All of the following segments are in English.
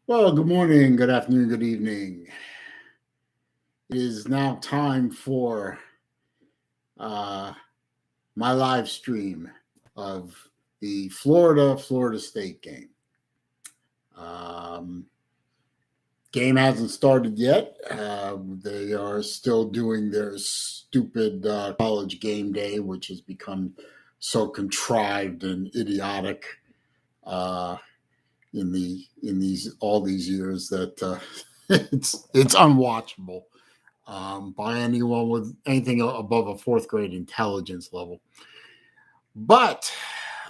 Well, good morning, good afternoon, good evening. It is now time for uh, my live stream of the Florida State game. Um, Game hasn't started yet. They are still doing their stupid college game day, which has become so contrived and idiotic uh, in these all these years that it's unwatchable by anyone with anything above a fourth grade intelligence level. But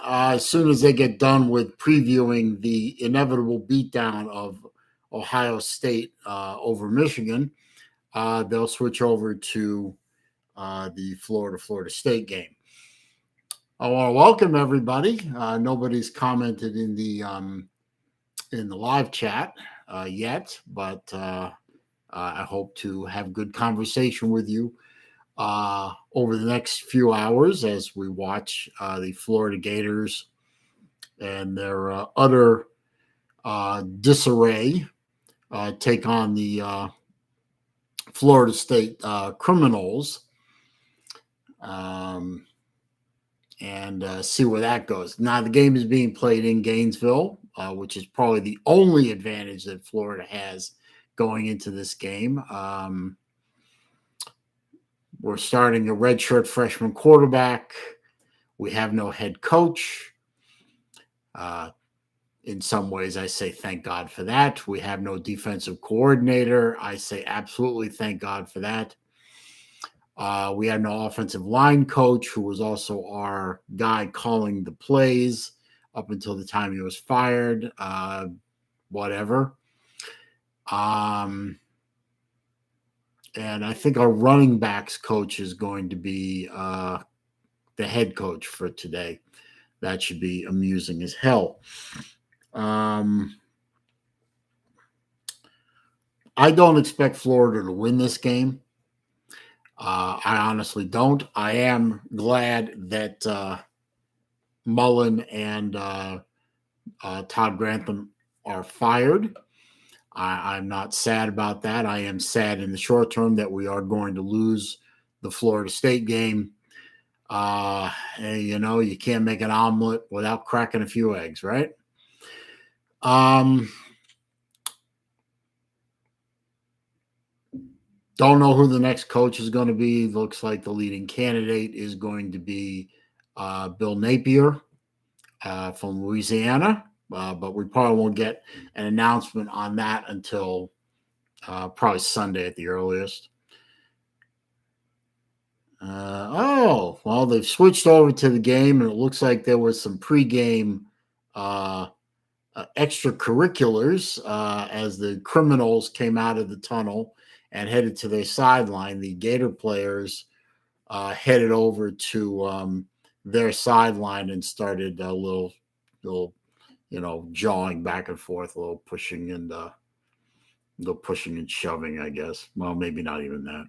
as soon as they get done with previewing the inevitable beatdown of Ohio State over Michigan, they'll switch over to the Florida State game. I want to welcome everybody. Nobody's commented in the live chat yet, but I hope to have good conversation with you over the next few hours as we watch the Florida Gators and their utter disarray take on the Florida State Criminals, um, and see where that goes. Now, the game is being played in Gainesville, which is probably the only advantage that Florida has going into this game. We're starting a redshirt freshman quarterback. We have no head coach. In some ways, I say thank God for that. We have no defensive coordinator. I say absolutely thank God for that. We have no offensive line coach, who was also our guy calling the plays up until the time he was fired. Whatever. And I think our running backs coach is going to be the head coach for today. That should be amusing as hell. I don't expect Florida to win this game. I honestly don't. I am glad that Mullen and Todd Grantham are fired. I'm not sad about that. I am sad in the short term that we are going to lose the Florida State game. You can't make an omelet without cracking a few eggs, right? Don't know who the next coach is going to be. Looks like the leading candidate is going to be Bill Napier from Louisiana. But we probably won't get an announcement on that until probably Sunday at the earliest. Well, they've switched over to the game, and it looks like there was some pregame extracurriculars as the Criminals came out of the tunnel and headed to their sideline. The Gator players headed over to their sideline and started a little, jawing back and forth, a little pushing and shoving, I guess. Well, maybe not even that.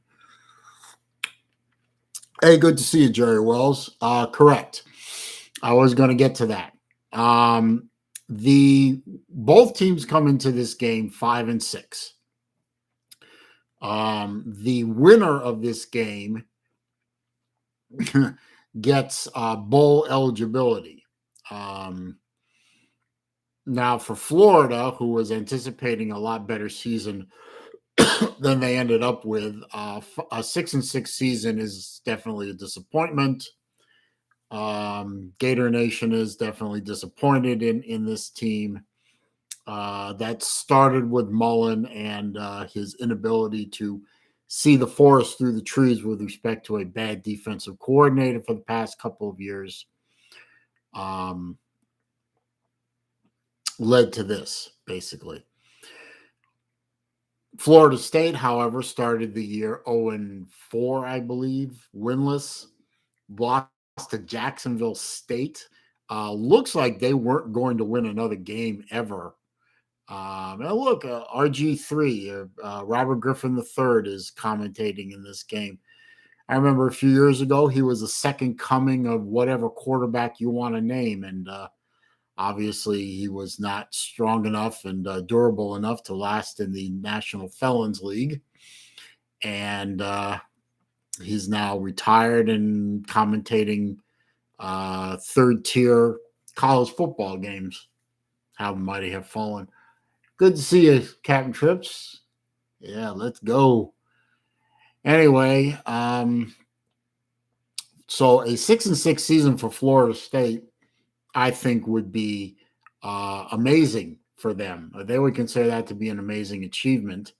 Hey, good to see you, Jerry Wells. Correct. I was going to get to that. Both teams come into this game 5-6. The winner of this game gets bowl eligibility. Now, for Florida, who was anticipating a lot better season than they ended up with, a 6-6 season is definitely a disappointment. Gator Nation is definitely disappointed in this team. That started with Mullen and his inability to see the forest through the trees with respect to a bad defensive coordinator for the past couple of years. Led to this, basically. Florida State, however, started the year 0-4, I believe, winless. Lost to Jacksonville State. Looks like they weren't going to win another game ever. And look, RG3, Robert Griffin III is commentating in this game. I remember a few years ago, he was the second coming of whatever quarterback you want to name. And Obviously, he was not strong enough and durable enough to last in the National Felons League. And he's now retired and commentating third-tier college football games. How mighty have fallen. Good to see you, Captain Trips. Yeah, let's go. Anyway, so a 6-6 season for Florida State, I think, would be amazing for them. They would consider that to be an amazing achievement.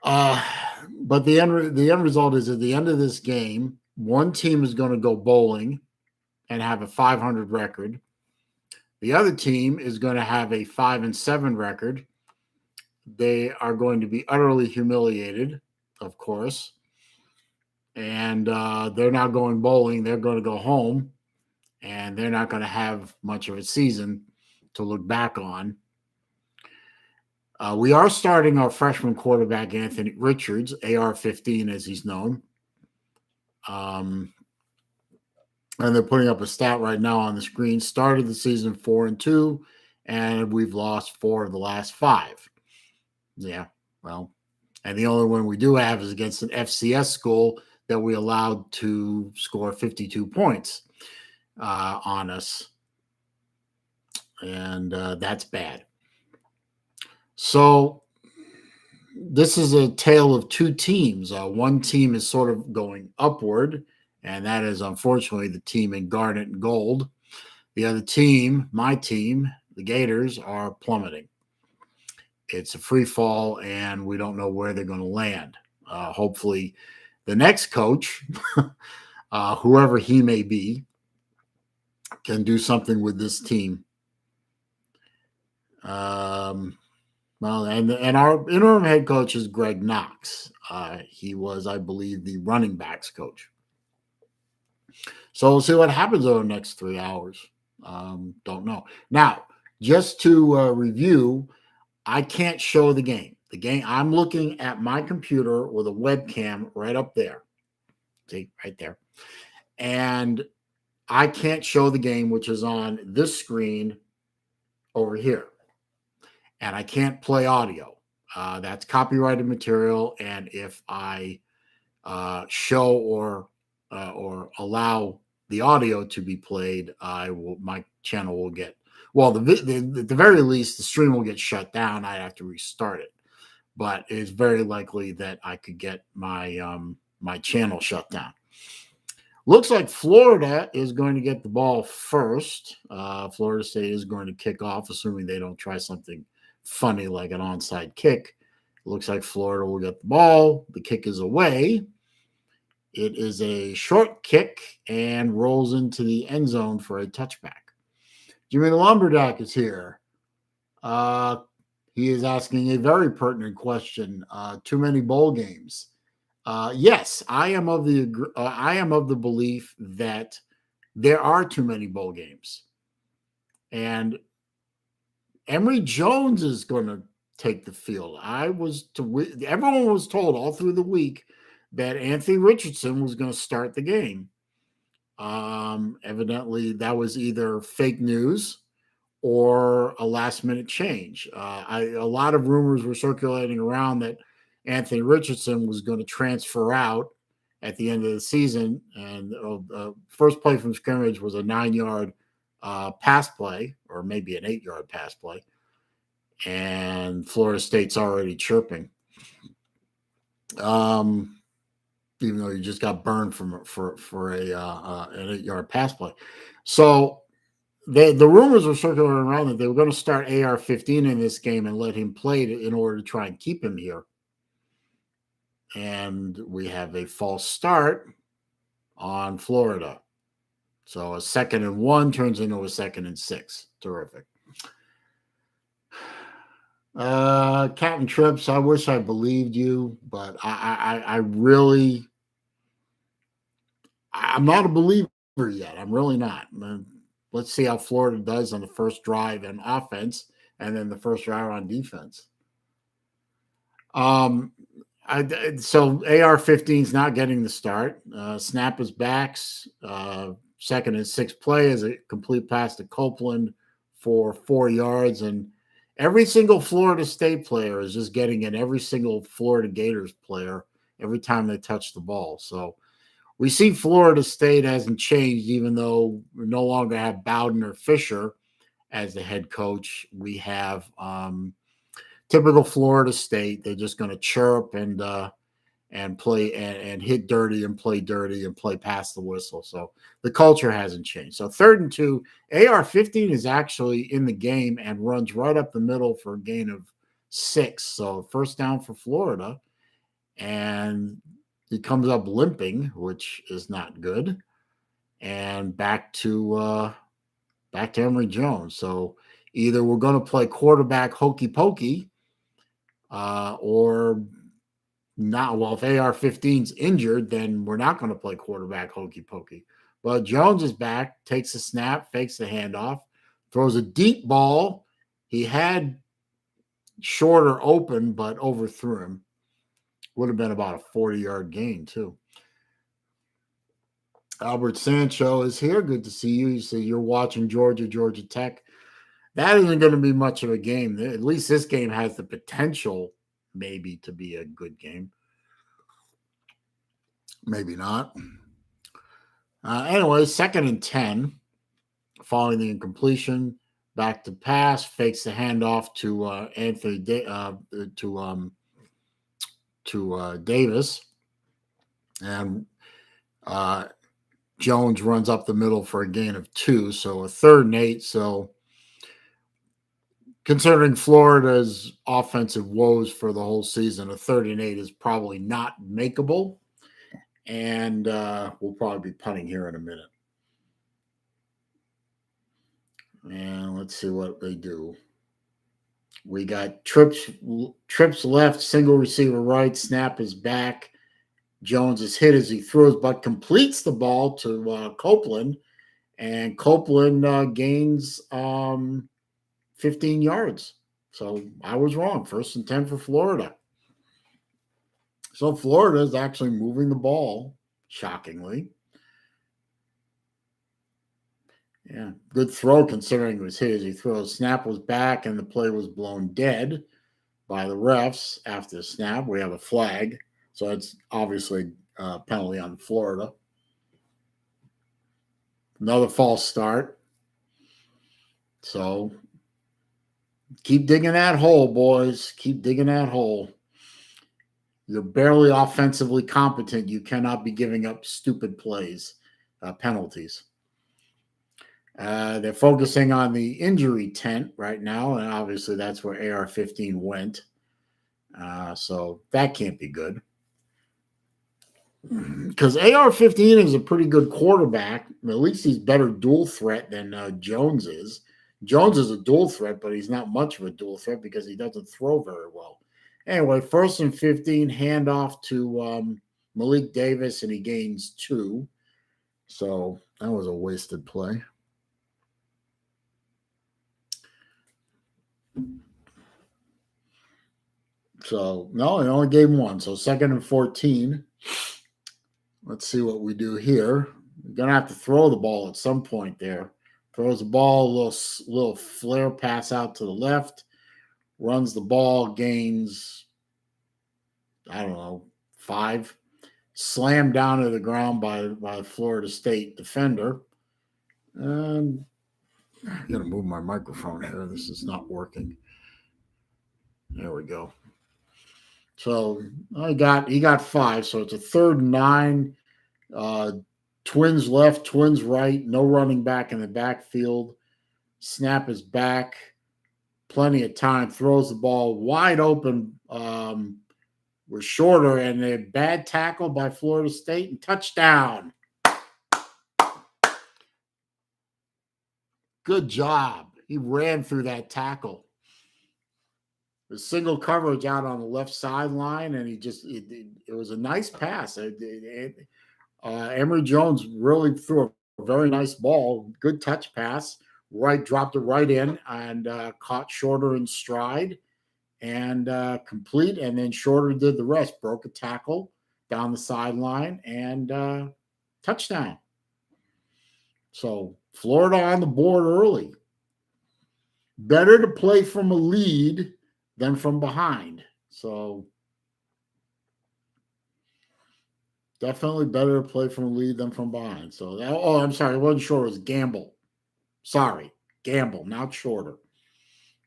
But the end result is at the end of this game, one team is going to go bowling and have a 500 record. The other team is going to have a 5-7 record. They are going to be utterly humiliated, of course. And they're not going bowling. They're going to go home. And they're not going to have much of a season to look back on. We are starting our freshman quarterback, Anthony Richards, AR-15 as he's known. And they're putting up a stat right now on the screen. Started the season 4-2, and we've lost 4 of the last 5. Yeah, well, and the only one we do have is against an FCS school that we allowed to score 52 points on us. And that's bad. So this is a tale of two teams. One team is sort of going upward, and that is unfortunately the team in garnet and gold. The other team, my team, the Gators, are plummeting. It's a free fall, and we don't know where they're going to land. Hopefully, the next coach, whoever he may be, can do something with this team. Well, and our interim head coach is Greg Knox. He was, I believe, the running backs coach. So we'll see what happens over the next 3 hours. Don't know. Now, just to review, I can't show the game. The game, I'm looking at my computer with a webcam right up there. See, right there. And I can't show the game, which is on this screen over here. And I can't play audio. That's copyrighted material. And if I show or allow the audio to be played, my channel will get, well, at the very least, the stream will get shut down. I'd have to restart it. But it's very likely that I could get my my channel shut down. Looks like Florida is going to get the ball first. Florida State is going to kick off, assuming they don't try something funny like an onside kick. Looks like Florida will get the ball. The kick is away. It is a short kick and rolls into the end zone for a touchback. Jimmy the Lumberjack is here. He is asking a very pertinent question. Too many bowl games. Yes, I am of the belief that there are too many bowl games, and Emory Jones is going to take the field. Everyone was told all through the week that Anthony Richardson was going to start the game. Evidently, that was either fake news or a last-minute change. A lot of rumors were circulating around that Anthony Richardson was going to transfer out at the end of the season, and first play from scrimmage was a 9-yard pass play, or maybe an 8-yard pass play, and Florida State's already chirping. Even though you just got burned for an 8-yard pass play. So the rumors were circulating around that they were going to start AR-15 in this game and let him play in order to try and keep him here. And we have a false start on Florida. So a 2nd and 1 turns into a 2nd and 6. Terrific. Captain Trips, I wish I believed you, but I'm not a believer yet. I'm really not. Let's see how Florida does on the first drive on offense and then the first drive on defense. So AR-15 is not getting the start. Snap is back. second and 6 play is a complete pass to Copeland for 4 yards. And every single Florida State player is just getting in every single Florida Gators player every time they touch the ball. So we see Florida State hasn't changed, even though we no longer have Bowden or Fisher as the head coach. We have typical Florida State. They're just going to chirp and play and hit dirty and play past the whistle. So the culture hasn't changed. So 3rd and 2, AR-15 is actually in the game and runs right up the middle for a gain of 6. So first down for Florida, and he comes up limping, which is not good. And back to Emory Jones. So either we're going to play quarterback hokey pokey, or not. Well, if AR-15's injured, then we're not going to play quarterback hokey pokey. But Jones is back, takes a snap, fakes the handoff, throws a deep ball. He had Shorter open, but overthrew him. Would have been about a 40-yard gain, too. Albert Sancho is here. Good to see you. You say you're watching Georgia Tech. That isn't going to be much of a game. At least this game has the potential maybe to be a good game. Maybe not. Anyway, 2nd and 10, following the incompletion, back to pass, fakes the handoff to Davis, and Jones runs up the middle for a gain of 2, so a 3rd and 8. So considering Florida's offensive woes for the whole season, a 3rd and 8 is probably not makeable. And we'll probably be punting here in a minute. And let's see what they do. We got trips left, single receiver right, snap is back. Jones is hit as he throws, but completes the ball to Copeland. And Copeland gains 15 yards. So I was wrong. 1st and 10 for Florida. So Florida is actually moving the ball, shockingly. Yeah, good throw considering it was hit as he throws. Snap was back and the play was blown dead by the refs after the snap. We have a flag, so it's obviously a penalty on Florida. Another false start. So keep digging that hole, boys. Keep digging that hole. You're barely offensively competent. You cannot be giving up stupid plays, penalties. They're focusing on the injury tent right now, and obviously that's where AR-15 went. So that can't be good. Because AR-15 is a pretty good quarterback. At least he's better dual threat than Jones is. Jones is a dual threat, but he's not much of a dual threat because he doesn't throw very well. Anyway, 1st and 15, handoff to Malik Davis, and he gains 2. So that was a wasted play. So, no, he only gave 1. So 2nd and 14. Let's see what we do here. We're going to have to throw the ball at some point there. Throws the ball, a little flare pass out to the left. Runs the ball, gains, 5. Slammed down to the ground by the Florida State defender. I'm going to move my microphone here. This is not working. There we go. So he got 5. So it's a 3rd and 9. Twins left, twins right. No running back in the backfield. Snap is back. Plenty of time. Throws the ball wide open. We're shorter, and a bad tackle by Florida State and touchdown. Good job. He ran through that tackle. The single coverage out on the left sideline, and it was a nice pass. Emory Jones really threw a very nice ball, good touch pass, dropped it right in, and caught Shorter in stride and complete, and then Shorter did the rest, broke a tackle down the sideline, and touchdown. So Florida on the board early. Better to play from a lead than from behind. So definitely better to play from a lead than from behind. So, oh, I'm sorry. I wasn't sure it was gamble. Sorry. Gamble, not shorter.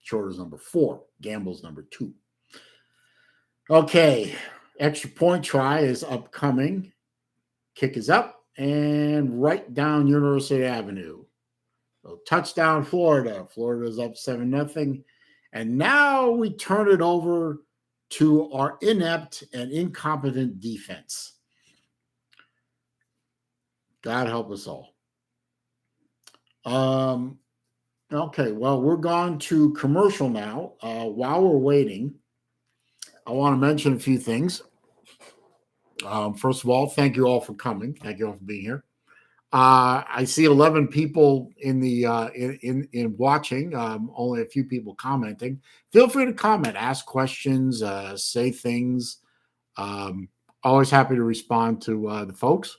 Shorter is number 4. Gamble's number 2. Okay. Extra point try is upcoming. Kick is up and right down University Avenue. So touchdown, Florida. Florida's up 7-0. And now we turn it over to our inept and incompetent defense. God help us all. Okay, well, we're going to commercial now. While we're waiting, I want to mention a few things. First of all, thank you all for coming. Thank you all for being here. I see 11 people in the in watching. Only a few people commenting. Feel free to comment, ask questions, say things. Always happy to respond to the folks.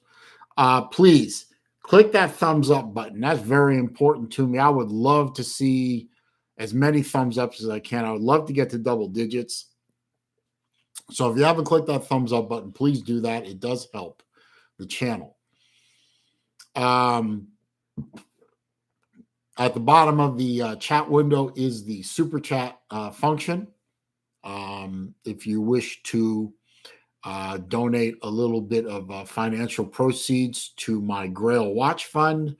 Please click that thumbs up button. That's very important to me. I would love to see as many thumbs ups as I can. I would love to get to double digits. So if you haven't clicked that thumbs up button, please do that. It does help the channel. At the bottom of the chat window is the super chat function. If you wish to donate a little bit of financial proceeds to my Grail Watch Fund,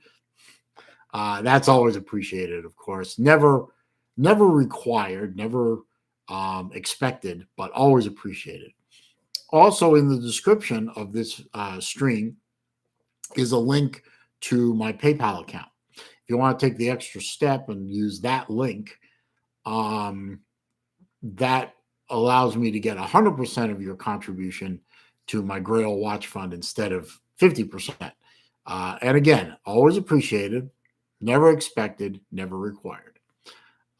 that's always appreciated, of course. Never required, never expected, but always appreciated. Also, in the description of this stream is a link to my PayPal account. If you want to take the extra step and use that link, that allows me to get 100% of your contribution to my Grail Watch Fund instead of 50%. And again, always appreciated, never expected, never required.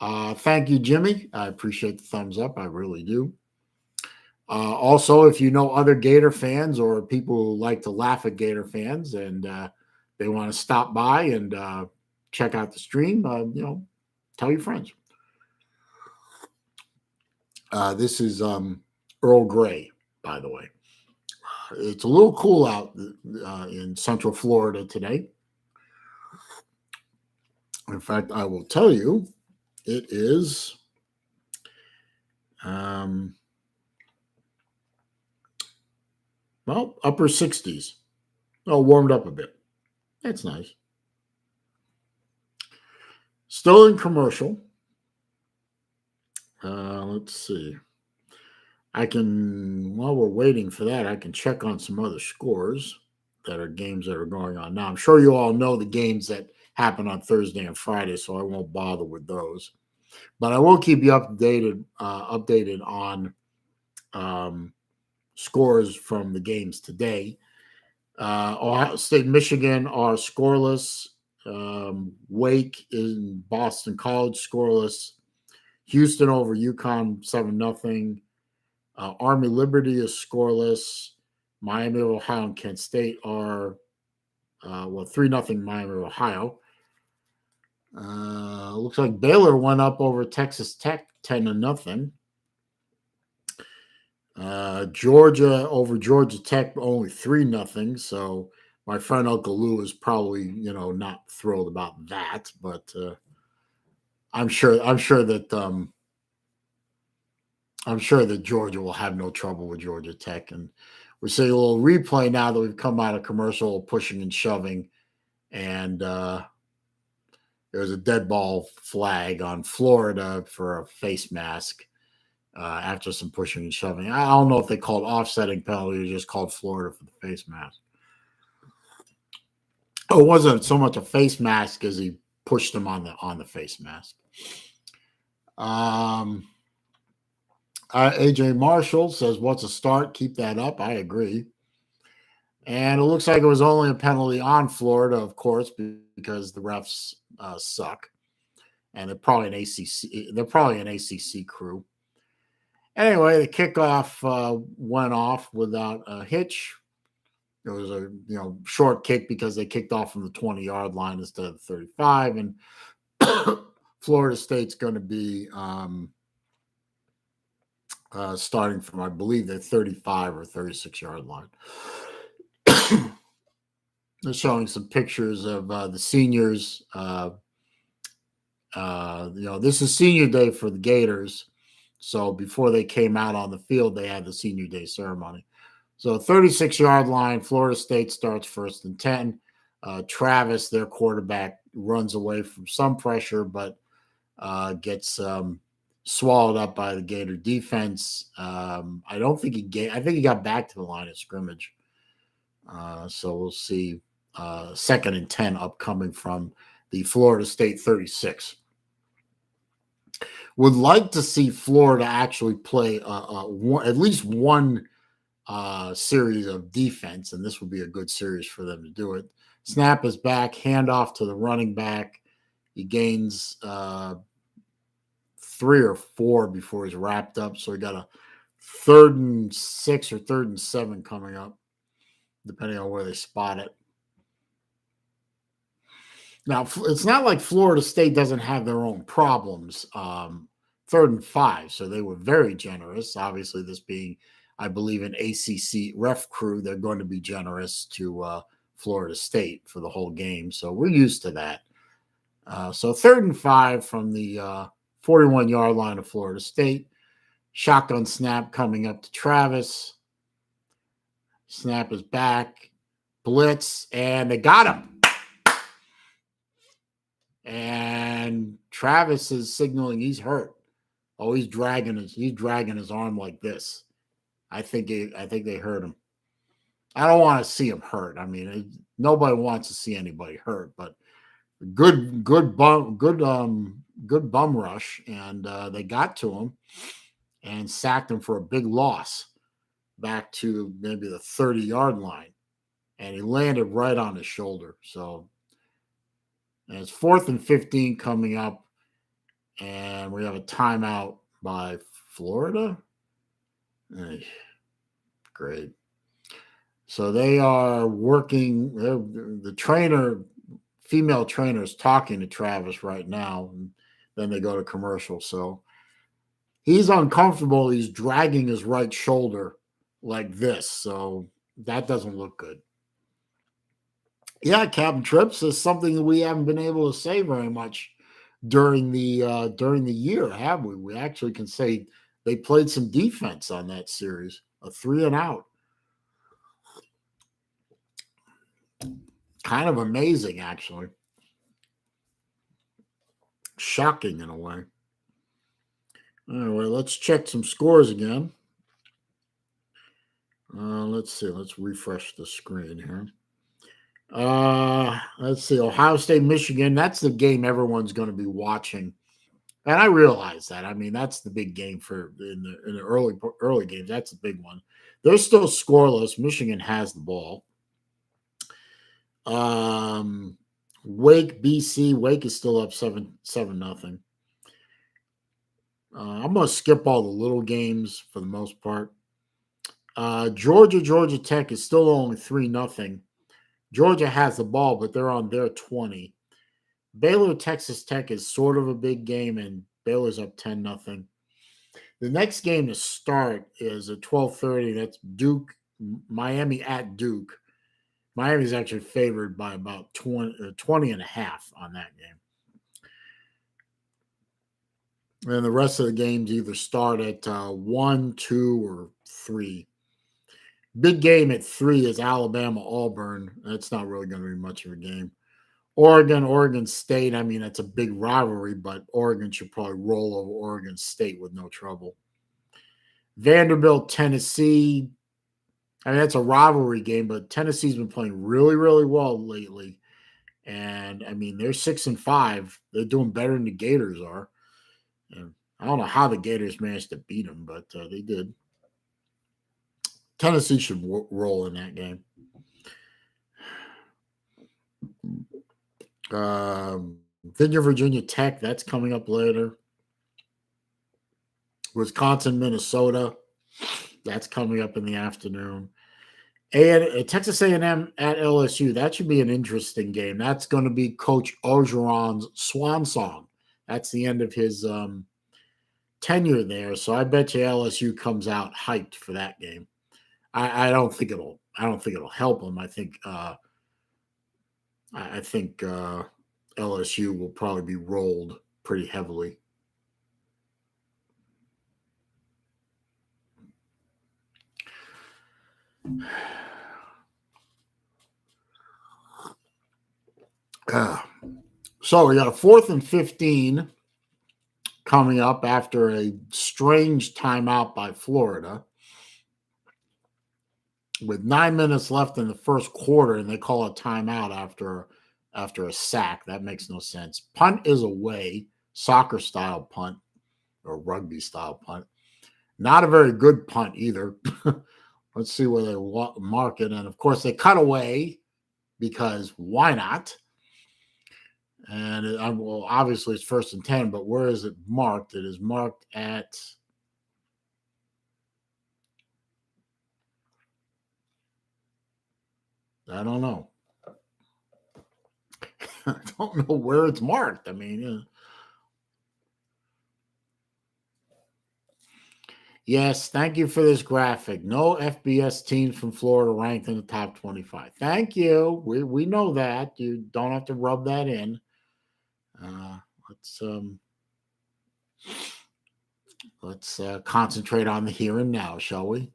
Thank you, Jimmy. I appreciate the thumbs up. I really do. Also, if you know other Gator fans or people who like to laugh at Gator fans and they want to stop by and check out the stream, tell your friends. This is Earl Grey, by the way. It's a little cool out in Central Florida today. In fact, I will tell you, it is upper 60s. Oh, warmed up a bit. That's nice. Still in commercial. Let's see. While we're waiting for that, I can check on some other scores that are games that are going on now. I'm sure you all know the games that happen on Thursday and Friday, so I won't bother with those. But I will keep you updated on scores from the games today. Ohio State, Michigan are scoreless. Wake in Boston College scoreless. Houston over UConn 7-0. Army Liberty is scoreless. Miami, Ohio, and Kent State are 3-0 Miami, Ohio. Looks like Baylor went up over Texas Tech 10-0. Georgia over Georgia Tech only 3-0. So my friend Uncle Lou is probably not thrilled about that, but I'm sure that Georgia will have no trouble with Georgia Tech. And we're seeing a little replay now that we've come out of commercial, pushing and shoving, and there's a dead ball flag on Florida for a face mask. After some pushing and shoving. I don't know if they called offsetting penalty or just called Florida for the face mask. It wasn't so much a face mask as he pushed him on the face mask. AJ Marshall says, "What's a start? Keep that up." I agree. And it looks like it was only a penalty on Florida, of course, because the refs suck. And they're probably an ACC crew. Anyway, the kickoff went off without a hitch. It was a short kick because they kicked off from the 20-yard line instead of 35, and Florida State's going to be starting from, I believe, their 35 or 36-yard line. They're showing some pictures of the seniors. This is senior day for the Gators. So before they came out on the field, they had the senior day ceremony. So 36-yard line, Florida State starts 1st and 10. Travis, their quarterback, runs away from some pressure, but gets swallowed up by the Gator defense. I think he got back to the line of scrimmage. So we'll see 2nd and 10 upcoming from the Florida State 36. Would like to see Florida actually play at least one series of defense, and this would be a good series for them to do it. Snap is back, handoff to the running back. He gains 3 or 4 before he's wrapped up, so he got a 3rd and 6 or 3rd and 7 coming up, depending on where they spot it. Now, it's not like Florida State doesn't have their own problems. 3rd and 5, so they were very generous. Obviously, this being, I believe, an ACC ref crew, they're going to be generous to Florida State for the whole game. So we're used to that. So 3rd and 5 from the 41-yard line of Florida State. Shotgun snap coming up to Travis. Snap is back. Blitz, and they got him. And Travis is signaling he's hurt. Oh, he's dragging his arm like this. I think they hurt him. I don't want to see him hurt. I mean, nobody wants to see anybody hurt, but good bum rush, and they got to him and sacked him for a big loss back to maybe the 30-yard line, and he landed right on his shoulder. So it's 4th and 15 coming up, and we have a timeout by Florida. Great. So they are working. The female trainer is talking to Travis right now, and then they go to commercial. So he's uncomfortable. He's dragging his right shoulder like this. So that doesn't look good. Yeah, Captain Trips is something that we haven't been able to say very much during the year, have we? We actually can say they played some defense on that series, a 3 and out. Kind of amazing, actually. Shocking in a way. Anyway, let's check some scores again. Let's see. Let's refresh the screen here. Let's see. Ohio State, Michigan. That's the game everyone's going to be watching, and I realize that. I mean, that's the big game in the early games. That's the big one. They're still scoreless. Michigan has the ball. Wake, BC. Wake is still up 7-0. I'm going to skip all the little games for the most part. Georgia Tech is still only 3-0. Georgia has the ball, but they're on their 20. Baylor, Texas Tech is sort of a big game, and Baylor's up 10-0. The next game to start is at 12:30. That's Duke, Miami at Duke. Miami's actually favored by about 20 and a half on that game. And the rest of the games either start at 1, 2, or 3. Big game at 3 is Alabama-Auburn. That's not really going to be much of a game. Oregon State. I mean, that's a big rivalry, but Oregon should probably roll over Oregon State with no trouble. Vanderbilt, Tennessee. I mean, that's a rivalry game, but Tennessee's been playing really, really well lately. And, I mean, they're 6-5. They're doing better than the Gators are. And I don't know how the Gators managed to beat them, but they did. Tennessee should roll in that game. Virginia Tech, that's coming up later. Wisconsin, Minnesota, that's coming up in the afternoon. And Texas A&M at LSU, that should be an interesting game. That's going to be Coach Orgeron's swan song. That's the end of his tenure there. So I bet you LSU comes out hyped for that game. I don't think it'll. I don't think it'll help them. I think. I think LSU will probably be rolled pretty heavily. So we got a 4th and 15 coming up after a strange timeout by Florida. With 9 minutes left in the first quarter, and they call a timeout after a sack. That makes no sense. Punt is away, soccer style punt or rugby style punt. Not a very good punt either. Let's see where they mark it. And of course, they cut away because why not? And well, obviously it's 1st and 10, but where is it marked? It is marked at I don't know. I don't know where it's marked. I mean, yes, thank you for this graphic. No FBS teams from Florida ranked in the top 25. Thank you. We know that. You don't have to rub that in. Let's concentrate on the here and now, shall we?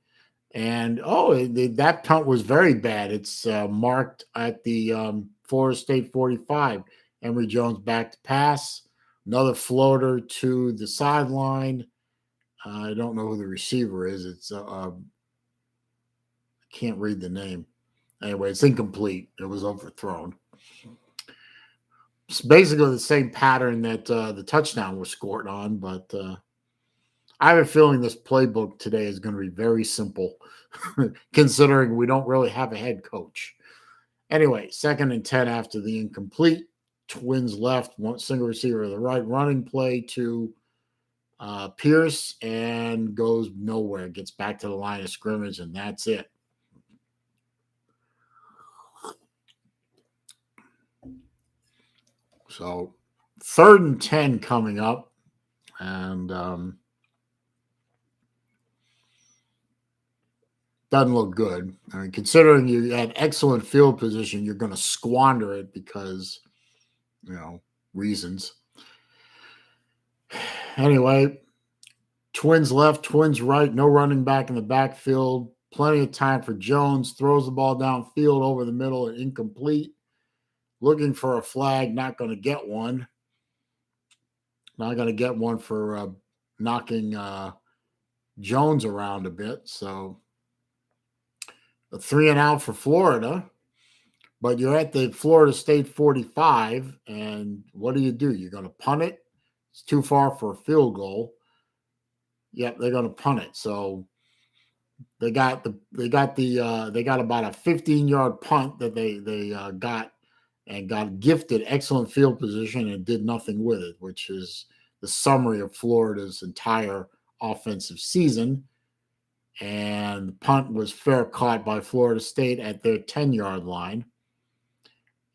And that punt was very bad. It's marked at the Florida State 45. Emory Jones back to pass. Another floater to the sideline. I don't know who the receiver is. It's I can't read the name. Anyway, it's incomplete. It was overthrown. It's basically the same pattern that the touchdown was scored on, but I have a feeling this playbook today is going to be very simple, considering we don't really have a head coach. Anyway, 2nd and 10 after the incomplete. Twins left, one single receiver to the right, running play to Pierce and goes nowhere. Gets back to the line of scrimmage, and that's it. So 3rd and 10 coming up, and doesn't look good. I mean, considering you had excellent field position, you're going to squander it because, reasons. Anyway, Twins left, Twins right, no running back in the backfield. Plenty of time for Jones. Throws the ball downfield over the middle and incomplete. Looking for a flag, not going to get one. Not going to get one for knocking Jones around a bit. So a 3 and out for Florida. But you're at the Florida State 45, and what do? You're going to punt it. It's too far for a field goal. Yep, they're going to punt it. So they got about a 15-yard punt that they got and got gifted excellent field position and did nothing with it, which is the summary of Florida's entire offensive season. And the punt was fair caught by Florida State at their 10-yard line.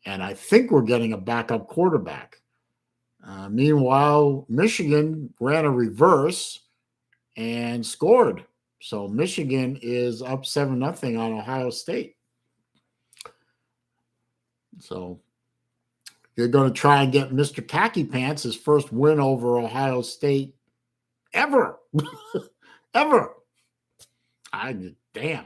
And I think we're getting a backup quarterback. Meanwhile, Michigan ran a reverse and scored. So Michigan is up 7-0 on Ohio State. So you're going to try and get Mr. Khaki Pants his first win over Ohio State ever. Ever. Damn.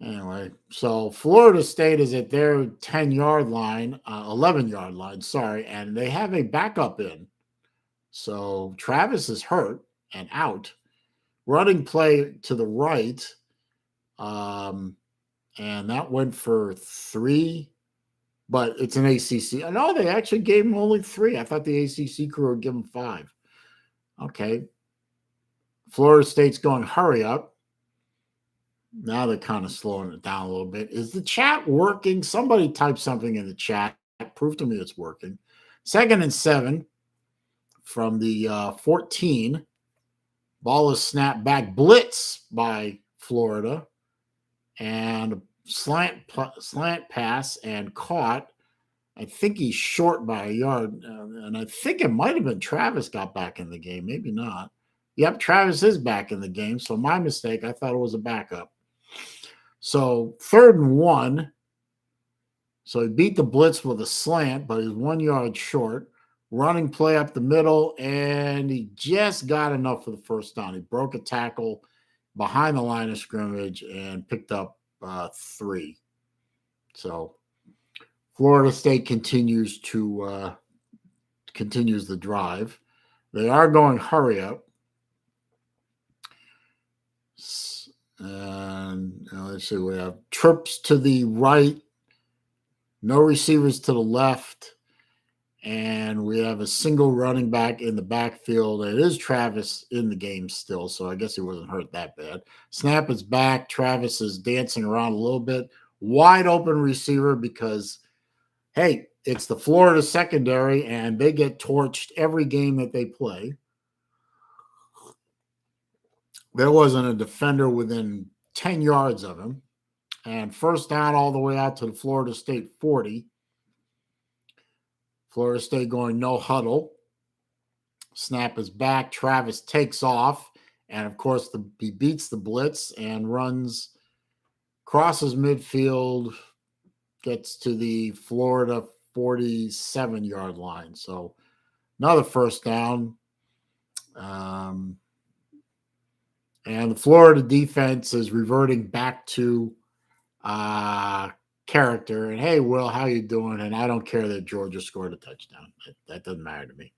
Anyway, so Florida State is at their 10-yard line, 11-yard line, sorry, and they have a backup in. So Travis is hurt and out. Running play to the right, and that went for 3, but it's an ACC. No, they actually gave him only 3. I thought the ACC crew would give him 5. Okay. Florida State's going hurry up. Now they're kind of slowing it down a little bit. Is the chat working? Somebody type something in the chat. Prove to me it's working. 2nd and 7 from the 14. Ball is snapped back, blitz by Florida, and a slant pass and caught. I think he's short by a yard, and I think it might have been Travis got back in the game. Maybe not. Yep, Travis is back in the game. So my mistake. I thought it was a backup. So 3rd and 1. So he beat the blitz with a slant, but he's 1 yard short. Running play up the middle, and he just got enough for the first down. He broke a tackle behind the line of scrimmage and picked up 3. So Florida State continues the drive. They are going hurry up. And let's see, we have trips to the right, no receivers to the left, and we have a single running back in the backfield. It is Travis in the game still, so I guess he wasn't hurt that bad. Snap is back. Travis is dancing around a little bit. Wide open receiver because, hey, it's the Florida secondary, and they get torched every game that they play. There wasn't a defender within 10 yards of him. And first down all the way out to the Florida State 40. Florida State going no huddle. Snap is back. Travis takes off. And, of course, he beats the blitz and crosses midfield, gets to the Florida 47-yard line. So another first down. And the Florida defense is reverting back to character. And, hey, Will, how you doing? And I don't care that Georgia scored a touchdown. That doesn't matter to me.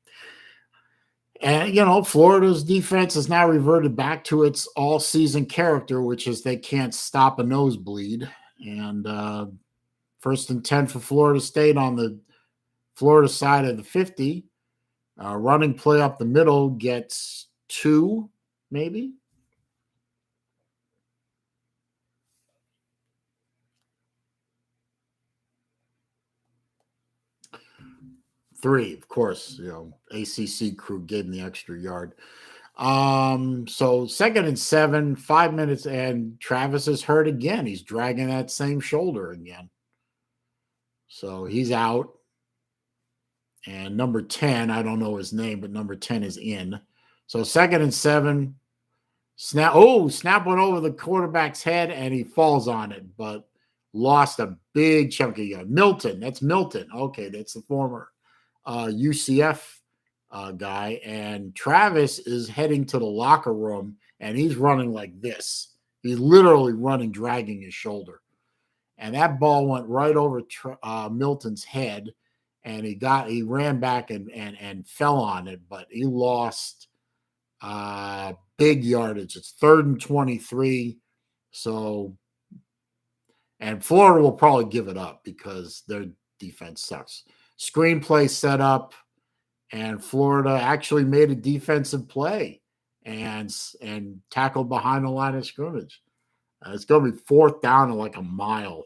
And, Florida's defense has now reverted back to its all-season character, which is they can't stop a nosebleed. And 1st and 10 for Florida State on the Florida side of the 50. Running play up the middle gets 2, maybe. 3, of course. ACC crew gave him the extra yard. So 2nd and 7, 5 minutes, and Travis is hurt again. He's dragging that same shoulder again. So he's out. And number 10, I don't know his name, but number 10 is in. So 2nd and 7. Snap went over the quarterback's head, and he falls on it, but lost a big chunk of yard. Milton. That's Milton. Okay, that's the former UCF guy. And Travis is heading to the locker room, and he's running like this. He's literally running, dragging his shoulder. And that ball went right over Milton's head, and he ran back and fell on it, but he lost big yardage. It's 3rd and 23. So, and Florida will probably give it up because their defense sucks. Screenplay set up, and Florida actually made a defensive play and tackled behind the line of scrimmage. It's going to be 4th down to like a mile.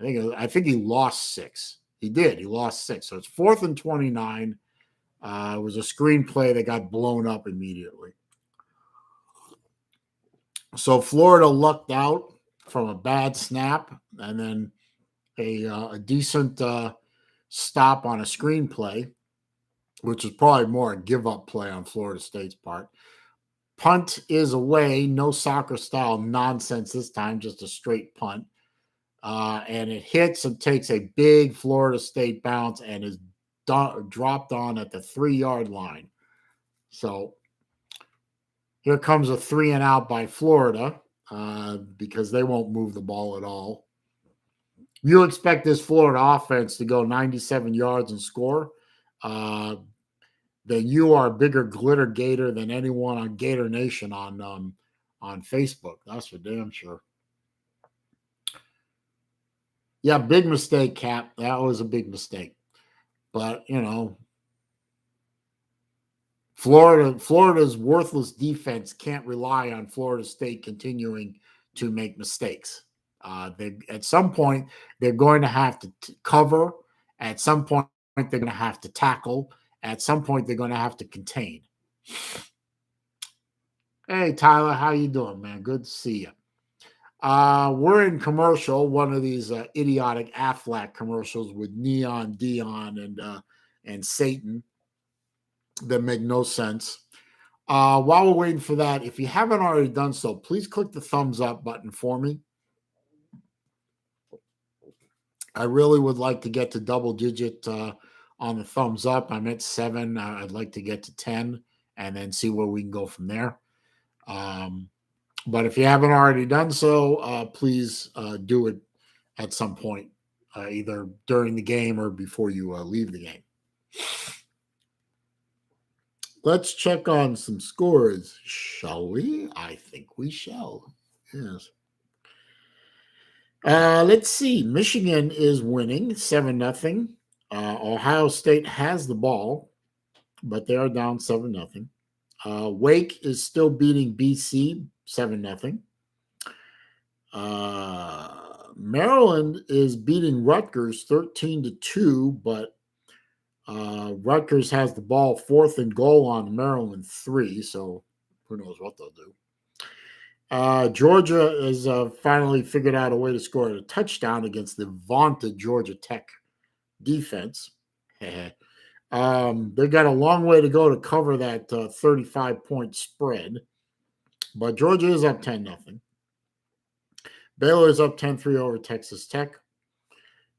I think he lost 6. He did. He lost 6. So it's 4th and 29. It was a screenplay that got blown up immediately. So Florida lucked out from a bad snap and then a decent stop on a screenplay, which is probably more a give-up play on Florida State's part. Punt is away, no soccer-style nonsense this time, just a straight punt. And it hits and takes a big Florida State bounce and is dropped on at the 3-yard line. So here comes a 3 and out by Florida because they won't move the ball at all. You expect this Florida offense to go 97 yards and score, then you are a bigger glitter gator than anyone on Gator Nation on Facebook. That's for damn sure. Yeah, big mistake, Cap. That was a big mistake. But, Florida's worthless defense can't rely on Florida State continuing to make mistakes. At some point, they're going to have to cover. At some point, they're going to have to tackle. At some point, they're going to have to contain. Hey, Tyler, how you doing, man? Good to see you. We're in commercial, one of these idiotic Aflac commercials with Neon Dion and Satan that make no sense. While we're waiting for that, if you haven't already done so, please click the thumbs up button for me. I really would like to get to double digit on the thumbs up. I'm at 7. I'd like to get to 10 and then see where we can go from there. But if you haven't already done so, please do it at some point, either during the game or before you leave the game. Let's check on some scores, shall we? I think we shall. Yes. Let's see. Michigan is winning 7-0. Ohio State has the ball, but they are down 7-0. Wake is still beating BC 7-0. Maryland is beating Rutgers 13-2, but Rutgers has the ball 4th and goal on Maryland 3, so who knows what they'll do. Georgia has finally figured out a way to score a touchdown against the vaunted Georgia Tech defense. They got a long way to go to cover that 35-point spread, but Georgia is up 10-0. Baylor is up 10-3 over Texas Tech.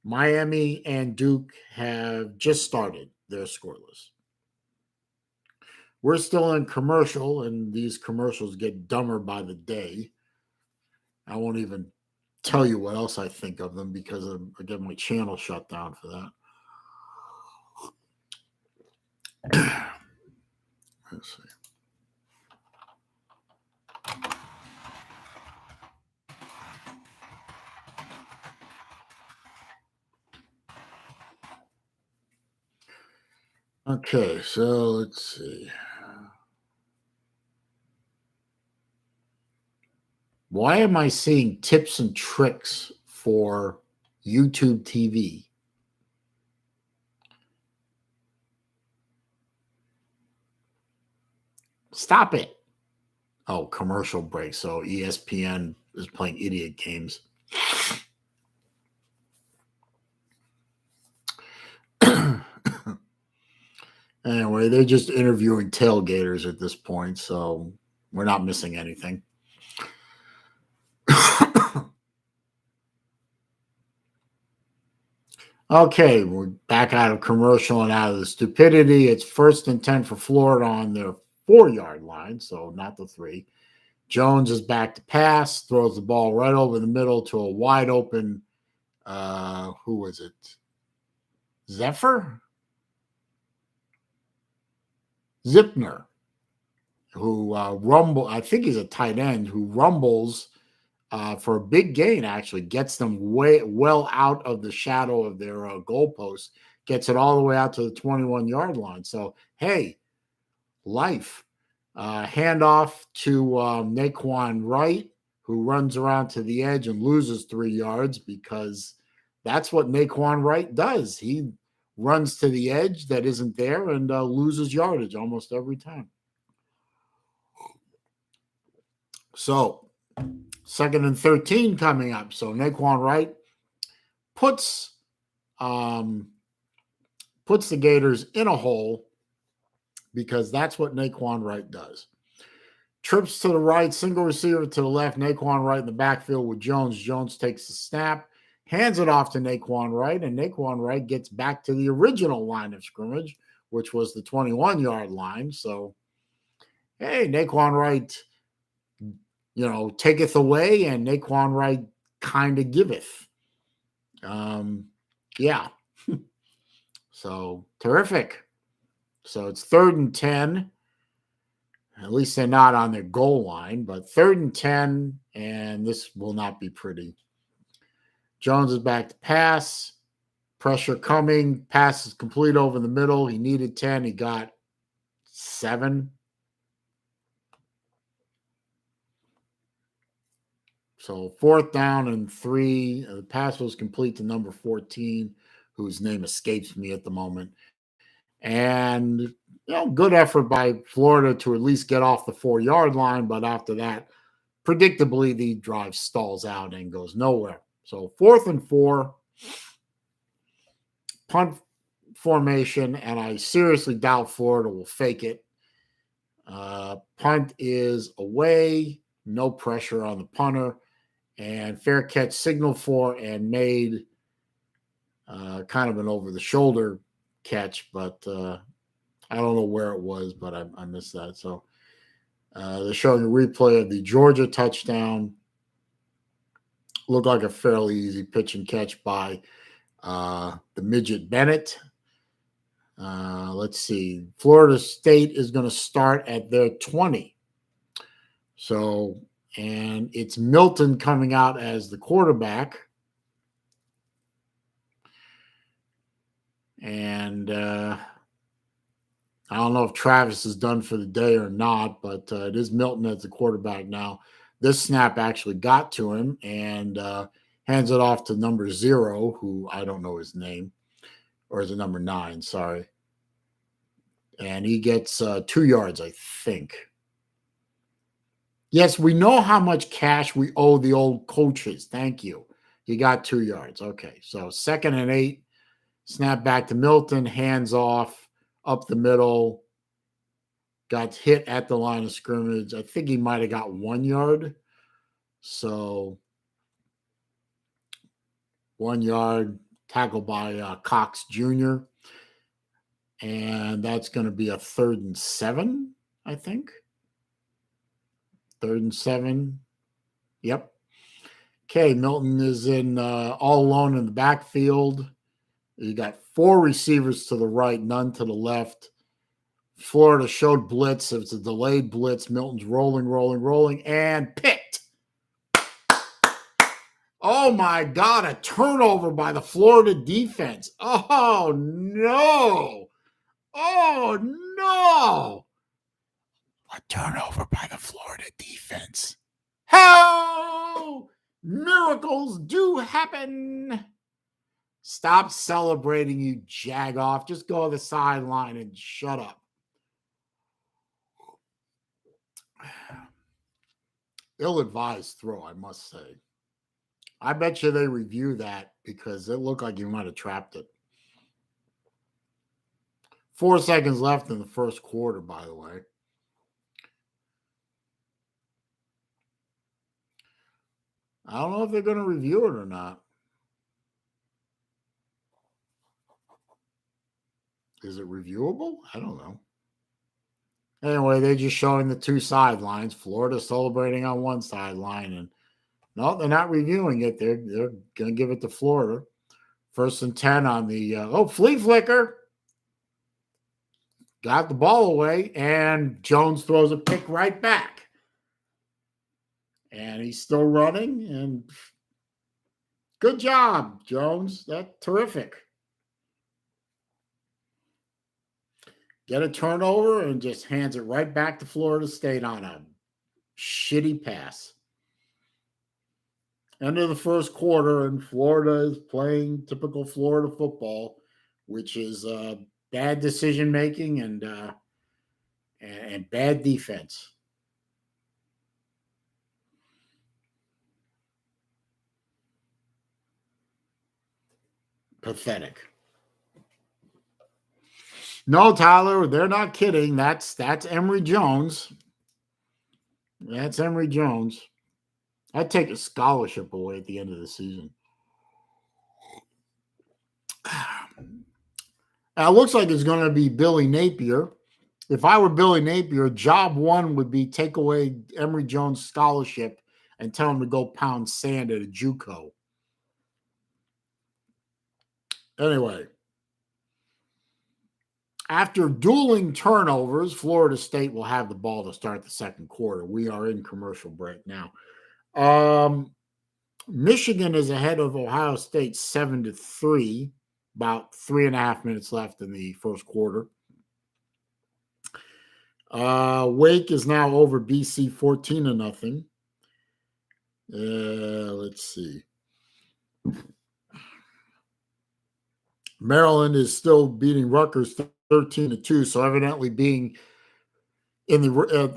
Miami and Duke have just started their scoreless. We're still in commercial, and these commercials get dumber by the day. I won't even tell you what else I think of them because I get my channel shut down for that. Let's see. Okay, so let's see. Why am I seeing tips and tricks for YouTube TV? Stop it. Oh, commercial break. So ESPN is playing idiot games. Anyway, they're just interviewing tailgaters at this point, so we're not missing anything. Okay, we're back out of commercial and out of the stupidity. It's 1st and 10 for Florida on their 4-yard line, so not the 3. Jones is back to pass, throws the ball right over the middle to a wide open, who was it? Zephyr? Zipner, who I think he's a tight end, who rumbles for a big gain, actually gets them well out of the shadow of their goalpost, gets it all the way out to the 21-yard line. So, hey, life. Handoff to Naquan Wright, who runs around to the edge and loses 3 yards because that's what Naquan Wright does. He runs to the edge that isn't there and loses yardage almost every time. So, 2nd and 13 coming up. So Naquan Wright puts the Gators in a hole because that's what Naquan Wright does. Trips to the right, single receiver to the left. Naquan Wright in the backfield with Jones. Jones takes the snap, hands it off to Naquan Wright, and Naquan Wright gets back to the original line of scrimmage, which was the 21-yard line. So, hey, Naquan Wright, taketh away, and Naquan Wright kind of giveth. Yeah. So terrific. So it's 3rd and 10. At least they're not on their goal line, but 3rd and 10, and this will not be pretty. Jones is back to pass. Pressure coming. Pass is complete over the middle. He needed 10. He got 7. So 4th down and 3. The pass was complete to number 14, whose name escapes me at the moment. And good effort by Florida to at least get off the 4-yard line. But after that, predictably, the drive stalls out and goes nowhere. So 4th and 4, punt formation, and I seriously doubt Florida will fake it. Punt is away, no pressure on the punter, and fair catch signal for and made kind of an over-the-shoulder catch, but I don't know where it was, but I missed that. So they're showing a replay of the Georgia touchdown. Looked like a fairly easy pitch and catch by the midget Bennett. Let's see. Florida State is going to start at their 20. So, and it's Milton coming out as the quarterback. And I don't know if Travis is done for the day or not, but it is Milton as the quarterback now. This snap actually got to him and hands it off to number 0, who I don't know his name. Or is it number 9? Sorry. And he gets 2 yards, I think. Yes, we know how much cash we owe the old coaches. Thank you. He got 2 yards. Okay, so 2nd and 8. Snap back to Milton. Hands off up the middle. Got hit at the line of scrimmage. I think he might have got 1 yard. So 1 yard, tackled by Cox Jr. And that's going to be a 3rd and 7, I think. 3rd and 7. Yep. Okay, Milton is in all alone in the backfield. You got 4 receivers to the right, none to the left. Florida showed blitz. It's a delayed blitz. Milton's rolling, and picked. Oh, my God, a turnover by the Florida defense. Oh, no. Oh, no. A turnover by the Florida defense. How miracles do happen. Stop celebrating, you jag-off. Just go to the sideline and shut up. Ill-advised throw, I must say. I bet you they review that because it looked like you might have trapped it. 4 seconds left in the first quarter, by the way. I don't know if they're going to review it or not. Is it reviewable? I don't know. Anyway, they're just showing the 2 sidelines. Florida celebrating on one sideline. And no, they're not reviewing it. They're going to give it to Florida. 1st and 10 on the, flea flicker. Got the ball away, and Jones throws a pick right back. And he's still running, and good job, Jones. That's terrific. Get a turnover and just hands it right back to Florida State on a shitty pass. End of the first quarter, and Florida is playing typical Florida football, which is bad decision-making and bad defense. Pathetic. No, Tyler, they're not kidding. That's Emory Jones. That's Emory Jones. I'd take a scholarship away at the end of the season. Now, it looks like it's going to be Billy Napier. If I were Billy Napier, job 1 would be take away Emory Jones' scholarship and tell him to go pound sand at a JUCO. Anyway, after dueling turnovers, Florida State will have the ball to start the second quarter. We are in commercial break now. Michigan is ahead of Ohio State 7-3, about 3.5 minutes left in the first quarter. Wake is now over BC 14-0. Let's see. Maryland is still beating Rutgers 13-2. So evidently being in the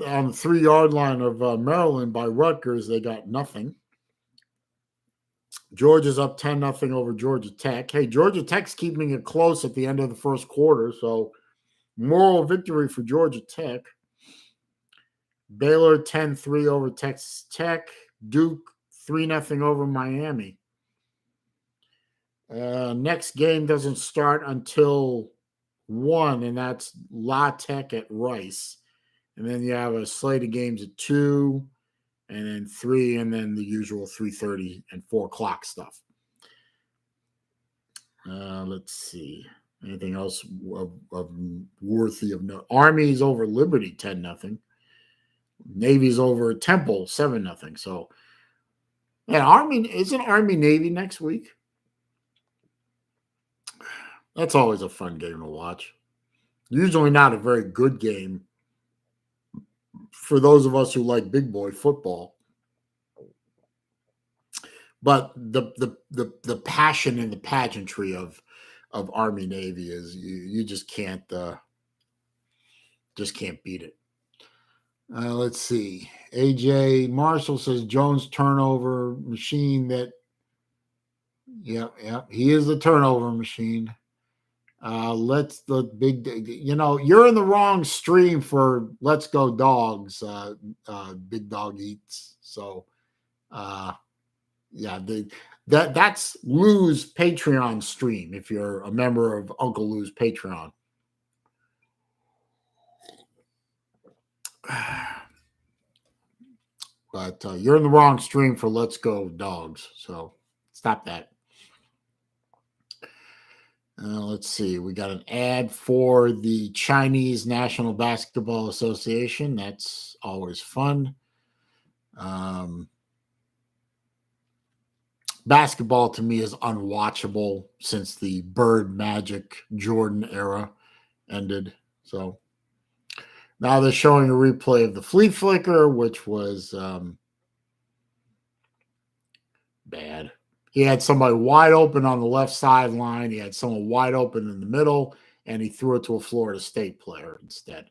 on the 3-yard line of Maryland by Rutgers, they got nothing. Georgia's up 10-0 over Georgia Tech. Hey, Georgia Tech's keeping it close at the end of the first quarter, so moral victory for Georgia Tech. Baylor 10-3 over Texas Tech. Duke 3-0 over Miami. Next game doesn't start until 1, and that's La Tech at Rice. And then you have a slate of games at 2, and then 3, and then the usual 3:30 and 4 o'clock stuff. Let's see. Anything else of worthy of note? Army's over Liberty 10-0. Navy's over Temple 7-0. So, and isn't Army Navy next week? That's always a fun game to watch. Usually not a very good game for those of us who like big boy football. But the passion and the pageantry of Army Navy is you just can't beat it. Let's see. AJ Marshall says Jones turnover machine. Yeah, he is the turnover machine. Let's the big, you're in the wrong stream for Let's Go Dogs. Big Dog Eats. So, yeah, that's Lou's Patreon stream. If you're a member of Uncle Lou's Patreon. But you're in the wrong stream for Let's Go Dogs. So stop that. Let's see. We got an ad for the Chinese National Basketball Association. That's always fun. Basketball to me is unwatchable since the Bird Magic Jordan era ended. So now they're showing a replay of the flea flicker, which was bad. He had somebody wide open on the left sideline. He had someone wide open in the middle, and he threw it to a Florida State player instead.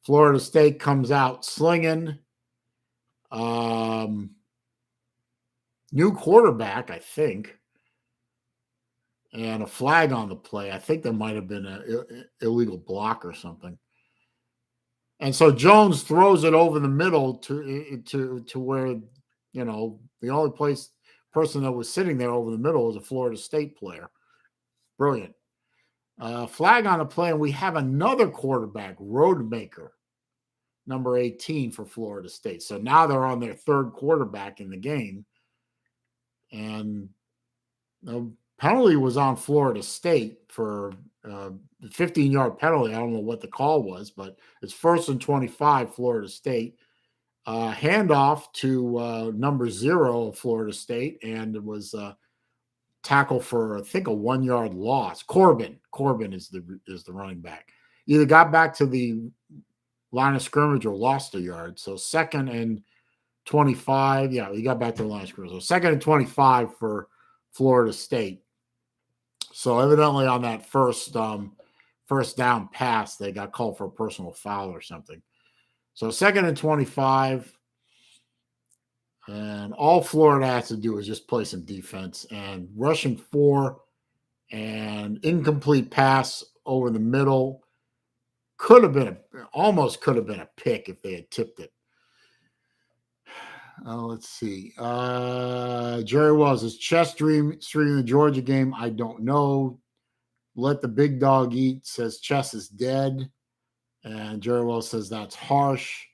Florida State comes out slinging. New quarterback, I think, and a flag on the play. I think there might have been an illegal block or something. And so Jones throws it over the middle to where, the only person that was sitting there over the middle was a Florida State player. Brilliant. Flag on the play, and we have another quarterback, Roadmaker, number 18 for Florida State. So now they're on their third quarterback in the game. And the penalty was on Florida State for the 15-yard penalty. I don't know what the call was, but it's 1st and 25, Florida State. Handoff to number 0 of Florida State, and it was tackle for, I think, a 1-yard loss. Corbin is the running back. Either got back to the line of scrimmage or lost a yard. So 2nd and 25. Yeah, he got back to the line of scrimmage. So 2nd and 25 for Florida State. So evidently on that first down pass, they got called for a personal foul or something. So 2nd and 25. And all Florida has to do is just play some defense, and rushing 4 and incomplete pass over the middle almost could have been a pick if they had tipped it. Let's see. Jerry Wells is chess streaming the Georgia game. I don't know. Let the big dog eat says chess is dead. And Jerry Wells says that's harsh.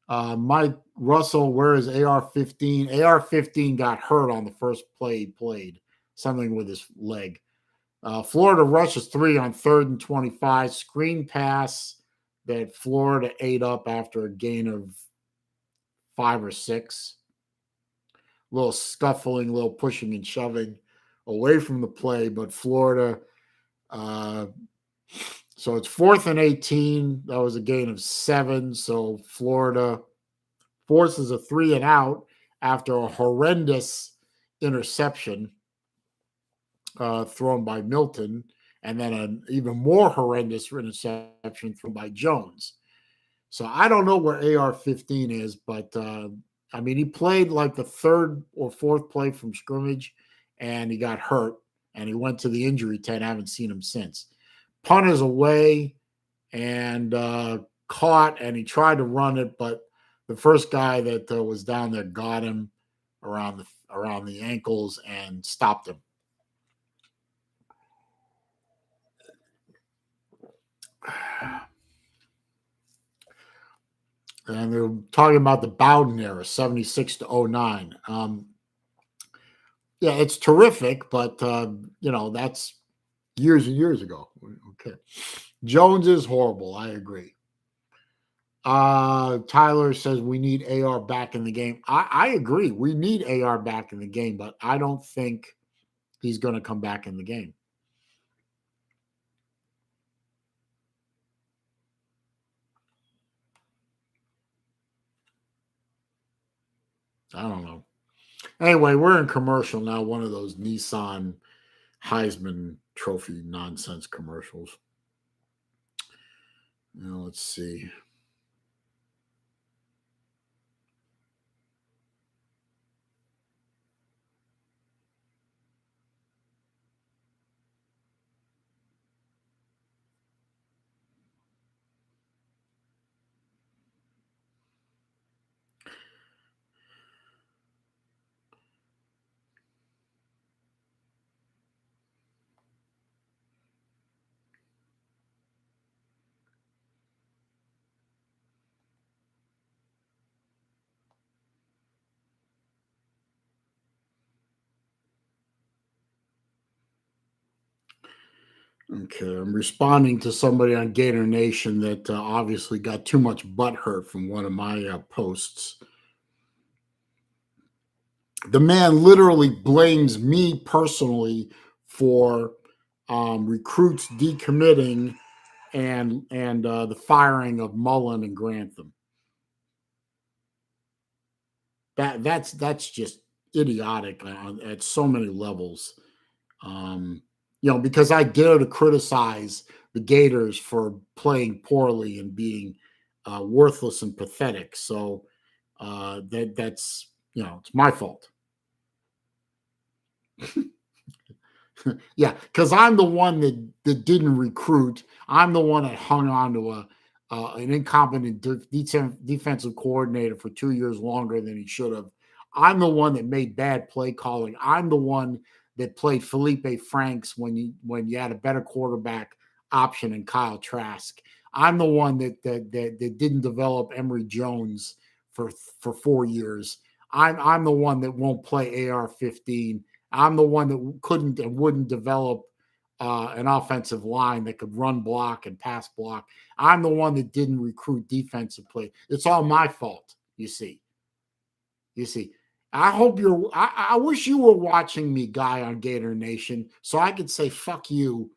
Mike Russell, where is AR-15? AR-15 got hurt on the first play he played, something with his leg. Florida rushes 3 on 3rd and 25. Screen pass that Florida ate up after a gain of 5 or 6. A little scuffling, a little pushing and shoving away from the play, but Florida. So it's 4th and 18. That was a gain of 7. So Florida forces a 3 and out after a horrendous interception thrown by Milton. and then an even more horrendous interception thrown by Jones. So I don't know where AR-15 is, but I mean, he played like the third or fourth play from scrimmage, and he got hurt, and he went to the injury tent. I haven't seen him since. Punt is away and caught, and he tried to run it, but the first guy that was down there got him around the ankles and stopped him. And they're talking about the Bowden era, 76 to 09. Yeah, it's terrific, but that's years and years ago. Okay. Jones is horrible. I agree. Tyler says we need AR back in the game. I agree. We need AR back in the game, but I don't think he's going to come back in the game. I don't know. Anyway, we're in commercial now, one of those Nissan Heisman Trophy nonsense commercials. Now, let's see. Okay, I'm responding to somebody on Gator Nation that obviously got too much butt hurt from one of my posts. The man literally blames me personally for recruits decommitting and the firing of Mullen and Grantham. That's just idiotic at so many levels. Because I dare to criticize the Gators for playing poorly and being worthless and pathetic. So that's it's my fault. Yeah, because I'm the one that didn't recruit. I'm the one that hung on to an incompetent defensive coordinator for 2 years longer than he should have. I'm the one that made bad play calling. I'm the one that played Felipe Franks when you had a better quarterback option in Kyle Trask. I'm the one that didn't develop Emory Jones for 4 years. I'm the one that won't play AR-15. I'm the one that couldn't and wouldn't develop an offensive line that could run block and pass block. I'm the one that didn't recruit defensive play. It's all my fault, you see. I hope I wish you were watching me, Guy, on Gator Nation, so I could say fuck you,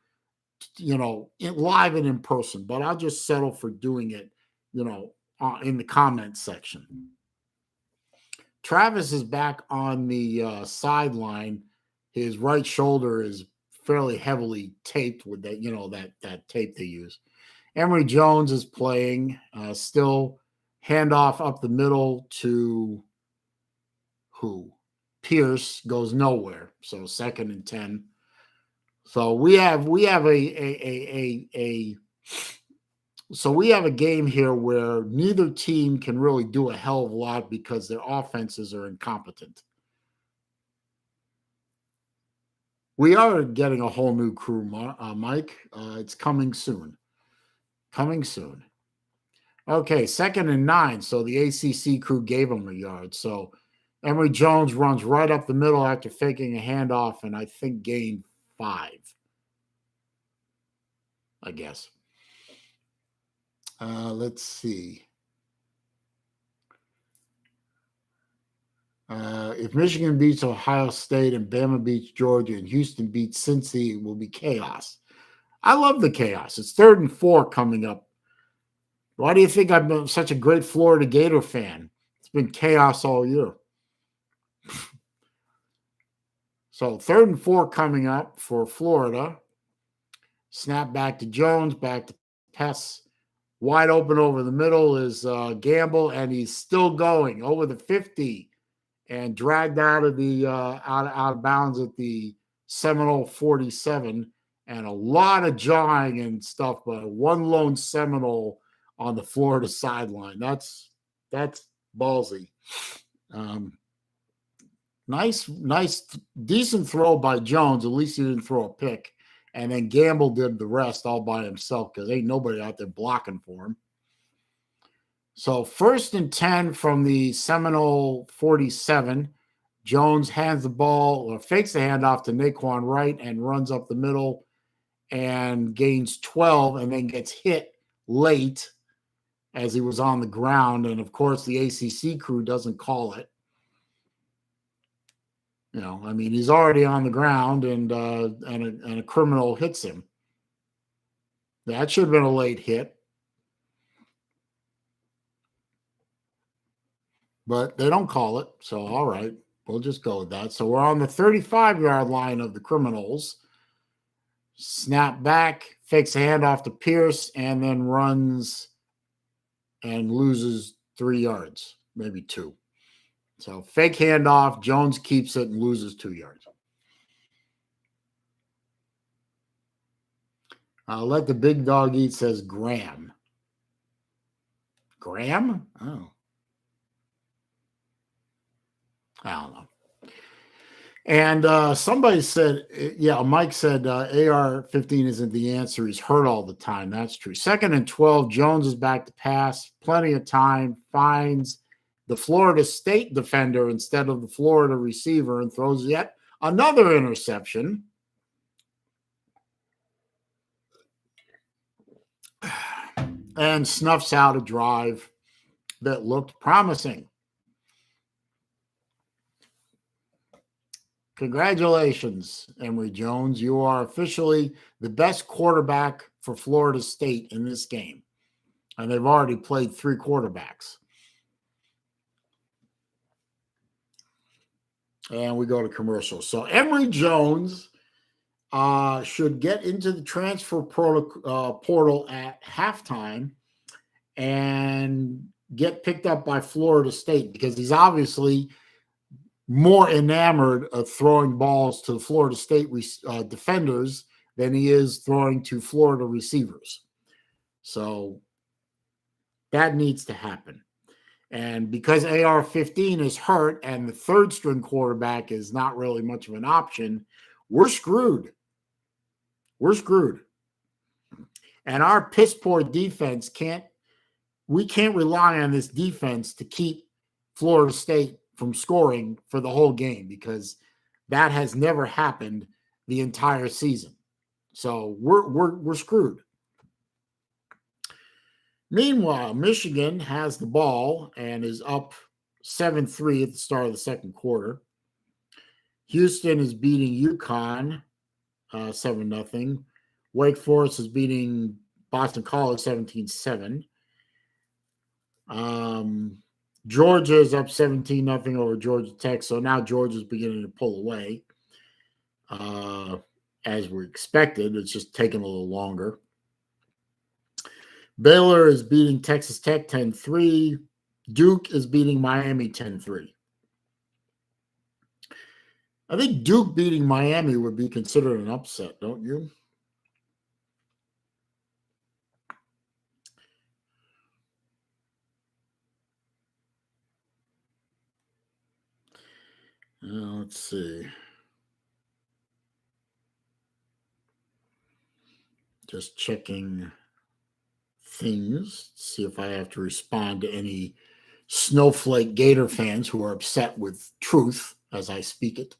live and in person. But I'll just settle for doing it, in the comments section. Travis is back on the sideline. His right shoulder is fairly heavily taped with that tape they use. Emory Jones is playing, still handoff up the middle to who? Pierce goes nowhere. So 2nd and 10. So we have a game here where neither team can really do a hell of a lot because their offenses are incompetent. We are getting a whole new crew, Mike. It's coming soon. Okay, 2nd and 9. So the ACC crew gave him a yard. So Emory Jones runs right up the middle after faking a handoff, and I think gained 5. I guess. Let's see. If Michigan beats Ohio State and Bama beats Georgia and Houston beats Cincy, it will be chaos. I love the chaos. It's 3rd and 4 coming up. Why do you think I've been such a great Florida Gator fan? It's been chaos all year. So 3rd and 4 coming up for Florida. Snap back to Jones, back to pass. Wide open over the middle is Gamble, and he's still going over the 50 and dragged out of the out of bounds at the Seminole 47, and a lot of jawing and stuff, but one lone Seminole on the Florida sideline. That's ballsy. Nice, decent throw by Jones. At least he didn't throw a pick. And then Gamble did the rest all by himself because ain't nobody out there blocking for him. So 1st and 10 from the Seminole 47. Jones hands the ball or fakes the handoff to Naquan Wright and runs up the middle and gains 12 and then gets hit late as he was on the ground. And, of course, the ACC crew doesn't call it. You know, I mean, he's already on the ground and a criminal hits him. That should have been a late hit. But they don't call it. So, all right, we'll just go with that. So we're on the 35-yard line of the Criminals. Snap back, fakes a handoff to Pierce, and then runs and loses 3 yards, maybe 2. So fake handoff, Jones keeps it and loses 2 yards. Let the big dog eat, says Graham. Graham? Oh. I don't know. And somebody said, yeah, Mike said AR-15 isn't the answer. He's hurt all the time. That's true. 2nd and 12, Jones is back to pass. Plenty of time. Finds the Florida State defender instead of the Florida receiver and throws yet another interception. And snuffs out a drive that looked promising. Congratulations, Emory Jones. You are officially the best quarterback for Florida State in this game. And they've already played 3 quarterbacks. And we go to commercial. So Emory Jones should get into the transfer portal at halftime and get picked up by Florida State because he's obviously more enamored of throwing balls to the Florida State defenders than he is throwing to Florida receivers. So that needs to happen. And because AR-15 is hurt and the 3rd string quarterback is not really much of an option, we're screwed. We're screwed. And our piss poor defense can't rely on this defense to keep Florida State from scoring for the whole game because that has never happened the entire season. So we're screwed. Meanwhile, Michigan has the ball and is up 7-3 at the start of the 2nd quarter. Houston is beating UConn 7-0. Wake Forest is beating Boston College 17-7. Georgia is up 17-0 over Georgia Tech. So now Georgia's beginning to pull away. As we expected, it's just taking a little longer. Baylor is beating Texas Tech 10-3. Duke is beating Miami 10-3. I think Duke beating Miami would be considered an upset, don't you? Let's see. Just checking things, see if I have to respond to any snowflake Gator fans who are upset with truth as I speak it.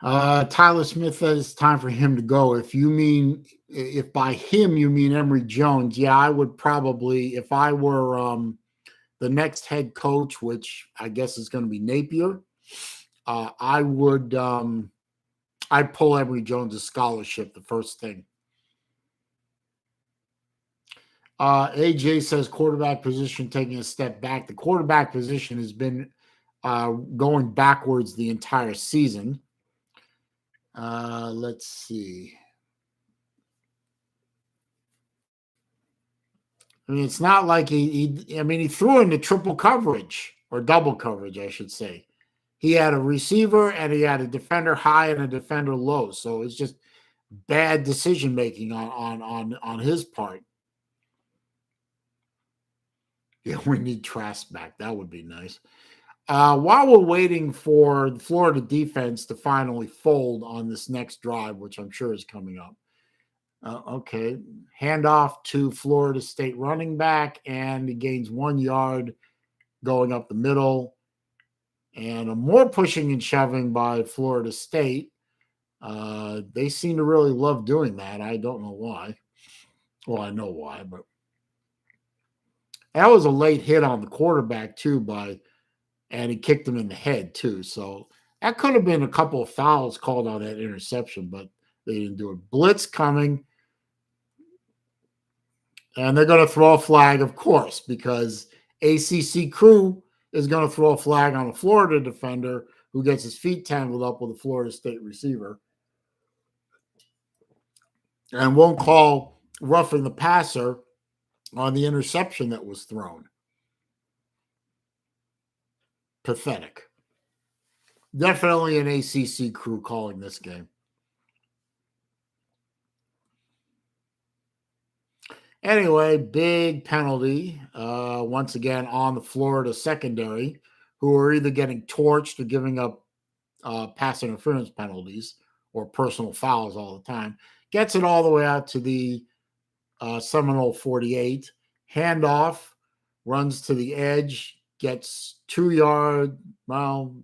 Tyler Smith says it's time for him to go. If by him you mean Emory Jones, yeah, I would probably, if I were the next head coach, which I guess is going to be Napier, I would I'd pull Emory Jones' scholarship the first thing. AJ says quarterback position taking a step back. The quarterback position has been going backwards the entire season. Let's see. I mean, it's not like he threw into triple coverage or double coverage, I should say. He had a receiver and he had a defender high and a defender low. So it's just bad decision making on his part. Yeah, we need Trask back. That would be nice. While we're waiting for the Florida defense to finally fold on this next drive, which I'm sure is coming up. Okay, handoff to Florida State running back, and he gains 1 yard going up the middle. And a more pushing and shoving by Florida State. They seem to really love doing that. I don't know why. Well, I know why, but that was a late hit on the quarterback too and he kicked him in the head too. So that could have been a couple of fouls called on that interception, but they didn't do it. Blitz coming. And they're going to throw a flag, of course, because ACC crew is going to throw a flag on a Florida defender who gets his feet tangled up with a Florida State receiver and won't call roughing the passer on the interception that was thrown. Pathetic. Definitely an ACC crew calling this game. Anyway, big penalty once again on the Florida secondary, who are either getting torched or giving up pass interference penalties or personal fouls all the time. Gets it all the way out to the Seminole 48. Handoff, runs to the edge, gets 2 yards. Well,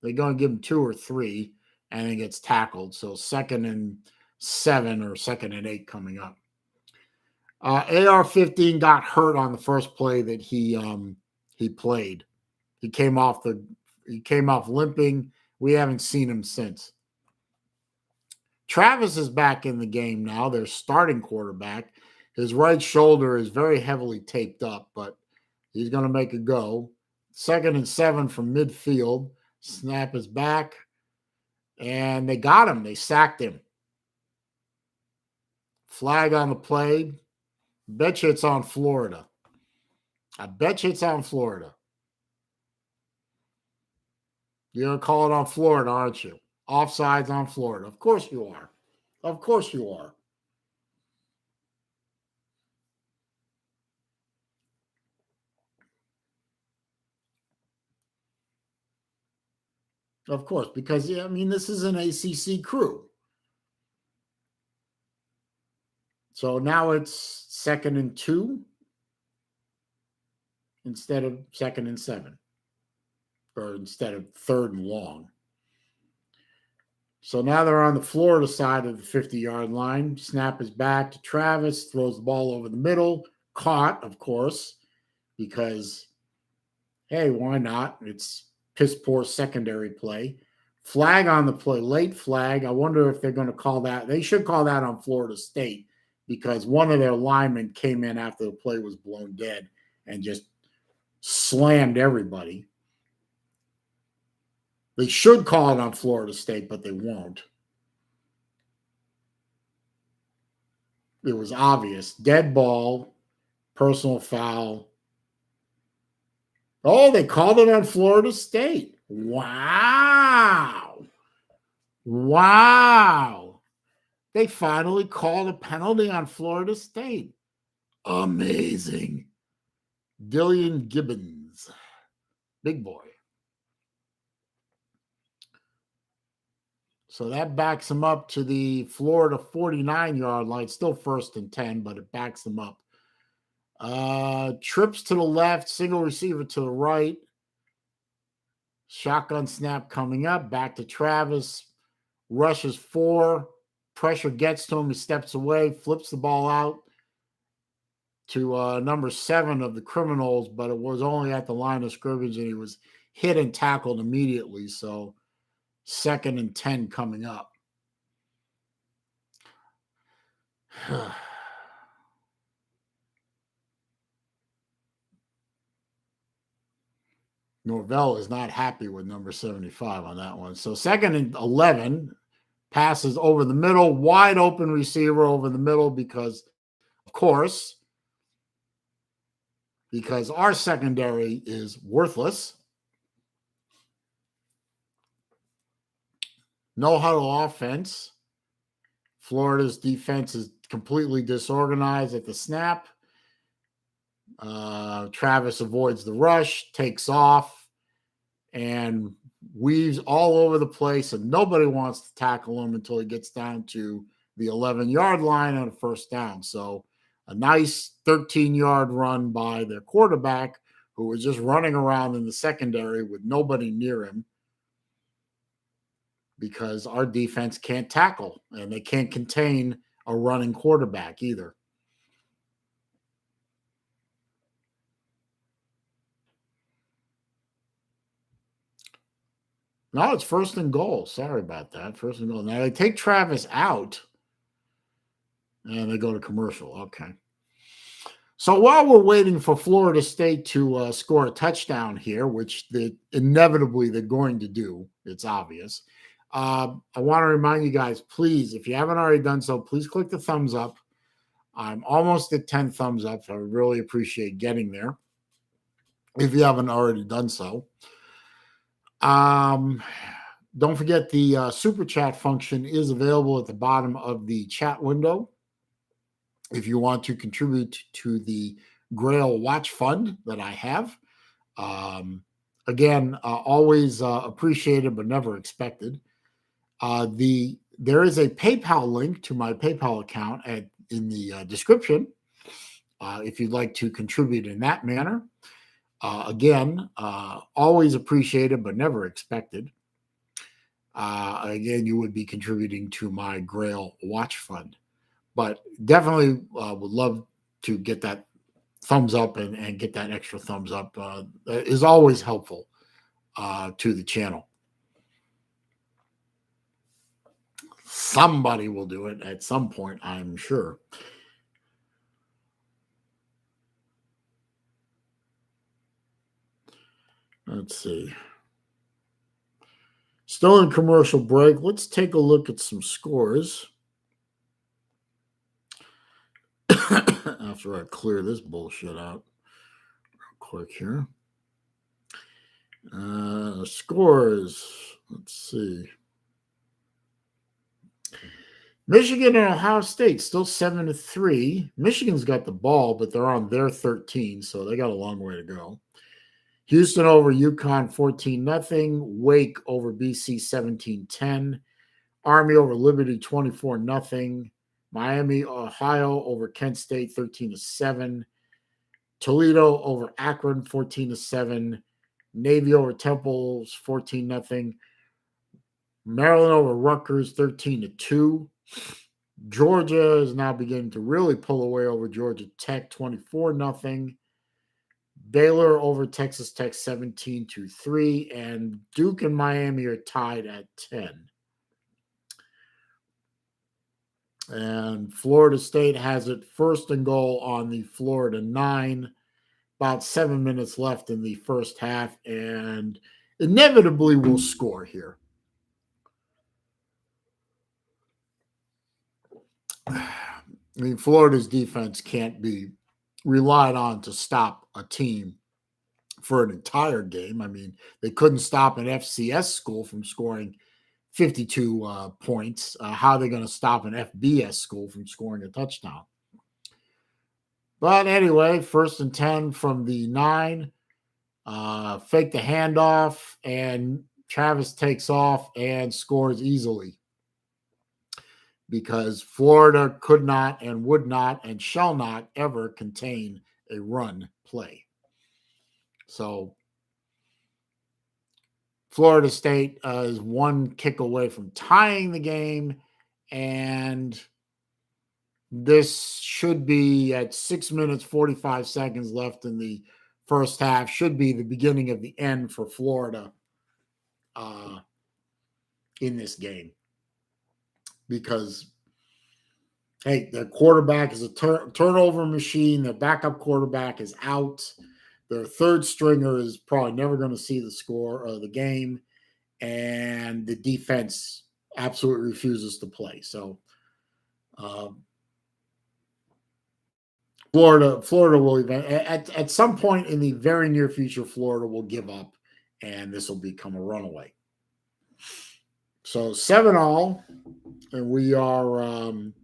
they're going to give him 2 or 3, and then gets tackled. So 2nd and 7 or 2nd and 8 coming up. AR-15 got hurt on the first play that he played. He came off limping. We haven't seen him since. Travis is back in the game now. Their starting quarterback. His right shoulder is very heavily taped up, but he's going to make a go. 2nd and 7 from midfield. Snap is back, and they got him. They sacked him. Flag on the play. Bet you it's on Florida. I bet you it's on Florida. You're going to call it on Florida, aren't you? Offsides on Florida. Of course you are. Of course you are. Of course, because, this is an ACC crew. So now it's 2nd and 2 instead of 2nd and 7. Or instead of 3rd and long. So now they're on the Florida side of the 50-yard line. Snap is back to Travis, throws the ball over the middle. Caught, of course, because, hey, why not? It's piss poor secondary play. Flag on the play, late flag. I wonder if they're going to call that. They should call that on Florida State because one of their linemen came in after the play was blown dead and just slammed everybody. They should call it on Florida State, but they won't. It was obvious. Dead ball, personal foul. Oh, they called it on Florida State. Wow. Wow. They finally called a penalty on Florida State. Amazing. Dillion Gibbons. Big boy. So that backs him up to the Florida 49-yard line. Still 1st and 10, but it backs them up. Trips to the left, single receiver to the right. Shotgun snap coming up. Back to Travis. Rushes 4. Pressure gets to him. He steps away, flips the ball out to number 7 of the Criminals, but it was only at the line of scrimmage, and he was hit and tackled immediately. So 2nd and 10 coming up. Norvell is not happy with number 75 on that one. So 2nd and 11, passes over the middle, wide open receiver over the middle because, of course, because our secondary is worthless. No huddle offense. Florida's defense is completely disorganized at the snap. Travis avoids the rush, takes off, and weaves all over the place, and nobody wants to tackle him until he gets down to the 11-yard line on a first down. So a nice 13-yard run by their quarterback, who was just running around in the secondary with nobody near him, because our defense can't tackle and they can't contain a running quarterback either. No, it's first and goal. Sorry about that. First and goal. Now they take Travis out and they go to commercial. Okay. So while we're waiting for Florida State to score a touchdown here, which inevitably they're going to do, it's obvious. I want to remind you guys, please, if you haven't already done so, please click the thumbs up. I'm almost at 10 thumbs up. So I really appreciate getting there if you haven't already done so. Don't forget the super chat function is available at the bottom of the chat window. If you want to contribute to the Grail Watch Fund that I have, again, always appreciated but never expected. There is a PayPal link to my PayPal account in the description if you'd like to contribute in that manner. Again, always appreciated but never expected. Again, you would be contributing to my Grail Watch Fund. But definitely would love to get that thumbs up and get that extra thumbs up. Is always helpful to the channel. Somebody will do it at some point, I'm sure. Let's see. Still in commercial break. Let's take a look at some scores. After I clear this bullshit out real quick here. Scores. Let's see. Michigan and Ohio State still 7-3. Michigan's got the ball, but they're on their 13, so they got a long way to go. Houston over UConn 14-0. Wake over BC 17-10. Army over Liberty 24-0. Miami, Ohio over Kent State 13-7. Toledo over Akron 14-7. Navy over Temples 14-0. Maryland over Rutgers 13-2. Georgia is now beginning to really pull away over Georgia Tech 24-0. Baylor over Texas Tech 17-3. And Duke and Miami are tied at 10. And Florida State has it first and goal on the Florida 9. About 7 minutes left in the first half, and inevitably will score here. I mean, Florida's defense can't be relied on to stop a team for an entire game. I mean, they couldn't stop an FCS school from scoring 52 points. How are they going to stop an FBS school from scoring a touchdown? But anyway, 1st and 10 from the 9. Fake the handoff, and Travis takes off and scores easily, because Florida could not and would not and shall not ever contain a run play. So Florida State is one kick away from tying the game, and this should be at 6 minutes, 45 seconds left in the first half, should be the beginning of the end for Florida in this game. Because, hey, their quarterback is a turnover machine. Their backup quarterback is out. Their third stringer is probably never going to see the score of the game. And the defense absolutely refuses to play. So Florida will at some point in the very near future, Florida will give up, and this will become a runaway. So 7-all, and we are in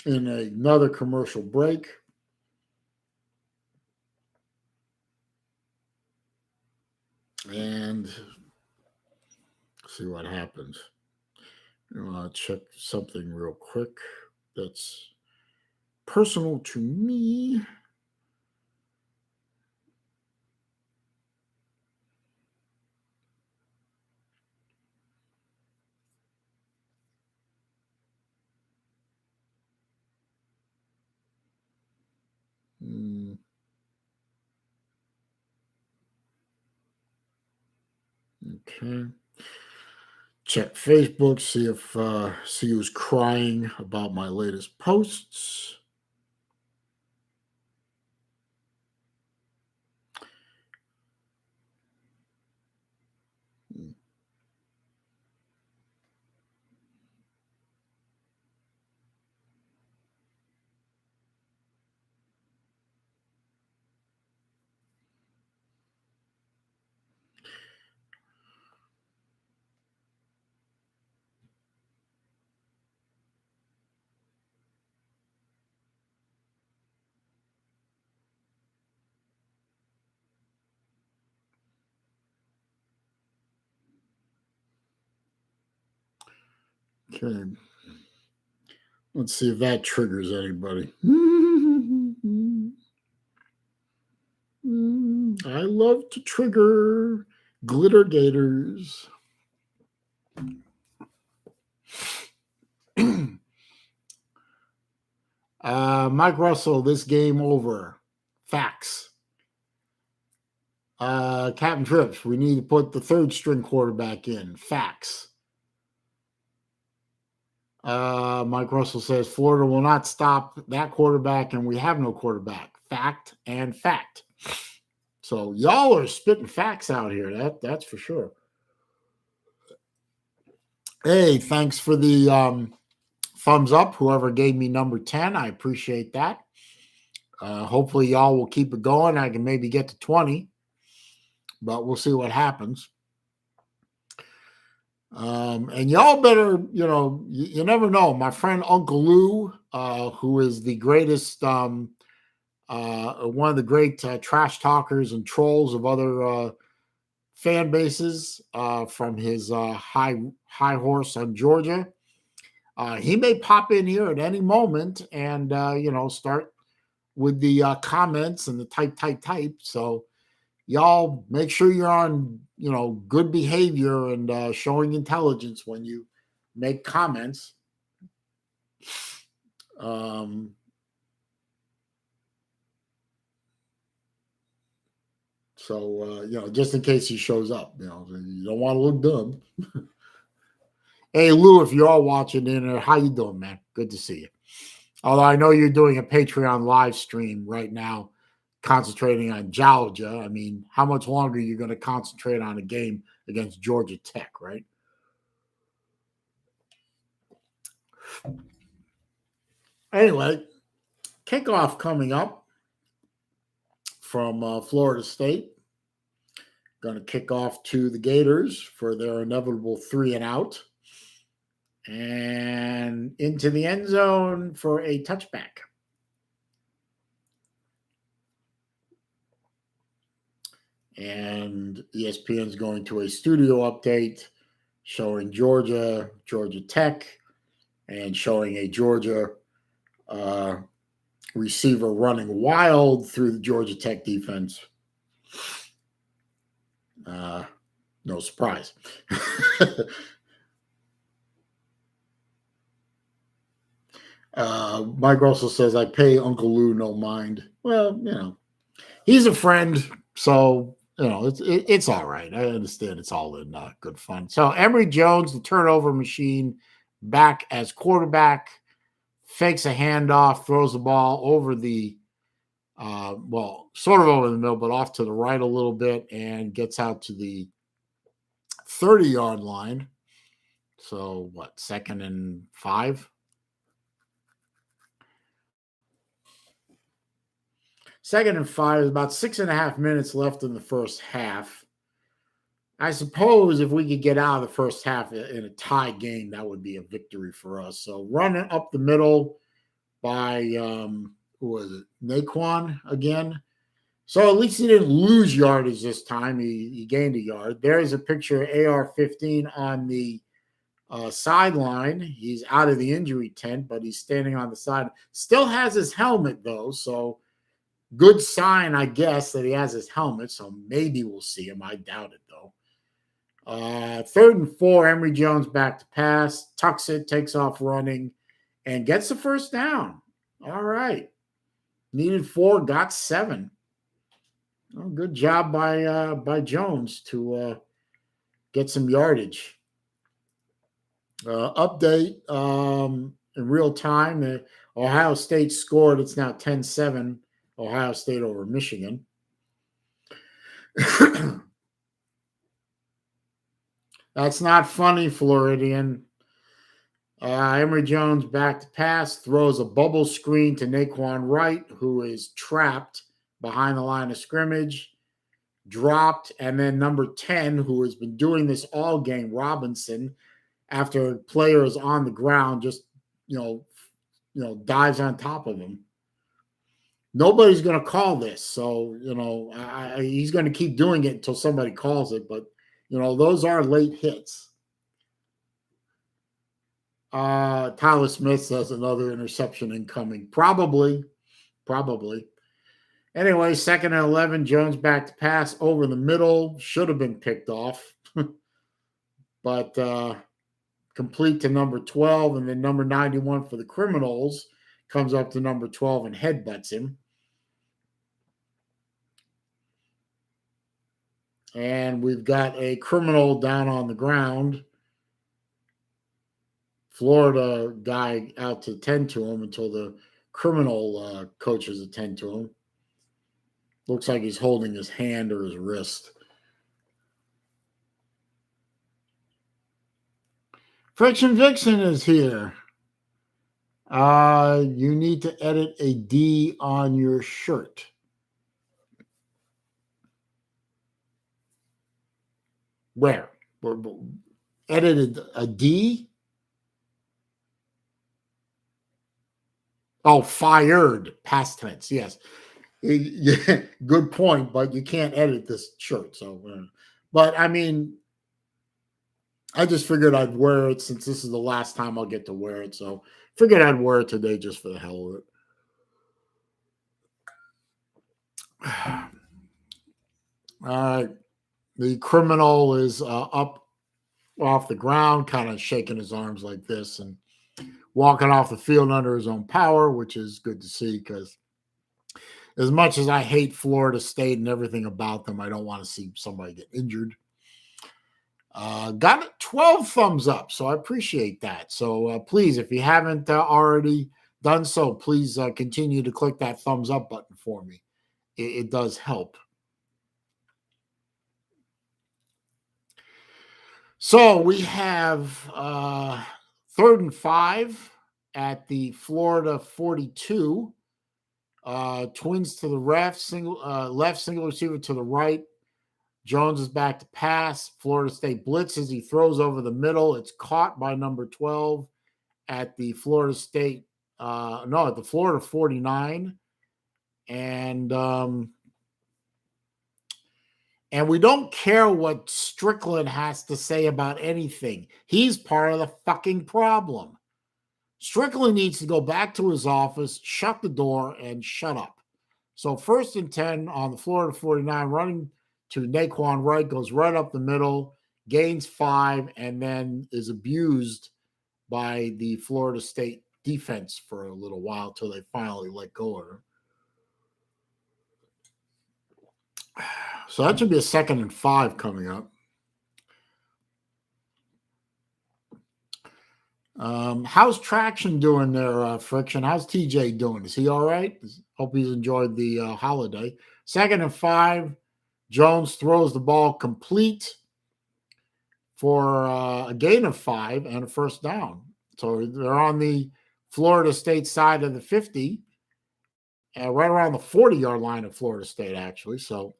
another commercial break. And see what happens. Check something real quick that's personal to me. Okay. Check Facebook, see who's crying about my latest posts. Okay. Let's see if that triggers anybody. I love to trigger glitter gators. Mike Russell, this game over. Facts. Captain Trips, we need to put the third string quarterback in. Facts. Mike Russell says Florida will not stop that quarterback, and we have no quarterback. Fact and fact. So y'all are spitting facts out here. That's for sure. Hey, thanks for the thumbs up. Whoever gave me number 10, I appreciate that. Hopefully y'all will keep it going. I can maybe get to 20, but we'll see what happens. And y'all better, you never know. My friend Uncle Lou, who is the greatest, one of the great trash talkers and trolls of other fan bases from his high horse on Georgia. He may pop in here at any moment and, start with the comments and the type. So y'all make sure you're on, good behavior and showing intelligence when you make comments. So, just in case he shows up, you don't want to look dumb. Hey, Lou, if you're all watching in there, how you doing, man? Good to see you. Although I know you're doing a Patreon live stream right now, concentrating on Georgia. I mean, how much longer are you going to concentrate on a game against Georgia Tech, right? Anyway, kickoff coming up from Florida State. Going to kick off to the Gators for their inevitable 3-and-out. And into the end zone for a touchback. And ESPN's going to a studio update showing Georgia Tech, and showing a Georgia receiver running wild through the Georgia Tech defense. No surprise. Mike also says, I pay Uncle Lou no mind. Well, he's a friend, so it's all right. I understand it's all in good fun. So Emory Jones, the turnover machine, back as quarterback, fakes a handoff, throws the ball over the sort of over the middle, but off to the right a little bit, and gets out to the 30-yard line. So what, 2nd and 5? Second and 5. There's about 6.5 minutes left in the first half. I suppose if we could get out of the first half in a tie game, that would be a victory for us. So running up the middle by, who was it, Naquan again. So at least he didn't lose yardage this time. He gained a yard. There's a picture of AR-15 on the sideline. He's out of the injury tent, but he's standing on the side. Still has his helmet, though, so good sign, I guess, that he has his helmet, so maybe we'll see him. I doubt it, though. Third and 4, Emory Jones back to pass, tucks it, takes off running, and gets the first down. All right. Needed 4, got 7. Well, good job by Jones to get some yardage. Update in real time. Ohio State scored. It's now 10-7, Ohio State over Michigan. That's not funny, Floridian. Emory Jones back to pass, throws a bubble screen to Naquan Wright, who is trapped behind the line of scrimmage, dropped, and then number 10, who has been doing this all game, Robinson, after a player is on the ground, just dives on top of him. Nobody's going to call this, so he's going to keep doing it until somebody calls it. But those are late hits. Tyler Smith says another interception incoming. Probably. Anyway, 2nd and 11, Jones back to pass over the middle. Should have been picked off. But complete to number 12, and then number 91 for the Seminoles comes up to number 12 and headbutts him. And we've got a criminal down on the ground. Florida guy out to tend to him until the criminal coaches attend to him. Looks like he's holding his hand or his wrist. Friction Vixen is here. You need to edit a D on your shirt. Where? Edited a D? Oh, fired. Past tense. Yes. Good point, but you can't edit this shirt. So, but I mean, I just figured I'd wear it since this is the last time I'll get to wear it. So, figured I'd wear it today just for the hell of it. All right. The criminal is up off the ground, kind of shaking his arms like this and walking off the field under his own power, which is good to see because as much as I hate Florida State and everything about them, I don't want to see somebody get injured. Got 12 thumbs up, so I appreciate that. So please, if you haven't already done so, please continue to click that thumbs up button for me. It does help. So we have 3rd and 5 at the Florida 42. Twins to the left, single receiver to the right. Jones is back to pass. Florida State blitzes. He throws over the middle. It's caught by number 12 at the Florida State. At the Florida 49. And we don't care what Strickland has to say about anything. He's part of the fucking problem. Strickland needs to go back to his office, shut the door, and shut up. So 1st and 10 on the Florida 49, running to Naquan Wright, goes right up the middle, gains 5, and then is abused by the Florida State defense for a little while till they finally let go of her. So that should be a 2nd and 5 coming up. How's Traction doing there, Friction? How's TJ doing? Is he all right? Hope he's enjoyed the holiday. 2nd and 5. Jones throws the ball complete for a gain of 5 and a first down. So they're on the Florida State side of the 50. right around the 40-yard line of Florida State, actually. So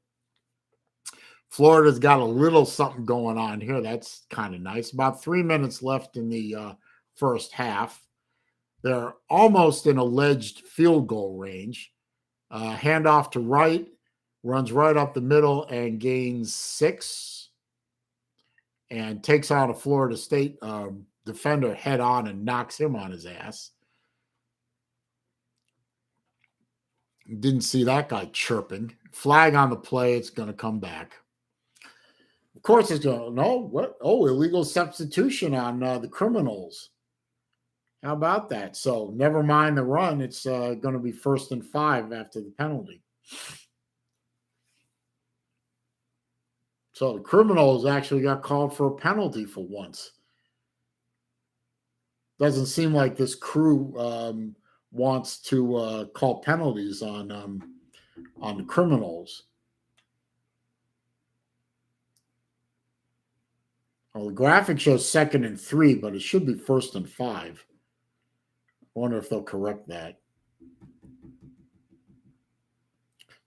Florida's got a little something going on here. That's kind of nice. About 3 minutes left in the first half. They're almost in alleged field goal range. Handoff to right, runs right up the middle and gains 6 and takes on a Florida State defender head on and knocks him on his ass. Didn't see that guy chirping. Flag on the play. It's going to come back. Of course, it's going to, no, what? Oh, illegal substitution on the criminals. How about that? So never mind the run. It's going to be 1st and 5 after the penalty. So the criminals actually got called for a penalty for once. Doesn't seem like this crew wants to call penalties on the criminals. Well, the graphic shows 2nd and 3, but it should be 1st and 5. I wonder if they'll correct that.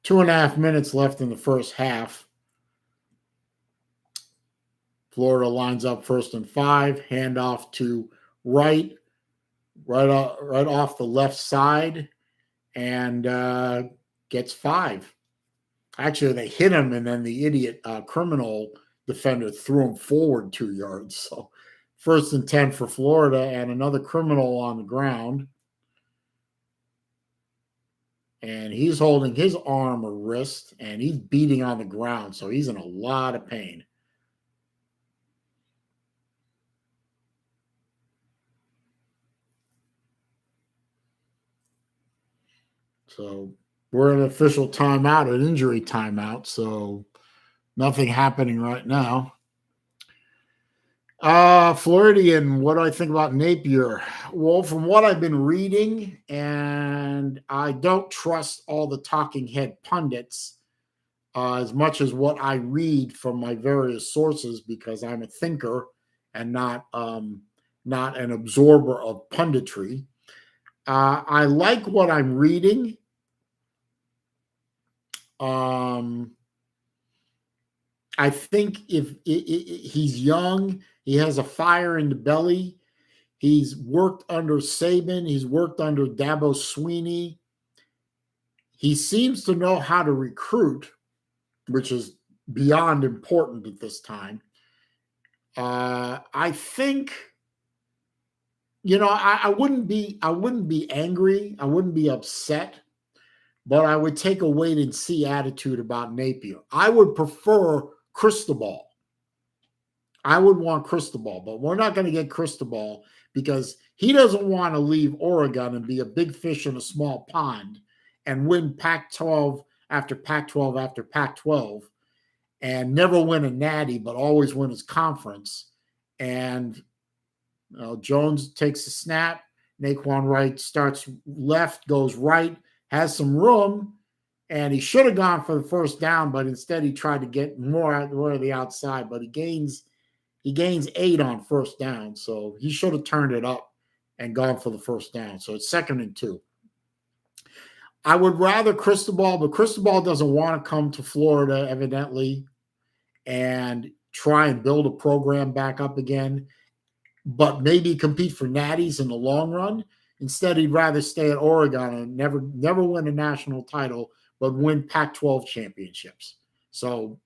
2.5 minutes left in the first half. Florida lines up 1st and 5, handoff to right off the left side, and gets 5. Actually, they hit him, and then the idiot criminal defender threw him forward 2 yards. So 1st and 10 for Florida, and another criminal on the ground. And he's holding his arm or wrist, and he's beating on the ground, so he's in a lot of pain. So we're in an official timeout, an injury timeout, so nothing happening right now. Floridian, what do I think about Napier? Well, from what I've been reading, and I don't trust all the talking head pundits as much as what I read from my various sources, because I'm a thinker and not an absorber of punditry. I like what I'm reading. I think if he's young, he has a fire in the belly. He's worked under Saban. He's worked under Dabo Swinney. He seems to know how to recruit, which is beyond important at this time. I think, I wouldn't be angry. I wouldn't be upset, but I would take a wait and see attitude about Napier. I would prefer Cristobal. I would want Cristobal, but we're not going to get Cristobal because he doesn't want to leave Oregon and be a big fish in a small pond and win Pac-12 after Pac-12 after Pac-12 and never win a natty, but always win his conference. And Jones takes a snap. Naquan Wright starts left, goes right, has some room, and he should have gone for the first down, but instead he tried to get more of the outside, but he gains 8 on first down, so he should have turned it up and gone for the first down. So it's 2nd and 2. I would rather Cristobal, but Cristobal doesn't want to come to Florida, evidently, and try and build a program back up again, but maybe compete for natties in the long run. Instead, he'd rather stay at Oregon and never win a national title, but win Pac-12 championships. So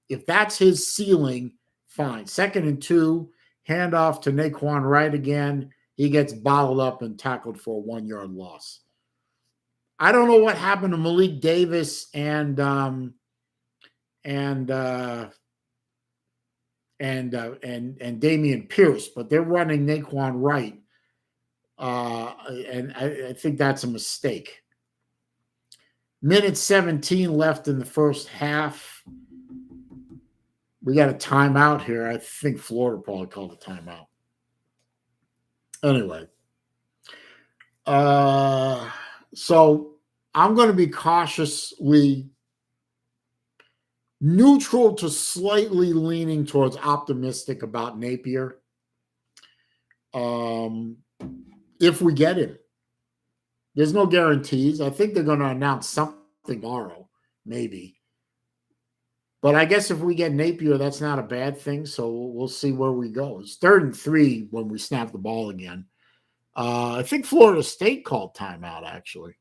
if that's his ceiling, fine. 2nd and 2, handoff to Naquan Wright again. He gets bottled up and tackled for a 1-yard loss. I don't know what happened to Malik Davis and Damian Pierce, but they're running Naquan Wright. And I think that's a mistake. Minute 17 left in the first half. We got a timeout here. I think Florida probably called a timeout. Anyway. So I'm going to be cautiously neutral to slightly leaning towards optimistic about Napier. If we get him. There's no guarantees. I think they're going to announce something tomorrow, maybe. But I guess if we get Napier, that's not a bad thing. So we'll see where we go. It's 3rd and 3 when we snap the ball again. I think Florida State called timeout, actually.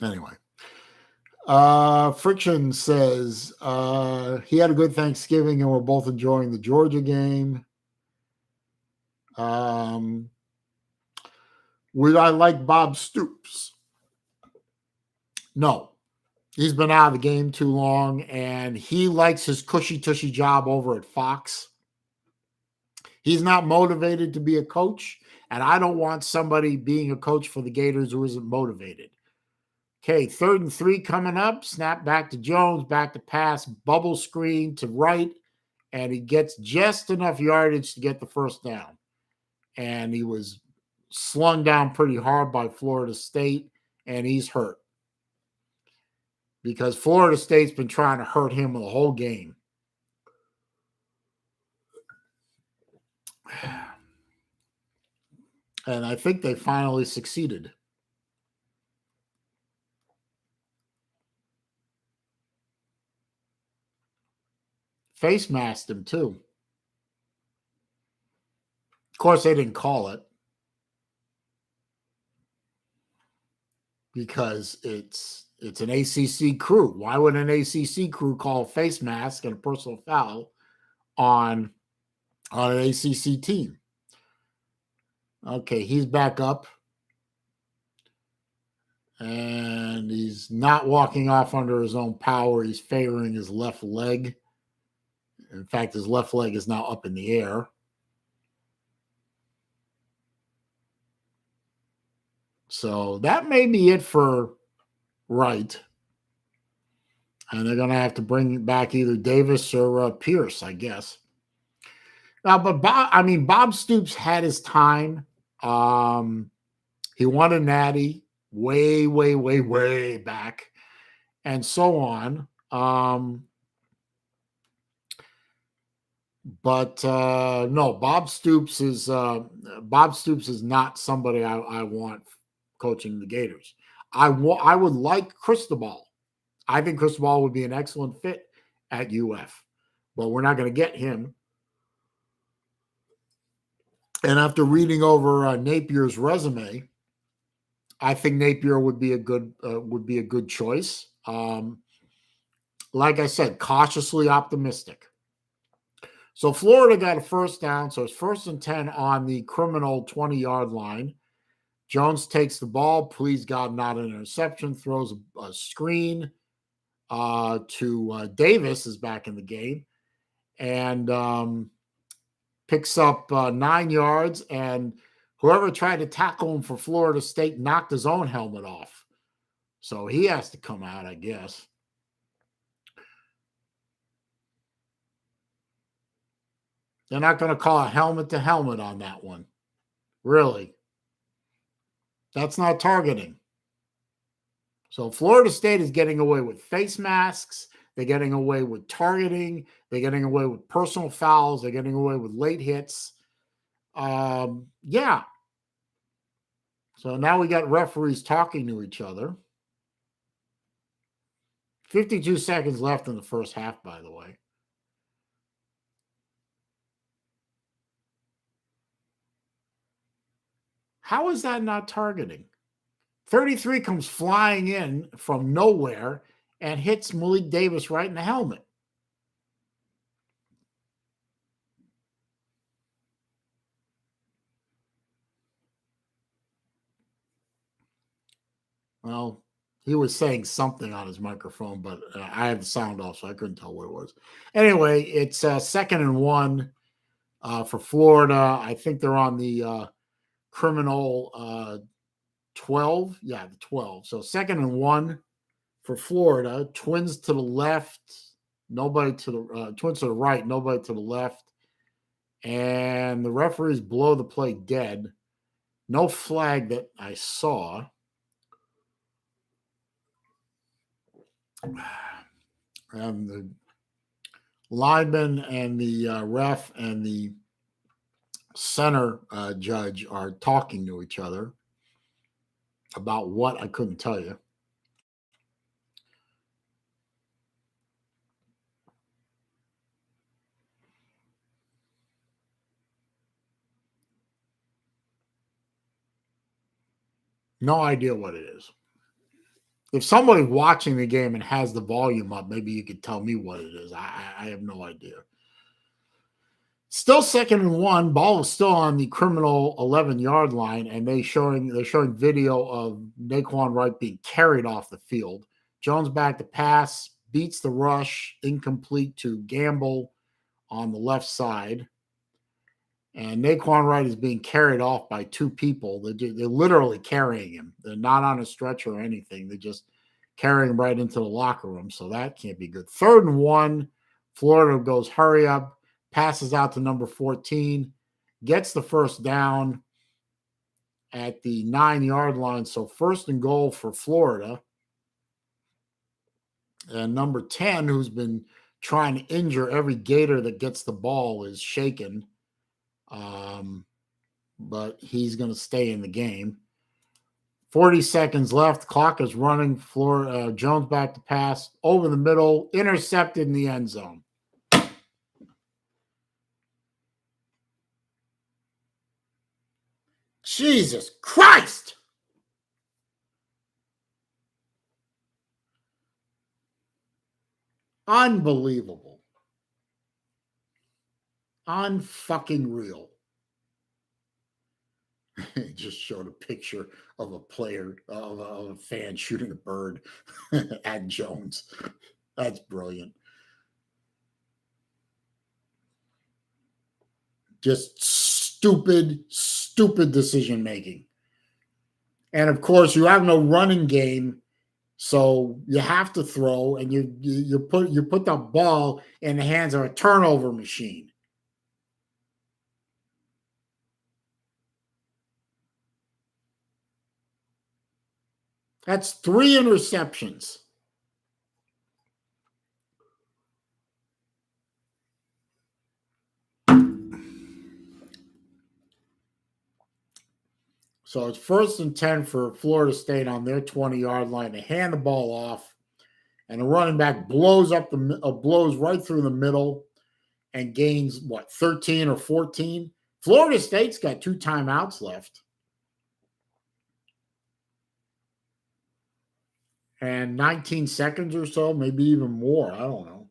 Anyway. Friction says he had a good Thanksgiving and we're both enjoying the Georgia game. Would I like Bob Stoops? No. He's been out of the game too long, and he likes his cushy-tushy job over at Fox. He's not motivated to be a coach, and I don't want somebody being a coach for the Gators who isn't motivated. Okay, 3rd and 3 coming up. Snap back to Jones, back to pass, bubble screen to right, and he gets just enough yardage to get the first down. And he was slung down pretty hard by Florida State, and he's hurt. Because Florida State's been trying to hurt him the whole game. And I think they finally succeeded. Face masked him, too. Of course, they didn't call it. Because it's an ACC crew. Why would an ACC crew call a face mask and a personal foul on an ACC team? Okay, he's back up. And he's not walking off under his own power. He's favoring his left leg. In fact, his left leg is now up in the air. So that may be it for Wright. And they're going to have to bring back either Davis or Pierce, I guess. Now, but Bob Stoops had his time. He won a natty way back, and so on. But no, Bob Stoops is not somebody I want coaching the Gators. I would like Cristobal. I think Cristobal would be an excellent fit at UF, but we're not going to get him. And after reading over Napier's resume, I think Napier would be a good choice. Like I said, cautiously optimistic. So Florida got a first down, so it's 1st and 10 on the criminal 20-yard line. Jones takes the ball. Please God, not an interception. Throws a screen to Davis is back in the game, and picks up 9 yards. And whoever tried to tackle him for Florida State knocked his own helmet off. So he has to come out, I guess. They're not going to call a helmet to helmet on that one. Really. That's not targeting. So Florida State is getting away with face masks. They're getting away with targeting. They're getting away with personal fouls. They're getting away with late hits. Yeah. So now we got referees talking to each other. 52 seconds left in the first half, by the way. How is that not targeting? 33 comes flying in from nowhere and hits Malik Davis right in the helmet. Well, he was saying something on his microphone, but I had the sound off, so I couldn't tell what it was. Anyway, it's 2nd and 1 for Florida. I think they're on the criminal 12. Yeah, the 12. So 2nd and 1 for Florida. Twins to the left, nobody to the twins to the right, nobody to the left. And the referees blow the play dead. No flag that I saw. And the lineman and the ref and the center judge are talking to each other. About what, I couldn't tell you. No idea what it is. If somebody's watching the game and has the volume up, maybe you could tell me what it is. I have no idea. Still 2nd and 1. Ball is still on the criminal 11-yard line, and they're showing video of Naquan Wright being carried off the field. Jones back to pass, beats the rush, incomplete to Gamble on the left side. And Naquan Wright is being carried off by 2 people. They're literally carrying him. They're not on a stretcher or anything. They're just carrying him right into the locker room. So that can't be good. 3rd and 1. Florida goes hurry up, passes out to number 14, gets the first down at the 9-yard line. So 1st and goal for Florida. And number 10, who's been trying to injure every Gator that gets the ball, is shaken. But he's going to stay in the game. 40 seconds left. Clock is running. Jones back to pass over the middle, intercepted in the end zone. Jesus Christ! Unbelievable. Unfucking real. It just showed a picture of a player, of a fan shooting a bird at Jones. That's brilliant. Just stupid decision making. And of course, you have no running game, so you have to throw, and you put the ball in the hands of a turnover machine. That's 3 interceptions. So it's 1st and 10 for Florida State on their 20-yard line. They hand the ball off, and the running back blows right through the middle and gains, 13 or 14? Florida State's got 2 timeouts left. And 19 seconds or so, maybe even more. I don't know.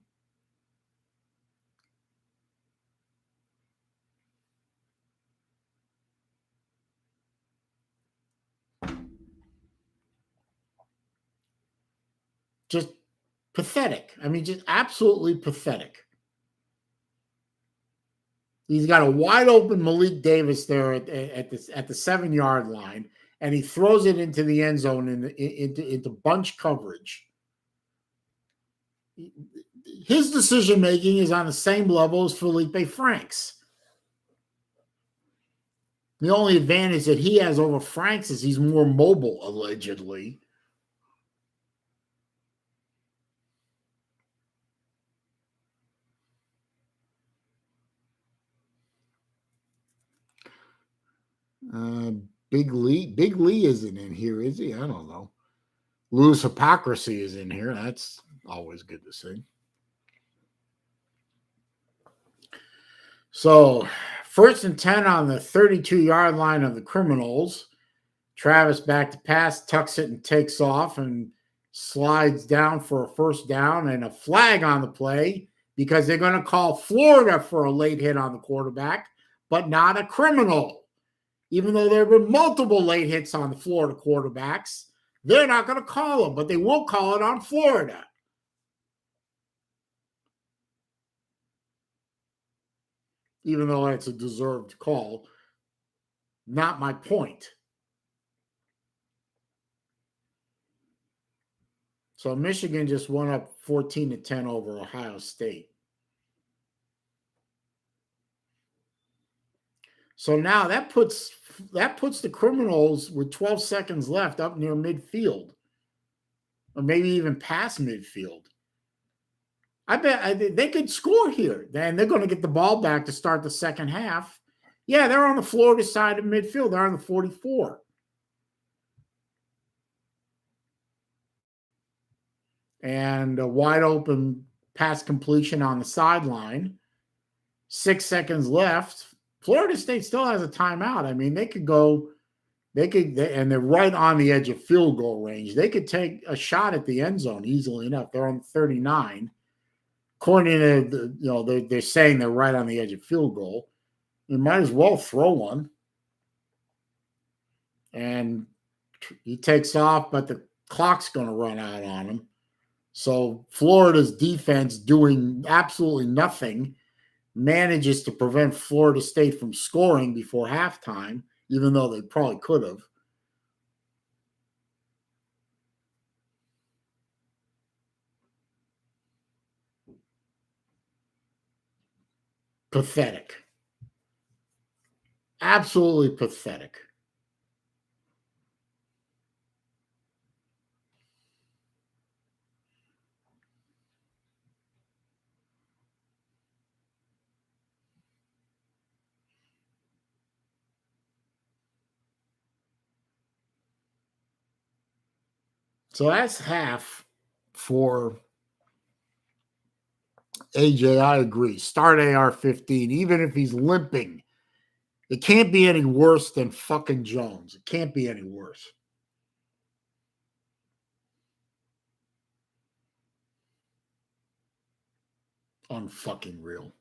Just pathetic. I mean, just absolutely pathetic. He's got a wide open Malik Davis there at the 7-yard line, and he throws it into the end zone into bunch coverage. His decision making is on the same level as Felipe Franks. The only advantage that he has over Franks is he's more mobile, allegedly. Big Lee isn't in here, is he? I don't know. Lou's Hypocrisy is in here. That's always good to see. So 1st and 10 on the 32-yard line of the Criminals. Travis back to pass, tucks it and takes off and slides down for a 1st down, and a flag on the play because they're going to call Florida for a late hit on the quarterback, but not a criminal. Even though there have been multiple late hits on the Florida quarterbacks, they're not going to call them, but they will call it on Florida. Even though it's a deserved call. Not my point. So Michigan just went up 14-10 over Ohio State. So now that puts the Criminals with 12 seconds left up near midfield, or maybe even past midfield. I bet they could score here. Then they're going to get the ball back to start the second half. Yeah, they're on the Florida side of midfield. They're on the 44. and a wide open pass completion on the sideline. 6 seconds left. Florida State still has a timeout. I mean, they could go, and they're right on the edge of field goal range. They could take a shot at the end zone easily enough. They're on 39. According to they're saying they're right on the edge of field goal. You might as well throw one. And he takes off, but the clock's going to run out on him. So Florida's defense, doing absolutely nothing, manages to prevent Florida State from scoring before halftime, even though they probably could have. Pathetic. Absolutely pathetic. So that's half for AJ. I agree. Start AR-15, even if he's limping. It can't be any worse than fucking Jones. It can't be any worse. Unfucking real.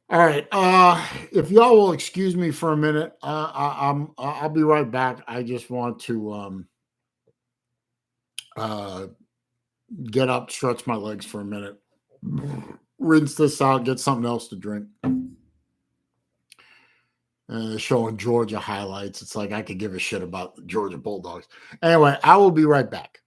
All right. If y'all will excuse me for a minute, I'll be right back. I just want to get up, stretch my legs for a minute, rinse this out, get something else to drink. Showing Georgia highlights. It's like I could give a shit about the Georgia Bulldogs. Anyway, I will be right back.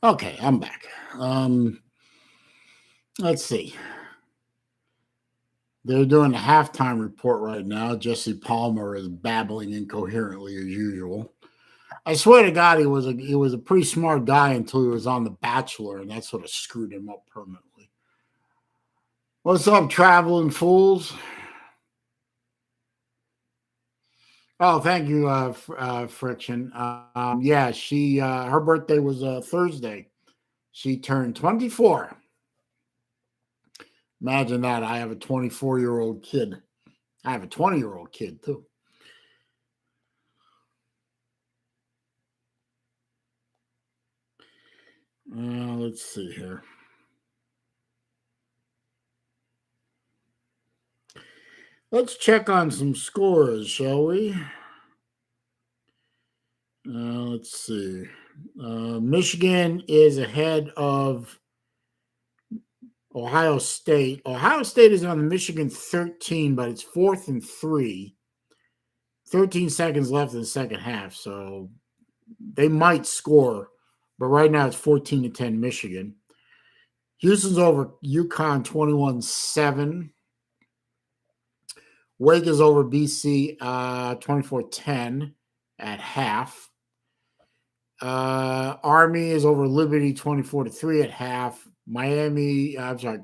Okay, I'm back. Let's see. They're doing a halftime report right now. Jesse Palmer is babbling incoherently as usual. I swear to God, he was a pretty smart guy until he was on The Bachelor, and that sort of screwed him up permanently. What's up, traveling fools? Oh, thank you, Friction. Yeah, she her birthday was Thursday. She turned 24. Imagine that. I have a 24-year-old kid. I have a 20-year-old kid too. Let's see here. Let's check on some scores, shall we? Let's see. Michigan is ahead of Ohio State. Ohio State is on the Michigan 13, but it's 4th and 3. 13 seconds left in the second half, so they might score, but right now it's 14-10 Michigan. Houston's over UConn 21-7. Wake is over BC 24-10 at half. Army is over Liberty 24-3 at half.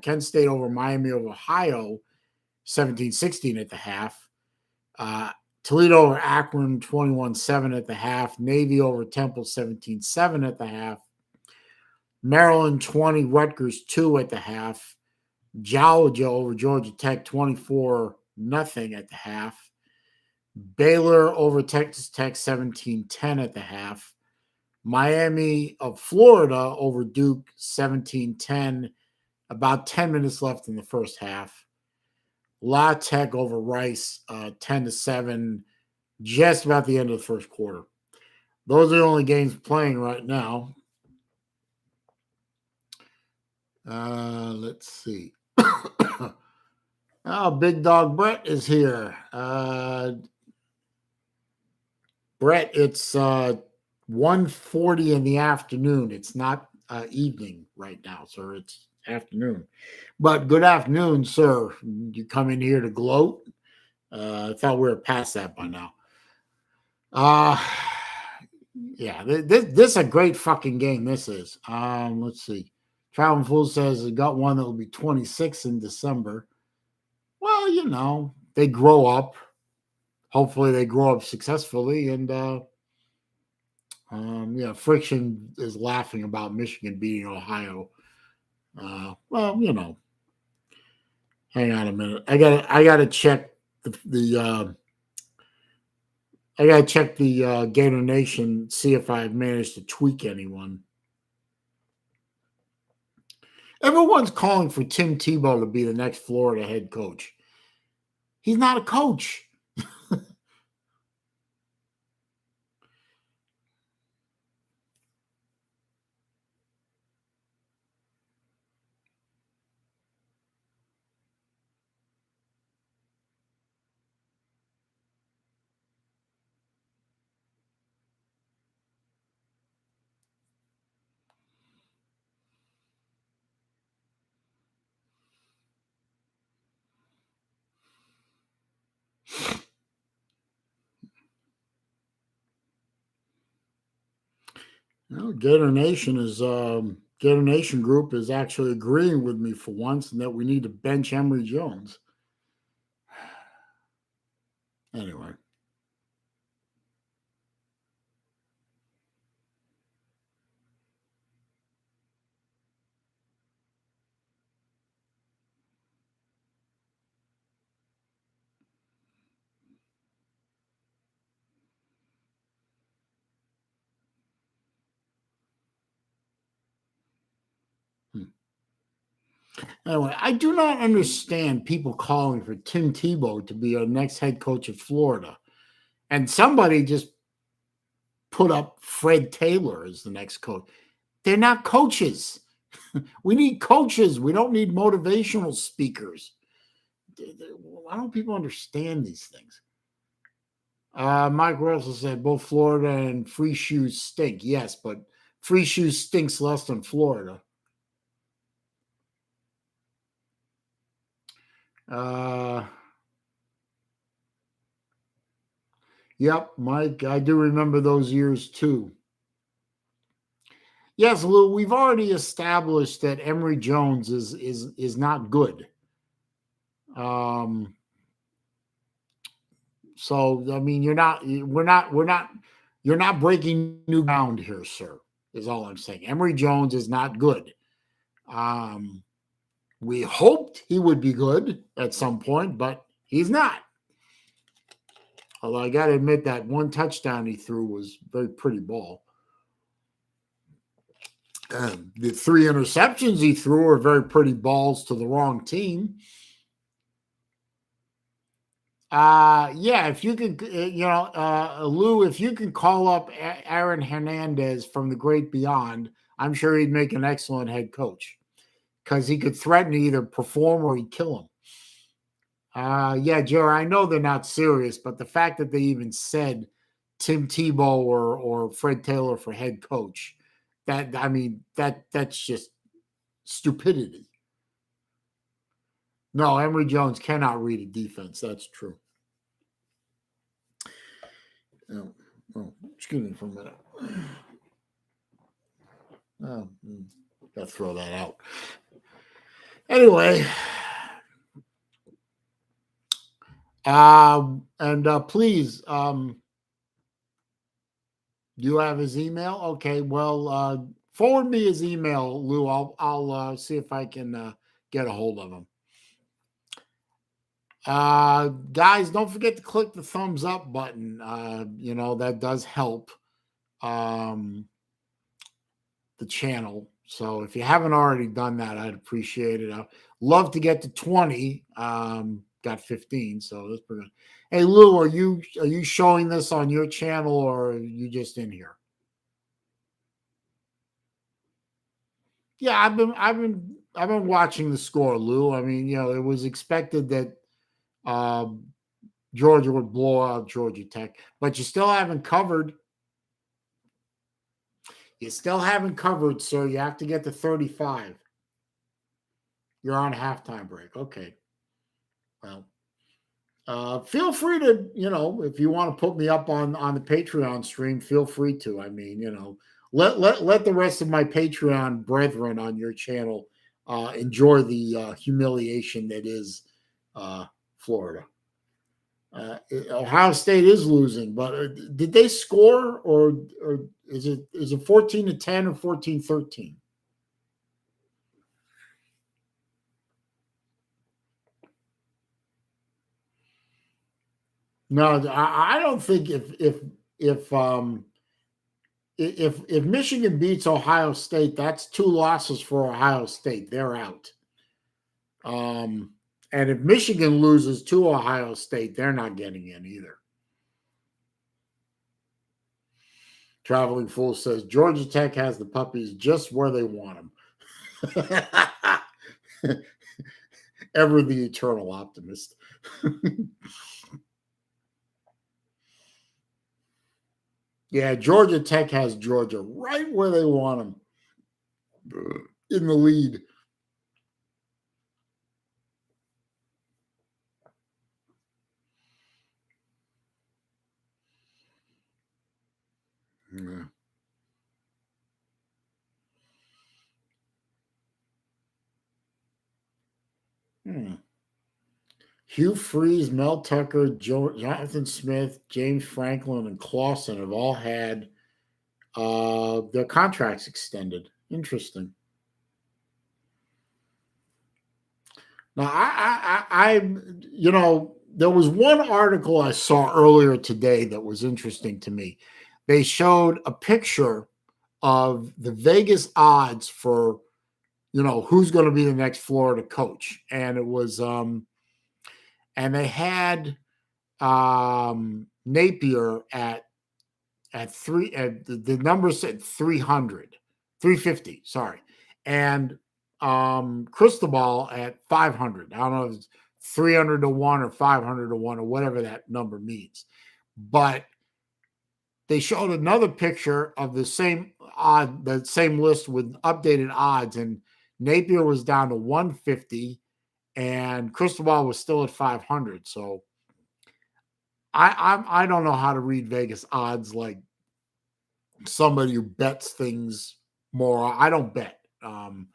Kent State over Miami of Ohio 17-16 at the half. Toledo over Akron 21-7 at the half. Navy over Temple 17-7 at the half. Maryland 20, Rutgers 2 at the half. Georgia over Georgia Tech 24-0 at the half. Baylor over Texas Tech 17-10 at the half. Miami of Florida over Duke 17-10. About 10 minutes left in the first half. La Tech over Rice 10-7. Just about the end of the first quarter. Those are the only games playing right now. Let's see. Oh, Big Dog Brett is here. Brett, it's 1:40 in the afternoon. It's not evening right now, sir. It's afternoon. But good afternoon, sir. You come in here to gloat? I thought we were past that by now. Yeah, this is a great fucking game. This is. Let's see. Traveling Fool says they got one that will be 26 in December. Well, you know, they grow up. Hopefully, they grow up successfully. And Friction is laughing about Michigan beating Ohio. Well, you know, hang on a minute. I gotta check the I gotta check the Gator Nation, see if I've managed to tweak anyone. Everyone's calling for Tim Tebow to be the next Florida head coach. He's not a coach. Well, Gator Nation Group is actually agreeing with me for once, and that we need to bench Emory Jones. Anyway. Anyway, I do not understand people calling for Tim Tebow to be our next head coach of Florida. And somebody just put up Fred Taylor as the next coach. They're not coaches. We need coaches. We don't need motivational speakers. Why don't people understand these things? Mike Russell said both Florida and Free Shoes stink. Yes, but Free Shoes stinks less than Florida. Yep, Mike, I do remember those years too. Yes, Lou, we've already established that Emory Jones is not good. So I mean, you're not breaking new ground here, sir. Is all I'm saying. Emory Jones is not good. We hoped he would be good at some point, but he's not. Although I got to admit that one touchdown he threw was a very pretty ball. The 3 interceptions he threw are very pretty balls to the wrong team. Yeah, if you could, Lou, if you can call up Aaron Hernandez from the great beyond, I'm sure he'd make an excellent head coach because he could threaten to either perform or he'd kill him. Yeah, Jerry, I know they're not serious, but the fact that they even said Tim Tebow or Fred Taylor for head coach, that's just stupidity. No, Emory Jones cannot read a defense. That's true. Oh, excuse me for a minute. Oh, gotta throw that out. Anyway, please, do you have his email? Okay, well, forward me his email, Lou. I'll see if I can get a hold of him. Guys, don't forget to click the thumbs up button. That does help the channel. So if you haven't already done that, I'd appreciate it. I'd love to get to 20. Got 15, so that's pretty good. Hey Lou, are you showing this on your channel or are you just in here? Yeah, I've been watching the score, Lou. I mean, it was expected that Georgia would blow out Georgia Tech, but you still haven't covered. You still haven't covered, sir. You have to get to 35. You're on halftime break. Okay. Well, feel free to, if you want to put me up on the Patreon stream, feel free to. I mean, let the rest of my Patreon brethren on your channel enjoy the humiliation that is Florida. Ohio State is losing, but did they score or is it 14-10 or 14-13? No, I don't think if Michigan beats Ohio State, that's 2 losses for Ohio State. They're out. And if Michigan loses to Ohio State, they're not getting in either. Traveling Fool says Georgia Tech has the puppies just where they want them. Ever the eternal optimist. Yeah, Georgia Tech has Georgia right where they want them, in the lead. Yeah. Hugh Freeze, Mel Tucker, Jonathan Smith, James Franklin, and Clausen have all had their contracts extended. Interesting. Now, there was one article I saw earlier today that was interesting to me. They showed a picture of the Vegas odds for, who's going to be the next Florida coach, and it was, and they had Napier at three. The number said 350. Sorry, and Cristobal at 500. I don't know if it's 300 to 1 or 500 to 1 or whatever that number means. But they showed another picture of the same list with updated odds, and Napier was down to 150 and Cristobal was still at 500. So I don't know how to read Vegas odds like somebody who bets things more. I don't bet on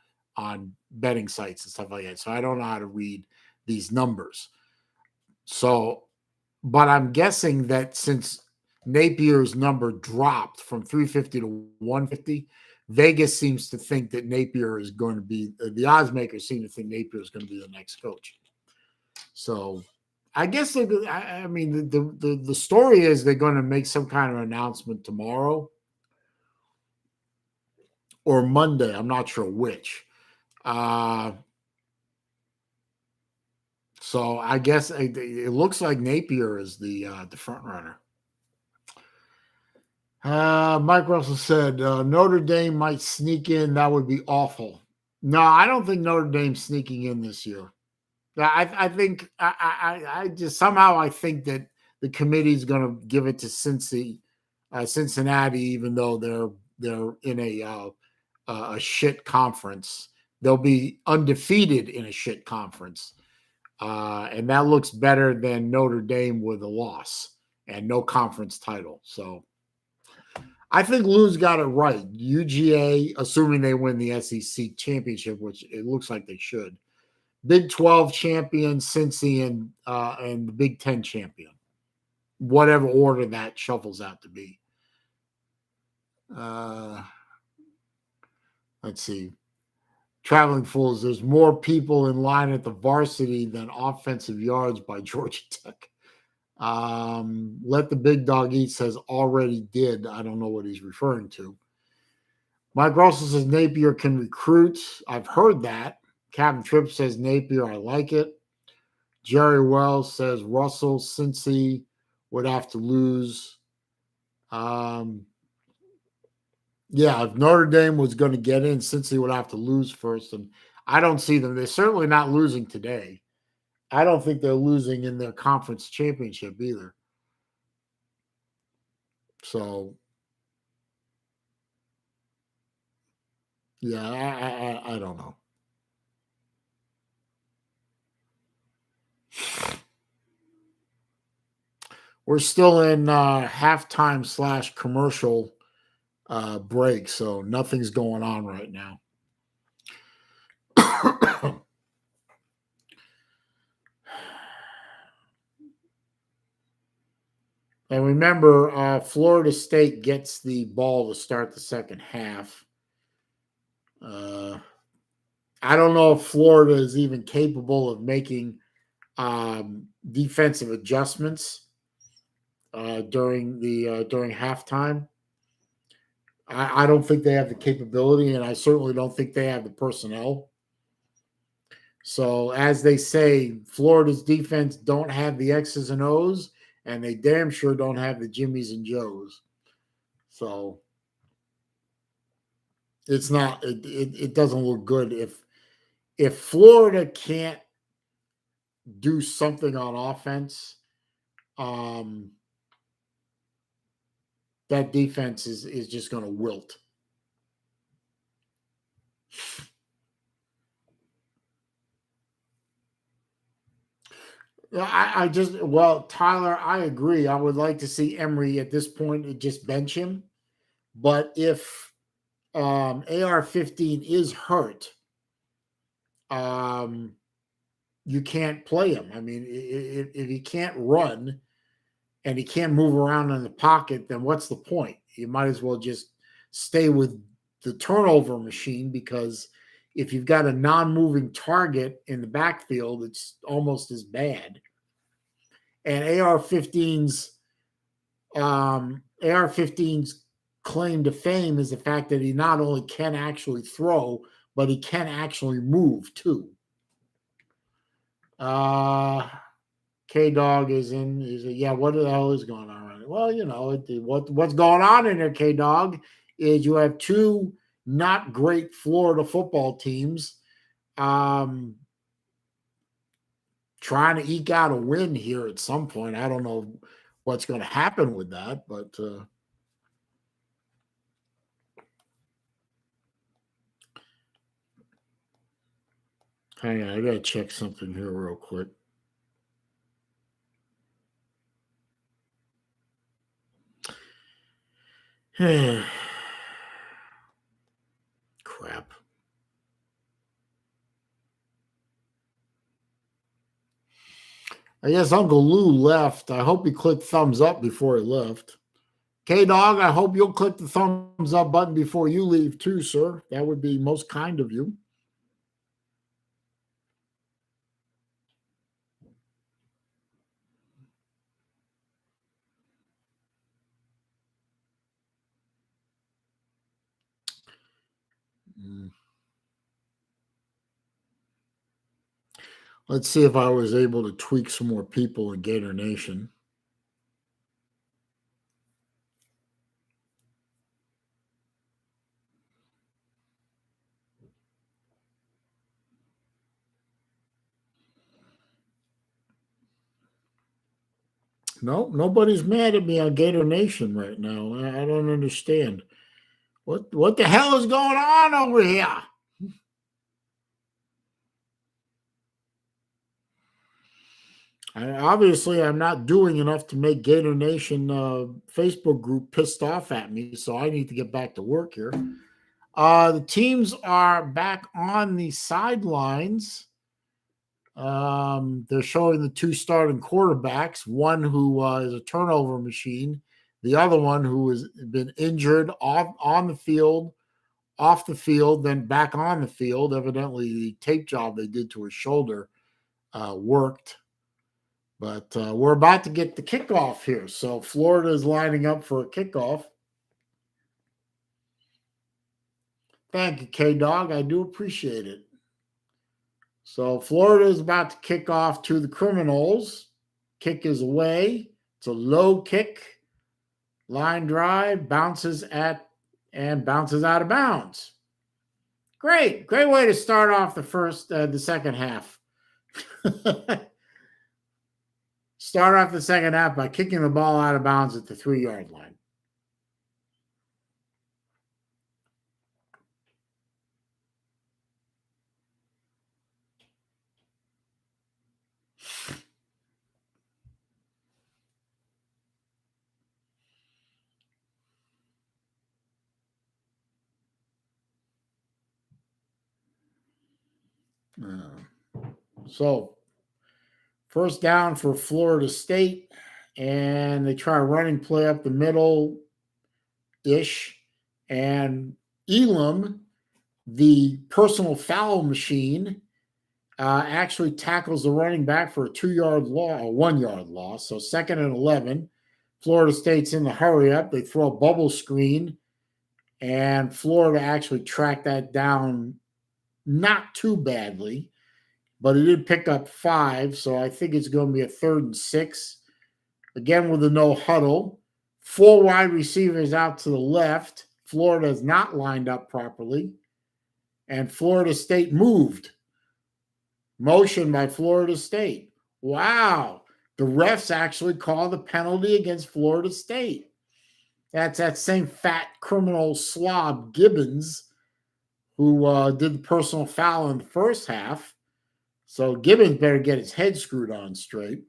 betting sites and stuff like that. So I don't know how to read these numbers. So, But I'm guessing that since Napier's number dropped from 350 to 150, Vegas seems to think that Napier is going to be the odds makers seem to think Napier is going to be the next coach. So I guess the story is they're going to make some kind of announcement tomorrow or Monday. I'm not sure which. So I guess it looks like Napier is the front runner. Mike Russell said Notre Dame might sneak in. That would be awful. No, I don't think Notre Dame's sneaking in this year. I think I just somehow I think that the committee's going to give it to Cincinnati, even though they're in a shit conference. They'll be undefeated in a shit conference, and that looks better than Notre Dame with a loss and no conference title. So I think Lou's got it right. UGA, assuming they win the SEC championship, which it looks like they should. Big 12 champion, Cincy, and the Big 10 champion, whatever order that shuffles out to be. Let's see. Traveling Fools, there's more people in line at the varsity than offensive yards by Georgia Tech. Let the Big Dog Eat says already did. I don't know what he's referring to. Mike Russell says Napier can recruit. I've heard that. Captain Tripp says Napier, I like it. Jerry Wells says Russell, Cincy would have to lose. Yeah, if Notre Dame was going to get in, Cincy would have to lose first. And I don't see them. They're certainly not losing today. I don't think they're losing in their conference championship either. So, yeah, I don't know. We're still in halftime / commercial break, so nothing's going on right now. And remember, Florida State gets the ball to start the second half. I don't know if Florida is even capable of making defensive adjustments during halftime. I don't think they have the capability, and I certainly don't think they have the personnel. So, as they say, Florida's defense don't have the X's and O's, and they damn sure don't have the Jimmies and Joes. So, it's not. It doesn't look good if Florida can't do something on offense. That defense is just going to wilt. Tyler, I agree. I would like to see Emory at this point just bench him. But if AR-15 is hurt, you can't play him. I mean, if he can't run and he can't move around in the pocket, then what's the point? You might as well just stay with the turnover machine, because if you've got a non-moving target in the backfield, it's almost as bad. And AR-15's claim to fame is the fact that he not only can actually throw, but he can actually move too. K-Dog is in. Yeah, what the hell is going on right now? Well, what's going on in there, K-Dog, is you have two not great Florida football teams trying to eke out a win here at some point. I don't know what's going to happen with that, but hang on, I got to check something here real quick. Crap. I guess Uncle Lou left. I hope he clicked thumbs up before he left. K-Dog, I hope you'll click the thumbs up button before you leave too, sir. That would be most kind of you. Let's see if I was able to tweak some more people in Gator Nation. No, nobody's mad at me on Gator Nation right now. I don't understand. What the hell is going on over here? Obviously, I'm not doing enough to make Gator Nation Facebook group pissed off at me, so I need to get back to work here. The teams are back on the sidelines. They're showing the two starting quarterbacks, one who is a turnover machine, the other one who has been injured on the field, off the field, then back on the field. Evidently, the tape job they did to his shoulder worked. But we're about to get the kickoff here. So Florida is lining up for a kickoff. Thank you, K-Dog. I do appreciate it. So Florida is about to kick off to the Seminoles. Kick is away. It's a low kick. Line drive, bounces out of bounds. Great way to start off the second half. Start off the second half by kicking the ball out of bounds at the 3-yard line. So, first down for Florida State, and they try a running play up the middle-ish, and Elam, the personal foul machine, actually tackles the running back for a 1-yard loss. So 2nd and 11. Florida State's in the hurry up. They throw a bubble screen, and Florida actually tracked that down not too badly, but it did pick up 5. So I think it's going to be a 3rd and 6. Again, with a no huddle. 4 wide receivers out to the left. Florida is not lined up properly. And Florida State moved. Motion by Florida State. Wow. The refs actually called the penalty against Florida State. That's that same fat criminal slob Gibbons who did the personal foul in the first half. So Gibbons better get his head screwed on straight.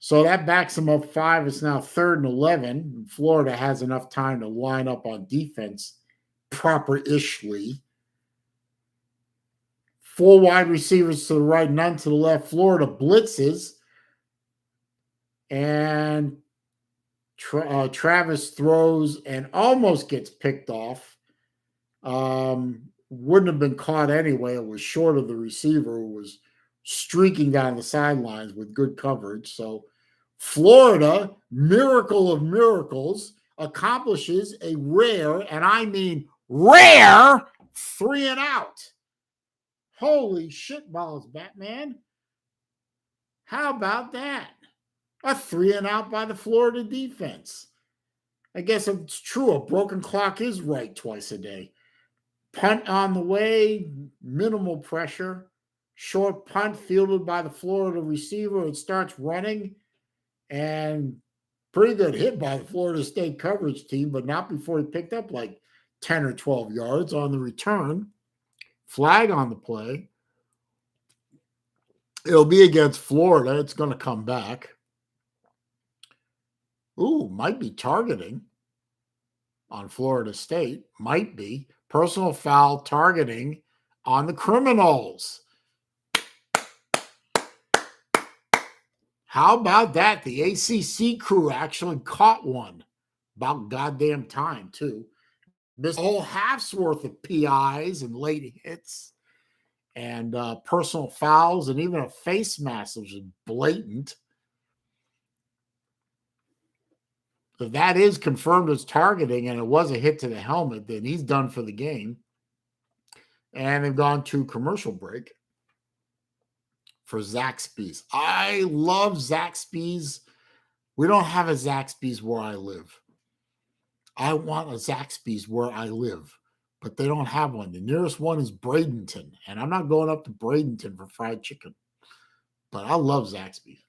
So that backs him up 5. It's now 3rd and 11. Florida has enough time to line up on defense proper-ishly. 4 wide receivers to the right, none to the left. Florida blitzes. And Travis throws and almost gets picked off. Wouldn't have been caught anyway. It was short of the receiver who was streaking down the sidelines with good coverage. So Florida, miracle of miracles, accomplishes a rare, and I mean rare, 3 and out. Holy shit balls, Batman. How about that? A 3 and out by the Florida defense. I guess it's true. A broken clock is right twice a day. Punt on the way, minimal pressure. Short punt fielded by the Florida receiver. It starts running, and pretty good hit by the Florida State coverage team, but not before he picked up like 10 or 12 yards on the return. Flag on the play. It'll be against Florida. It's going to come back. Ooh, might be targeting on Florida State. Might be. Personal foul targeting on the Seminoles. How about that? The ACC crew actually caught one. About goddamn time, too. This whole half's worth of PIs and late hits and personal fouls and even a face mask, which is blatant. If that is confirmed as targeting and it was a hit to the helmet, then he's done for the game. And they've gone to commercial break for Zaxby's. I love Zaxby's. We don't have a Zaxby's where I live. I want a Zaxby's where I live, but they don't have one. The nearest one is Bradenton, and I'm not going up to Bradenton for fried chicken. But I love Zaxby's.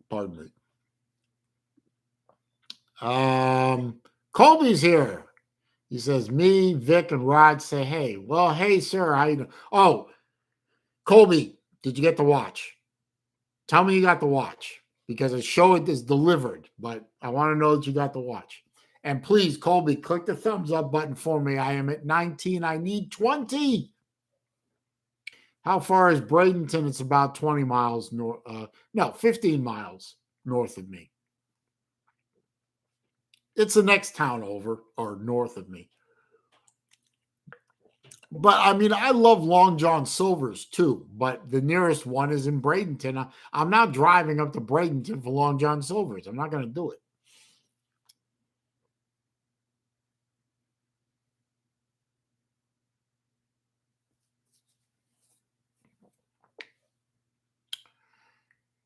Pardon me. Colby's here. He says, me, Vic, and Rod say, hey. Well, hey, sir. How you doing? Oh, Colby, did you get the watch? Tell me you got the watch because the show it is delivered, but I want to know that you got the watch. And please, Colby, click the thumbs up button for me. I am at 19. I need 20. How far is Bradenton? It's about 20 miles north. 15 miles north of me. It's the next town over or north of me. But I mean, I love Long John Silver's too, but the nearest one is in Bradenton. I'm not driving up to Bradenton for Long John Silver's. I'm not going to do it.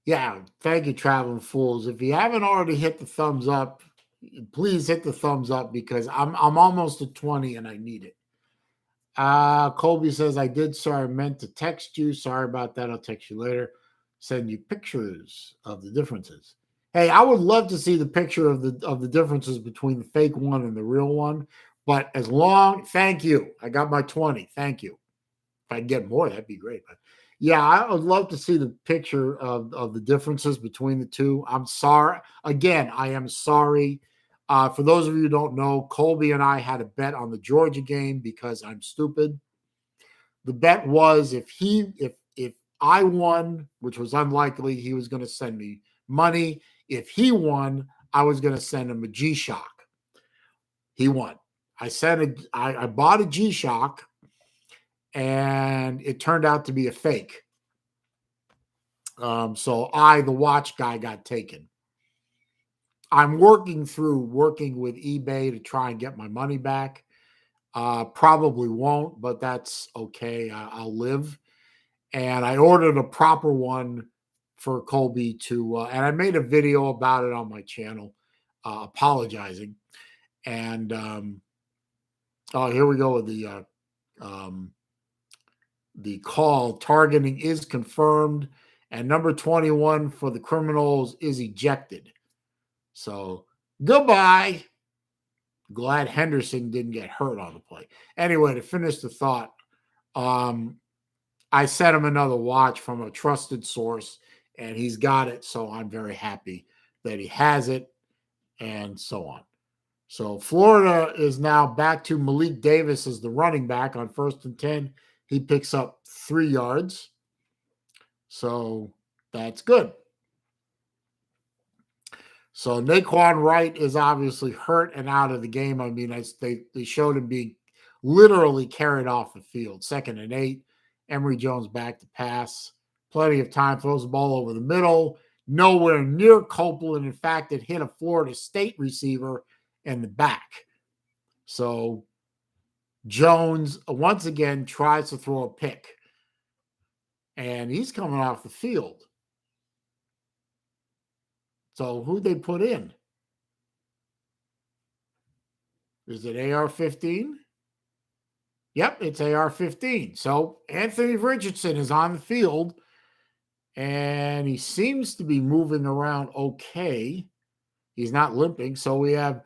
Yeah, thank you, Traveling Fools. If you haven't already hit the thumbs up, please hit the thumbs up because I'm almost at 20 and I need it. Colby says, I did, sir. I meant to text you. Sorry about that. I'll text you later. Send you pictures of the differences. Hey, I would love to see the picture of the differences between the fake one and the real one. But thank you. I got my 20. Thank you. If I get more, that'd be great. But yeah, I would love to see the picture of the differences between the two. I'm sorry. Again, I am sorry. For those of you who don't know, Colby and I had a bet on the Georgia game because I'm stupid. The bet was if I won, which was unlikely, he was going to send me money. If he won, I was going to send him a G-Shock. He won. I bought a G-Shock, and it turned out to be a fake. So the watch guy, got taken. I'm working with eBay to try and get my money back. Probably won't, but that's okay. I'll live. And I ordered a proper one for Colby and I made a video about it on my channel, apologizing. And here we go with the call. Targeting is confirmed, and number 21 for the Criminals is ejected. So goodbye. Glad Henderson didn't get hurt on the play. Anyway, to finish the thought, I sent him another watch from a trusted source, and he's got it. So I'm very happy that he has it, and so on. So Florida is now back to Malik Davis as the running back on 1st and 10. He picks up 3 yards. So that's good. So Naquan Wright is obviously hurt and out of the game. I mean, they showed him being literally carried off the field. 2nd and 8. Emory Jones back to pass. Plenty of time. Throws the ball over the middle. Nowhere near Copeland. In fact, it hit a Florida State receiver in the back. So Jones, once again, tries to throw a pick. And he's coming off the field. So who'd they put in? Is it AR-15? Yep, it's AR-15. So Anthony Richardson is on the field, and he seems to be moving around okay. He's not limping. So we have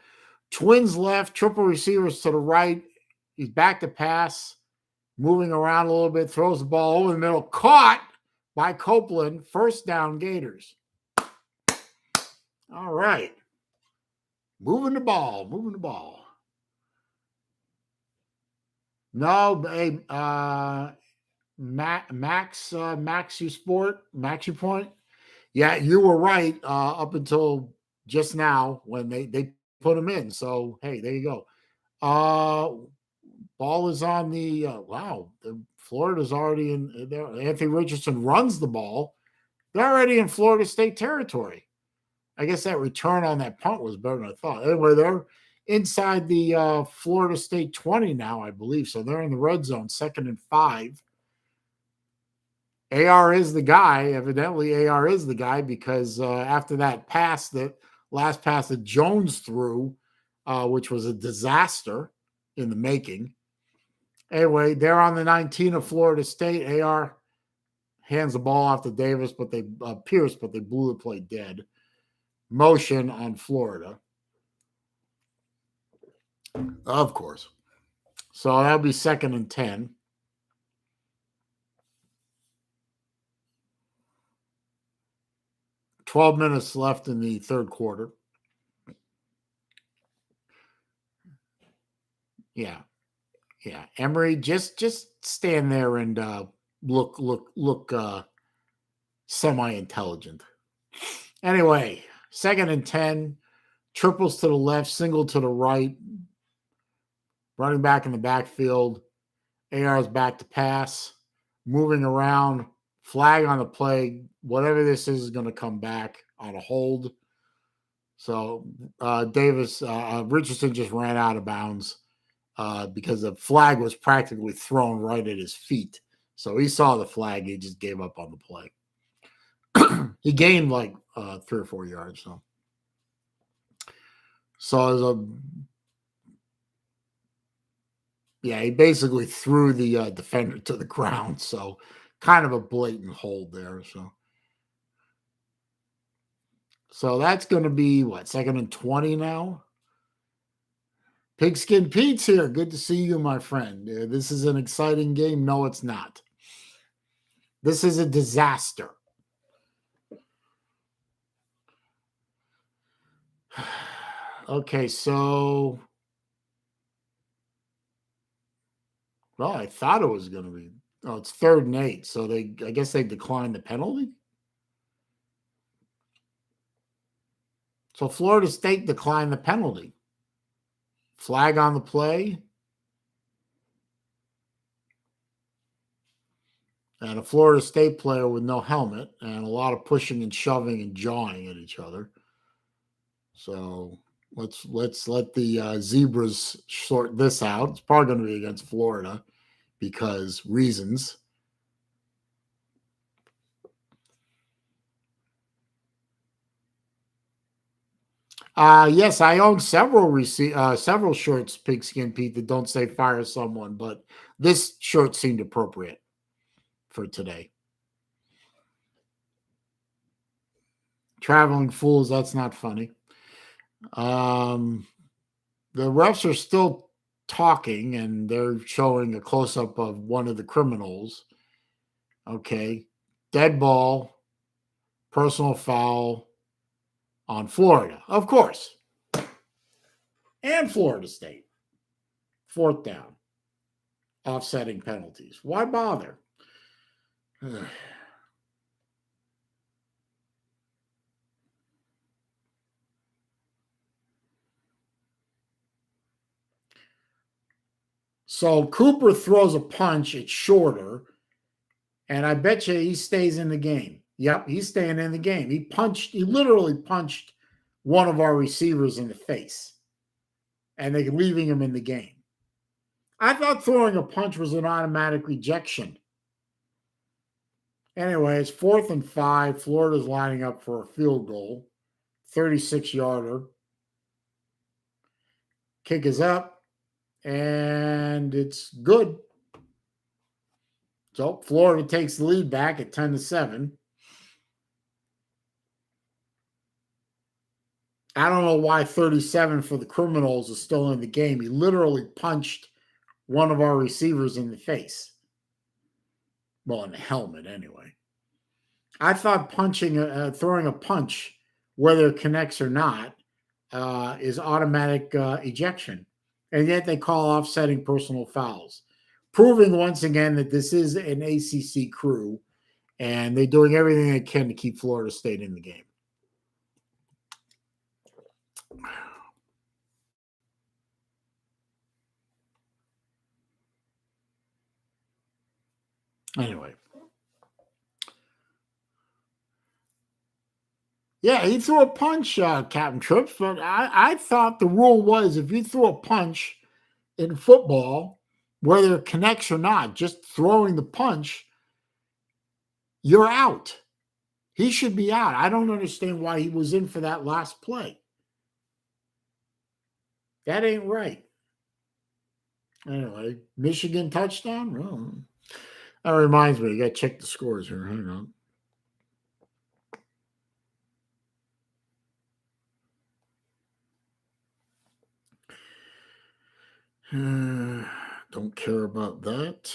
twins left, triple receivers to the right. He's back to pass, moving around a little bit, throws the ball over the middle, caught by Copeland. 1st down, Gators. All right. Moving the ball. No, Max you point. Yeah, you were right up until just now when they put him in. So hey, there you go. Ball is on the wow. Florida's already in there. Anthony Richardson runs the ball. They're already in Florida State territory. I guess that return on that punt was better than I thought. Anyway, they're inside the Florida State 20 now, I believe. So they're in the red zone, 2nd and 5. AR is the guy. Evidently, AR is the guy because after that last pass that Jones threw, which was a disaster in the making. Anyway, they're on the 19 of Florida State. AR hands the ball off to Davis, but they Pierce, but they blew the play dead. Motion on Florida, of course. So that'll be 2nd and 10. $12 minutes left in the third quarter. Yeah. Emory, just stand there and look semi-intelligent. Anyway, 2nd and 10, triples to the left, single to the right, running back in the backfield. AR's back to pass, moving around, flag on the play. Whatever this is going to come back on a hold. So Richardson just ran out of bounds because the flag was practically thrown right at his feet. So he saw the flag. He just gave up on the play. He gained like 3 or 4 yards. So he basically threw the defender to the ground. So kind of a blatant hold there. So that's going to be 2nd and 20 now. Pigskin Pete's here. Good to see you, my friend. This is an exciting game. No, it's not. This is a disaster. Okay, so I thought it was going to be. Oh, it's 3rd and 8. So I guess they declined the penalty. So Florida State declined the penalty. Flag on the play. And a Florida State player with no helmet and a lot of pushing and shoving and jawing at each other. So let's let the Zebras sort this out. It's probably going to be against Florida because reasons. Yes, I own several shirts, Pigskin Pete, that don't say fire someone, but this shirt seemed appropriate for today. Traveling fools, that's not funny. The refs are still talking, and they're showing a close-up of one of the criminals. Okay. Dead ball, personal foul on Florida, of course. And Florida State. 4th down. Offsetting penalties. Why bother? So Cooper throws a punch. It's shorter. And I bet you he stays in the game. Yep, he's staying in the game. He literally punched one of our receivers in the face. And they're leaving him in the game. I thought throwing a punch was an automatic rejection. Anyway, it's 4th and 5. Florida's lining up for a field goal. 36-yarder. Kick is up. And it's good. So Florida takes the lead back at 10-7. I don't know why 37 for the criminals is still in the game. He literally punched one of our receivers in the face. Well, in the helmet, anyway. I thought throwing a punch, whether it connects or not, is automatic ejection. And yet they call offsetting personal fouls. proving once again that this is an ACC crew, and they're doing everything they can to keep Florida State in the game. Anyway. Yeah, he threw a punch, Captain Trips, but I thought the rule was if you threw a punch in football, whether it connects or not, just throwing the punch, you're out. He should be out. I don't understand why he was in for that last play. That ain't right. Anyway, Michigan touchdown? Well, that reminds me, you got to check the scores here. Hang on. Don't care about that.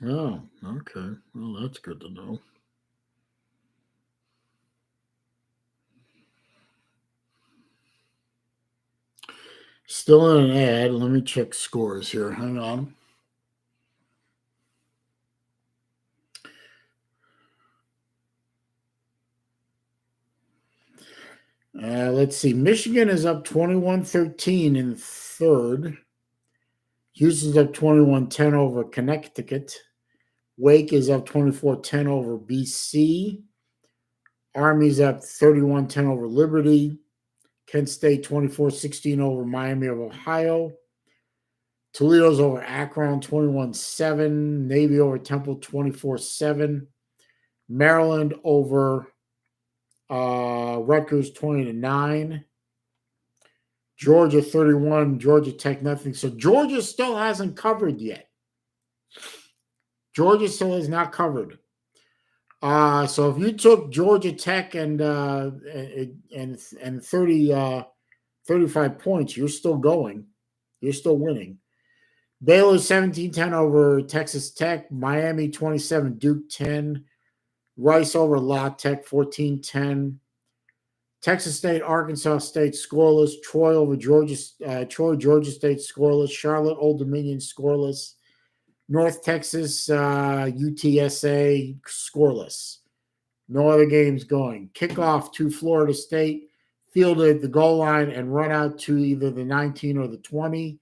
Oh, okay. Well, that's good to know. Still in an ad. Let me check scores here. Hang on. Let's see. Michigan is up 21-13 in third. Houston's up 21-10 over Connecticut. Wake is up 24-10 over BC. Army's up 31-10 over Liberty. Kent State 24-16 over Miami of Ohio. Toledo's over Akron 21-7. Navy over Temple 24-7. Maryland over Rutgers 20-9. Georgia 31, Georgia Tech nothing. So Georgia still hasn't covered yet. Georgia still has not covered. So if you took Georgia Tech and 35 points, you're still going. You're still winning. Baylor 17-10 over Texas Tech. Miami 27, Duke 10. Rice over La Tech 14-10. Texas State, Arkansas State scoreless. Troy over Georgia State scoreless. Charlotte, Old Dominion scoreless. North Texas, UTSA scoreless. No other games going. Kickoff to Florida State, fielded the goal line and run out to either the 19 or the 20.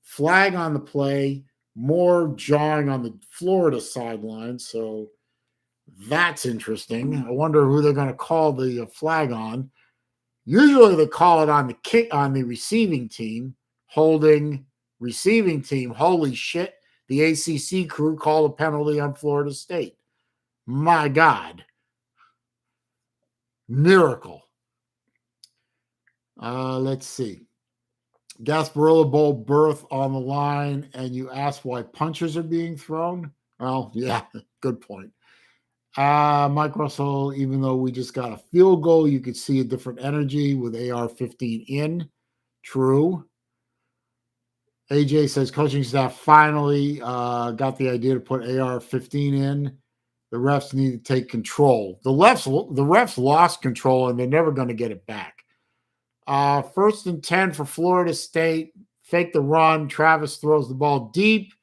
Flag on the play, more jawing on the Florida sideline. So that's interesting. I wonder who they're going to call the flag on. Usually they call it on the receiving team, holding receiving team. Holy shit. The ACC crew called a penalty on Florida State. My God. Miracle. Let's see. Gasparilla Bowl berth on the line, and you ask why punches are being thrown? Well, yeah, good point. Mike Russell, even though we just got a field goal, you could see a different energy with AR-15 in. True. AJ says coaching staff finally got the idea to put AR-15 in. The refs need to take control. The refs lost control, and they're never going to get it back. 1st and 10 for Florida State. Fake the run. Travis throws the ball deep,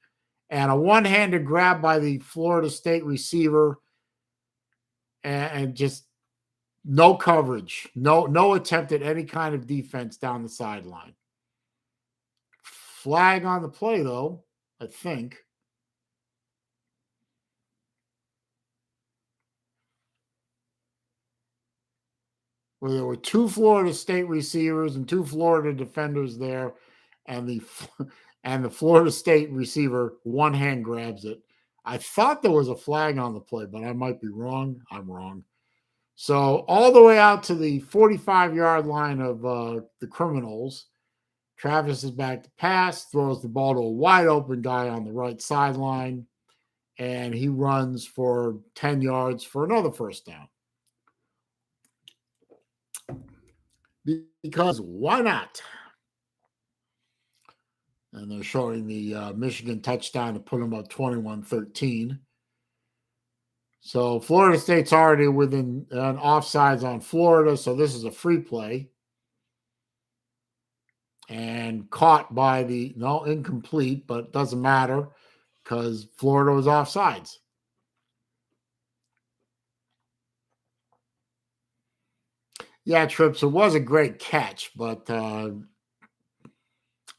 and a one-handed grab by the Florida State receiver, and just no coverage. No attempt at any kind of defense down the sideline. Flag on the play, though, I think. Where there were 2 Florida State receivers and 2 Florida defenders there, and the Florida State receiver one hand grabs it. I thought there was a flag on the play, but I might be wrong. I'm wrong. So all the way out to the 45-yard line of the Criminals, Travis is back to pass, throws the ball to a wide open guy on the right sideline, and he runs for 10 yards for another first down. Because why not? And they're showing the Michigan touchdown to put them up 21-13. So Florida State's already within an offsides on Florida, so this is a free play. And caught by incomplete, but it doesn't matter because Florida was offsides. Yeah, Trips, it was a great catch, but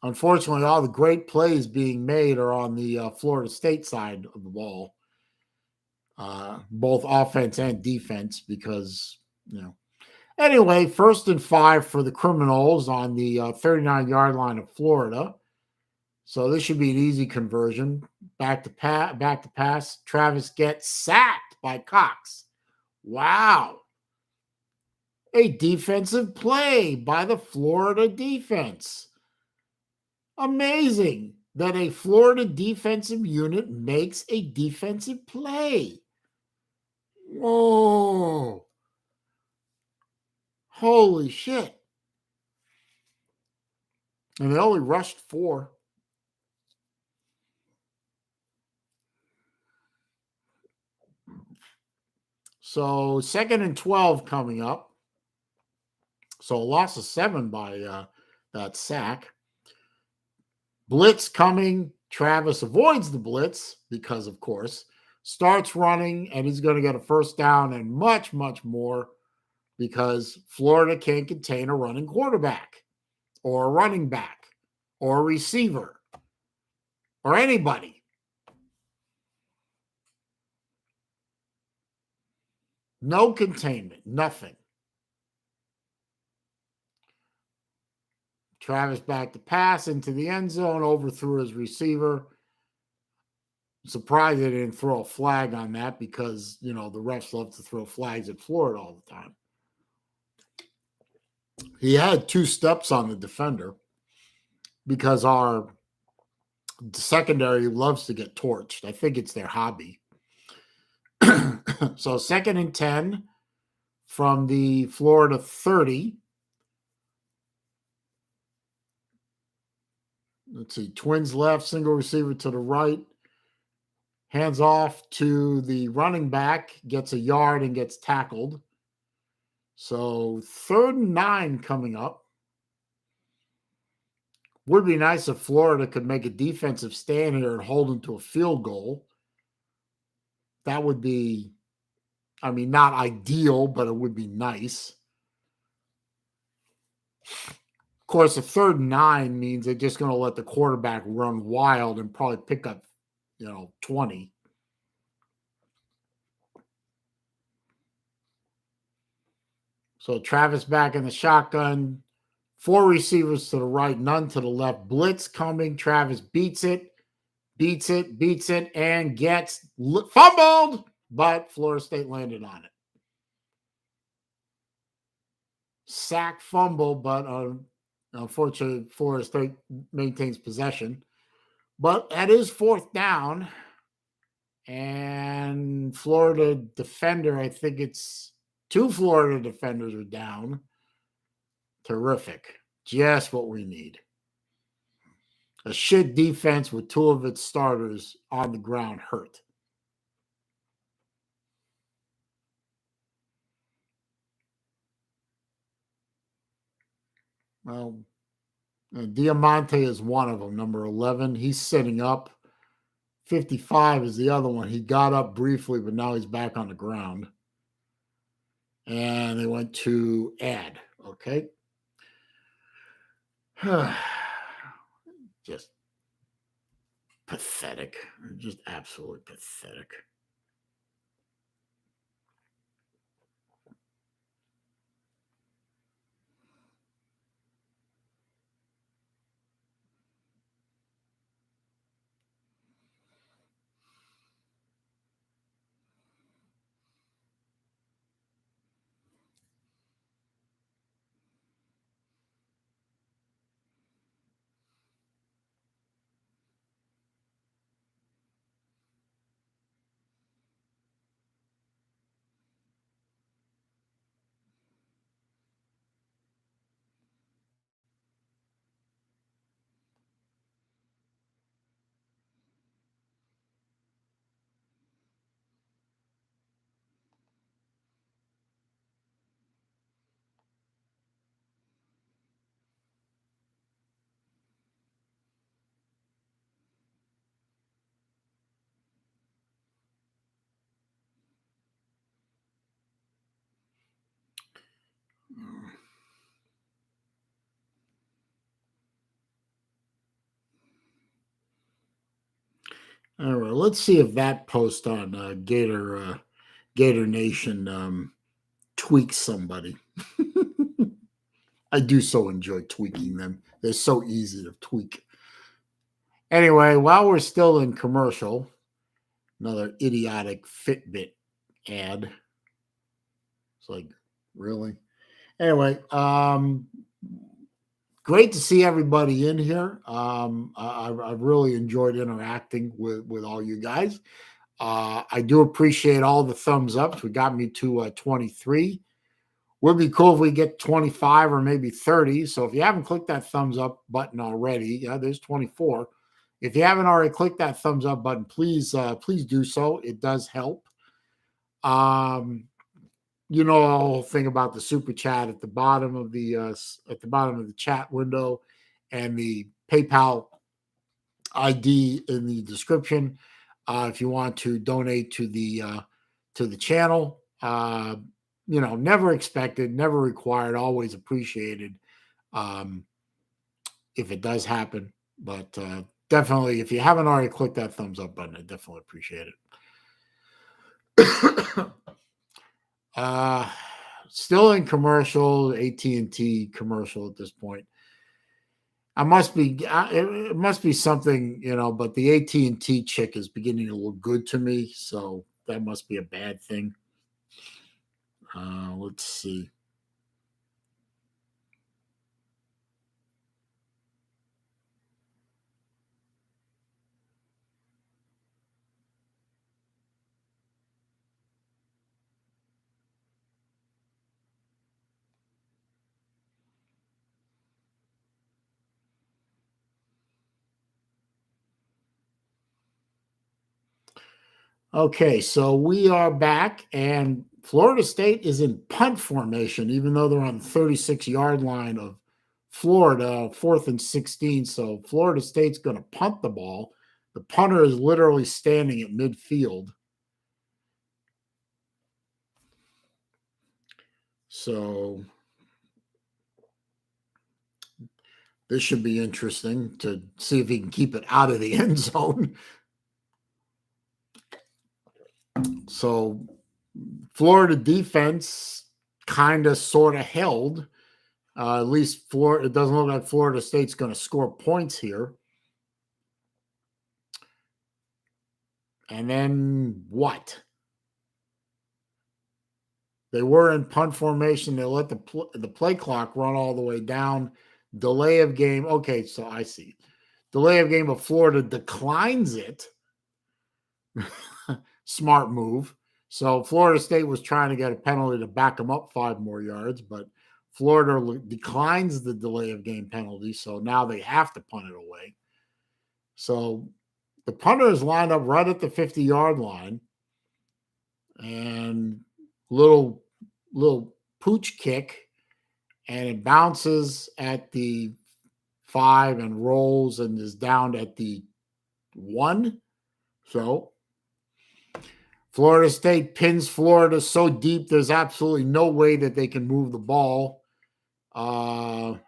unfortunately, all the great plays being made are on the Florida State side of the ball, both offense and defense, because, Anyway, 1st and 5 for the Seminoles on the 39-yard line of Florida. So this should be an easy conversion. Back to pass. Travis gets sacked by Cox. Wow. A defensive play by the Florida defense. Amazing that a Florida defensive unit makes a defensive play. Whoa. Holy shit. And they only rushed 4. So 2nd and 12 coming up. So a loss of 7 by that sack. Blitz coming. Travis avoids the blitz because, of course, starts running, and he's going to get a first down and much, much more because Florida can't contain a running quarterback or a running back or a receiver or anybody. No containment, nothing. Travis back to pass into the end zone, overthrew his receiver. Surprised they didn't throw a flag on that because, the refs love to throw flags at Florida all the time. He had 2 steps on the defender because our secondary loves to get torched. I think it's their hobby. So 2nd and 10 from the Florida 30. Let's see. Twins left, single receiver to the right. Hands off to the running back, gets a yard and gets tackled. So 3rd and 9 coming up. Would be nice if Florida could make a defensive stand here and hold them to a field goal. That would be, not ideal, but it would be nice. Of course, a 3rd and 9 means they're just going to let the quarterback run wild and probably pick up, 20. So Travis back in the shotgun. 4 receivers to the right, none to the left. Blitz coming. Travis beats it, and gets fumbled, but Florida State landed on it. Sack, fumble, but unfortunately, Florida State maintains possession. But that is 4th down. And Florida defender, I think it's 2 Florida defenders are down. Terrific. Just what we need. A shit defense with 2 of its starters on the ground hurt. Well, Diamante is one of them, number 11. He's sitting up. 55 is the other one. He got up briefly, but now he's back on the ground. And they went to add. Okay. Just pathetic. Just absolutely pathetic. All right, let's see if that post on Gator Nation tweaks somebody. I do so enjoy tweaking them. They're so easy to tweak. Anyway, while we're still in commercial, another idiotic Fitbit ad. It's like, really? Anyway, great to see everybody in here. I've really enjoyed interacting with all you guys. I do appreciate all the thumbs ups. We got me to 23. Would be cool if we get 25 or maybe 30. So if you haven't clicked that thumbs up button already, yeah, there's 24. If you haven't already clicked that thumbs up button, please do so. It does help. You know the whole thing about the super chat at the bottom of the chat window, and the PayPal ID in the description. If you want to donate to the channel, never expected, never required, always appreciated. If it does happen, but definitely, if you haven't already clicked that thumbs up button, I definitely appreciate it. Still in commercial, AT&T commercial at this point. It must be something, but the AT&T chick is beginning to look good to me, so that must be a bad thing. Let's see. Okay, so we are back, and Florida State is in punt formation, even though they're on the 36-yard line of Florida, 4th and 16. So Florida State's going to punt the ball. The punter is literally standing at midfield. So this should be interesting to see if he can keep it out of the end zone. So Florida defense kind of sort of held. At least it doesn't look like Florida State's going to score points here. And then what? They were in punt formation. They let the play clock run all the way down. Delay of game. Okay, so I see. Delay of game, but Florida declines it. Smart move. So Florida State was trying to get a penalty to back them up 5 more yards, but Florida declines the delay of game penalty. So now they have to punt it away. So the punter is lined up right at the 50-yard line, and little pooch kick, and it bounces at the 5 and rolls and is down at the 1. So Florida State pins Florida so deep there's absolutely no way that they can move the ball. Well,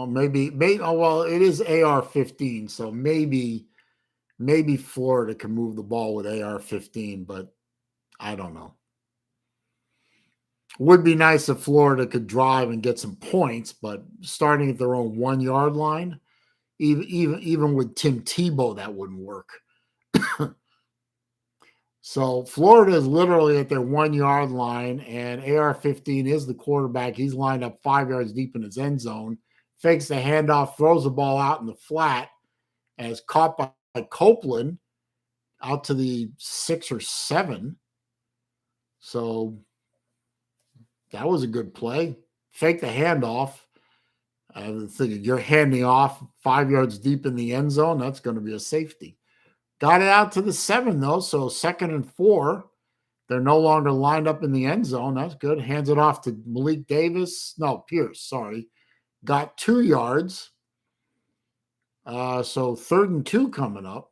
maybe. It is AR-15, so maybe Florida can move the ball with AR-15, but I don't know. Would be nice if Florida could drive and get some points, but starting at their own 1-yard line, even with Tim Tebow, that wouldn't work. So Florida is literally at their 1-yard line, and AR-15 is the quarterback. He's lined up 5 yards deep in his end zone, fakes the handoff, throws the ball out in the flat, and is caught by Copeland out to the 6 or 7. So that was a good play. Fake the handoff. I'm thinking you're handing off 5 yards deep in the end zone. That's going to be a safety. Got it out to the 7, though. So 2nd and 4. They're no longer lined up in the end zone. That's good. Hands it off to Pierce. Sorry. Got 2 yards. So 3rd and 2 coming up.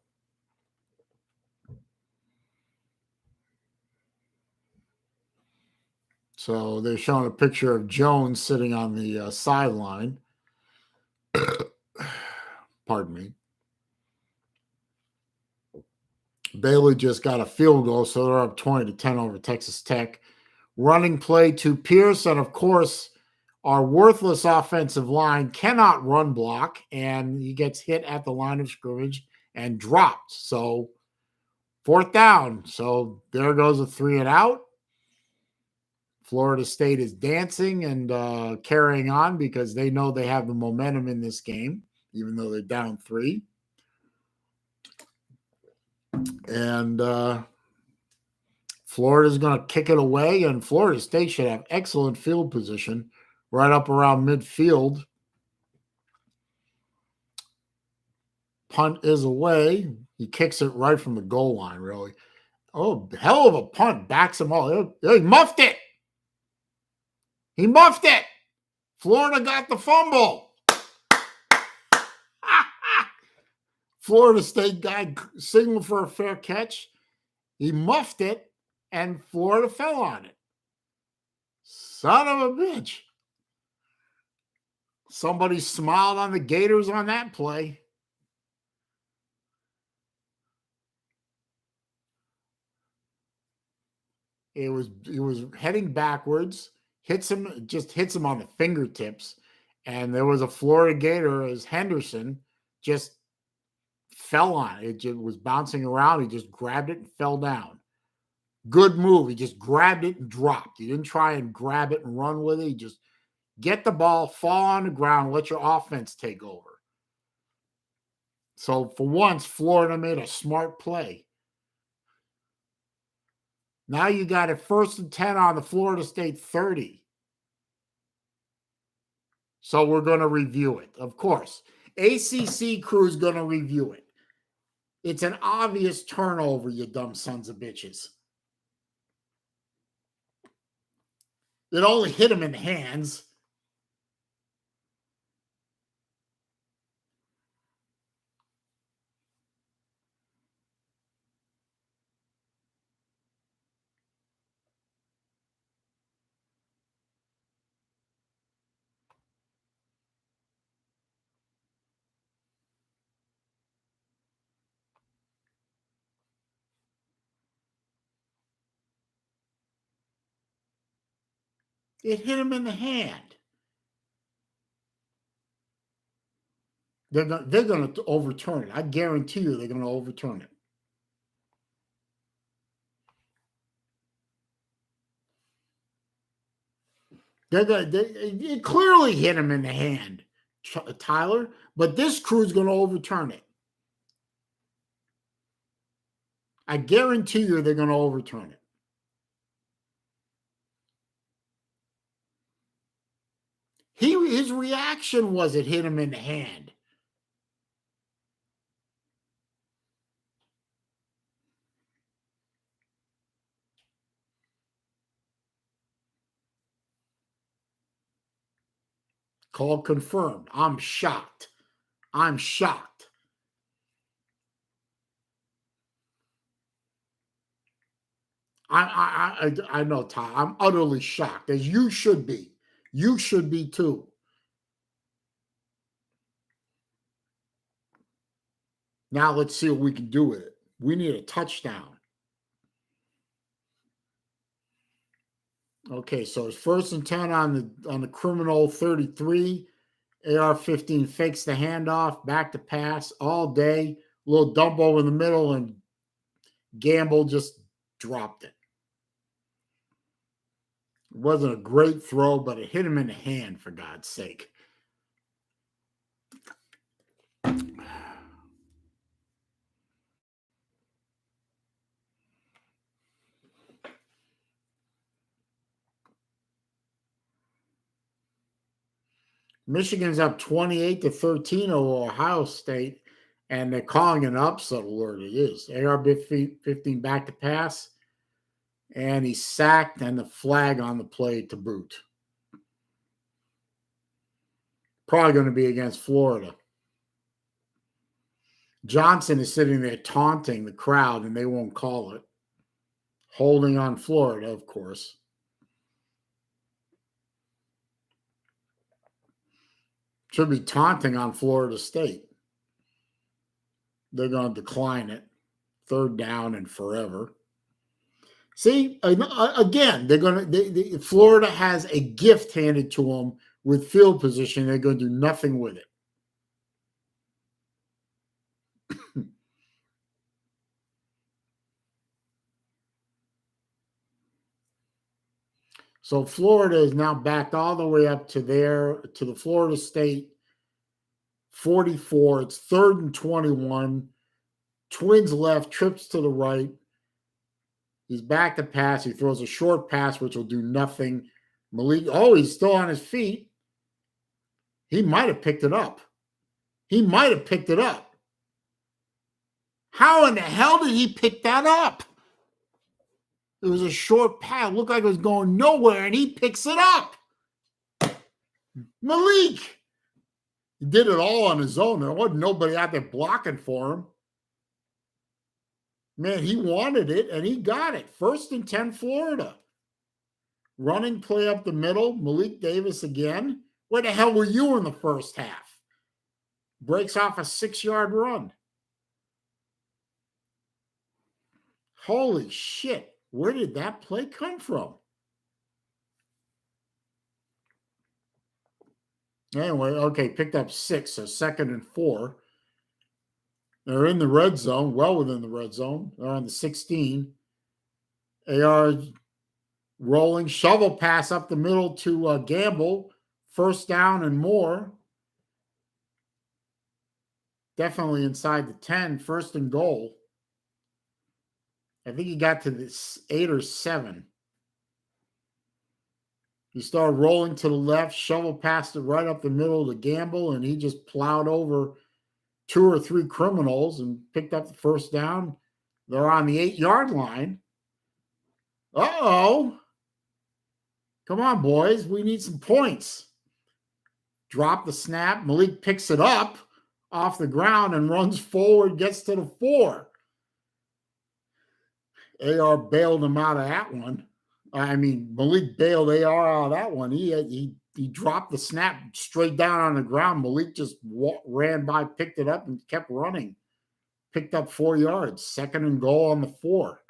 So they're showing a picture of Jones sitting on the sideline. Pardon me. Baylor just got a field goal, so they're up 20-10 over Texas Tech. Running play to Pierce, and of course, our worthless offensive line cannot run block, and he gets hit at the line of scrimmage and dropped. So 4th down. So there goes a 3 and out. Florida State is dancing and carrying on because they know they have the momentum in this game, even though they're down 3. And Florida's going to kick it away, and Florida State should have excellent field position right up around midfield. Punt is away. He kicks it right from the goal line, really. Oh, hell of a punt. Backs him all. He muffed it. He muffed it. Florida got the fumble. Florida State guy signaled for a fair catch. He muffed it, and Florida fell on it. Son of a bitch. Somebody smiled on the Gators on that play. It was heading backwards, hits him on the fingertips, and there was a Florida Gator as Henderson just fell on it. It was bouncing around. He just grabbed it and fell down. Good move. He just grabbed it and dropped. He didn't try and grab it and run with it. He just get the ball, fall on the ground, let your offense take over. So for once, Florida made a smart play. Now you got it 1st and 10 on the Florida State 30. So we're going to review it. Of course, ACC crew is going to review it. It's an obvious turnover, you dumb sons of bitches. It only hit him in the hands. It hit him in the hand. They're going to overturn it. I guarantee you they're going to overturn it. It clearly hit him in the hand, Tyler, but this crew's going to overturn it. I guarantee you they're going to overturn it. His reaction was it hit him in the hand. Call confirmed. I'm shocked. I'm shocked. I know, Ty. I'm utterly shocked, as you should be. You should be too. Now let's see what we can do with it. We need a touchdown. Okay, so it's 1st and 10 on the criminal 33. AR-15 fakes the handoff, back to pass all day. A little dump over in the middle, and Gamble just dropped it. It wasn't a great throw, but it hit him in the hand, for God's sake. Michigan's up 28-13 over Ohio State, and they're calling an upset alert. It is. AR-15 back to pass, and he's sacked, and the flag on the play to boot. Probably going to be against Florida. Johnson is sitting there taunting the crowd, and they won't call it. Holding on Florida, of course. Should be taunting on Florida State. They're going to decline it. 3rd down and forever. See, again, they're going to. Florida has a gift handed to them with field position. They're going to do nothing with it. So Florida is now backed all the way up to the Florida State 44. It's 3rd and 21. Twins left, trips to the right. He's back to pass. He throws a short pass, which will do nothing. Malik, he's still on his feet. He might have picked it up. How in the hell did he pick that up? It was a short pass. It looked like it was going nowhere, and he picks it up. Malik. He did it all on his own. There wasn't nobody out there blocking for him. Man, he wanted it, and he got it. 1st and 10, Florida. Running play up the middle. Malik Davis again. Where the hell were you in the first half? Breaks off a 6-yard run. Holy shit. Where did that play come from? Anyway, okay, picked up 6, so 2nd and 4. They're in the red zone, well within the red zone. They're on the 16. AR rolling, shovel pass up the middle to Gamble. 1st down and more. Definitely inside the 10, 1st and goal. I think he got to this 8 or 7. He started rolling to the left, shovel passed it right up the middle to Gamble, and he just plowed over 2 or 3 criminals and picked up the 1st down. They're on the 8-yard line. Uh-oh. Come on, boys. We need some points. Drop the snap. Malik picks it up off the ground and runs forward, gets to the 4. AR bailed him out of that one. Malik bailed AR out of that one. He dropped the snap straight down on the ground. Malik just ran by, picked it up, and kept running. Picked up 4 yards. 2nd and goal on the 4.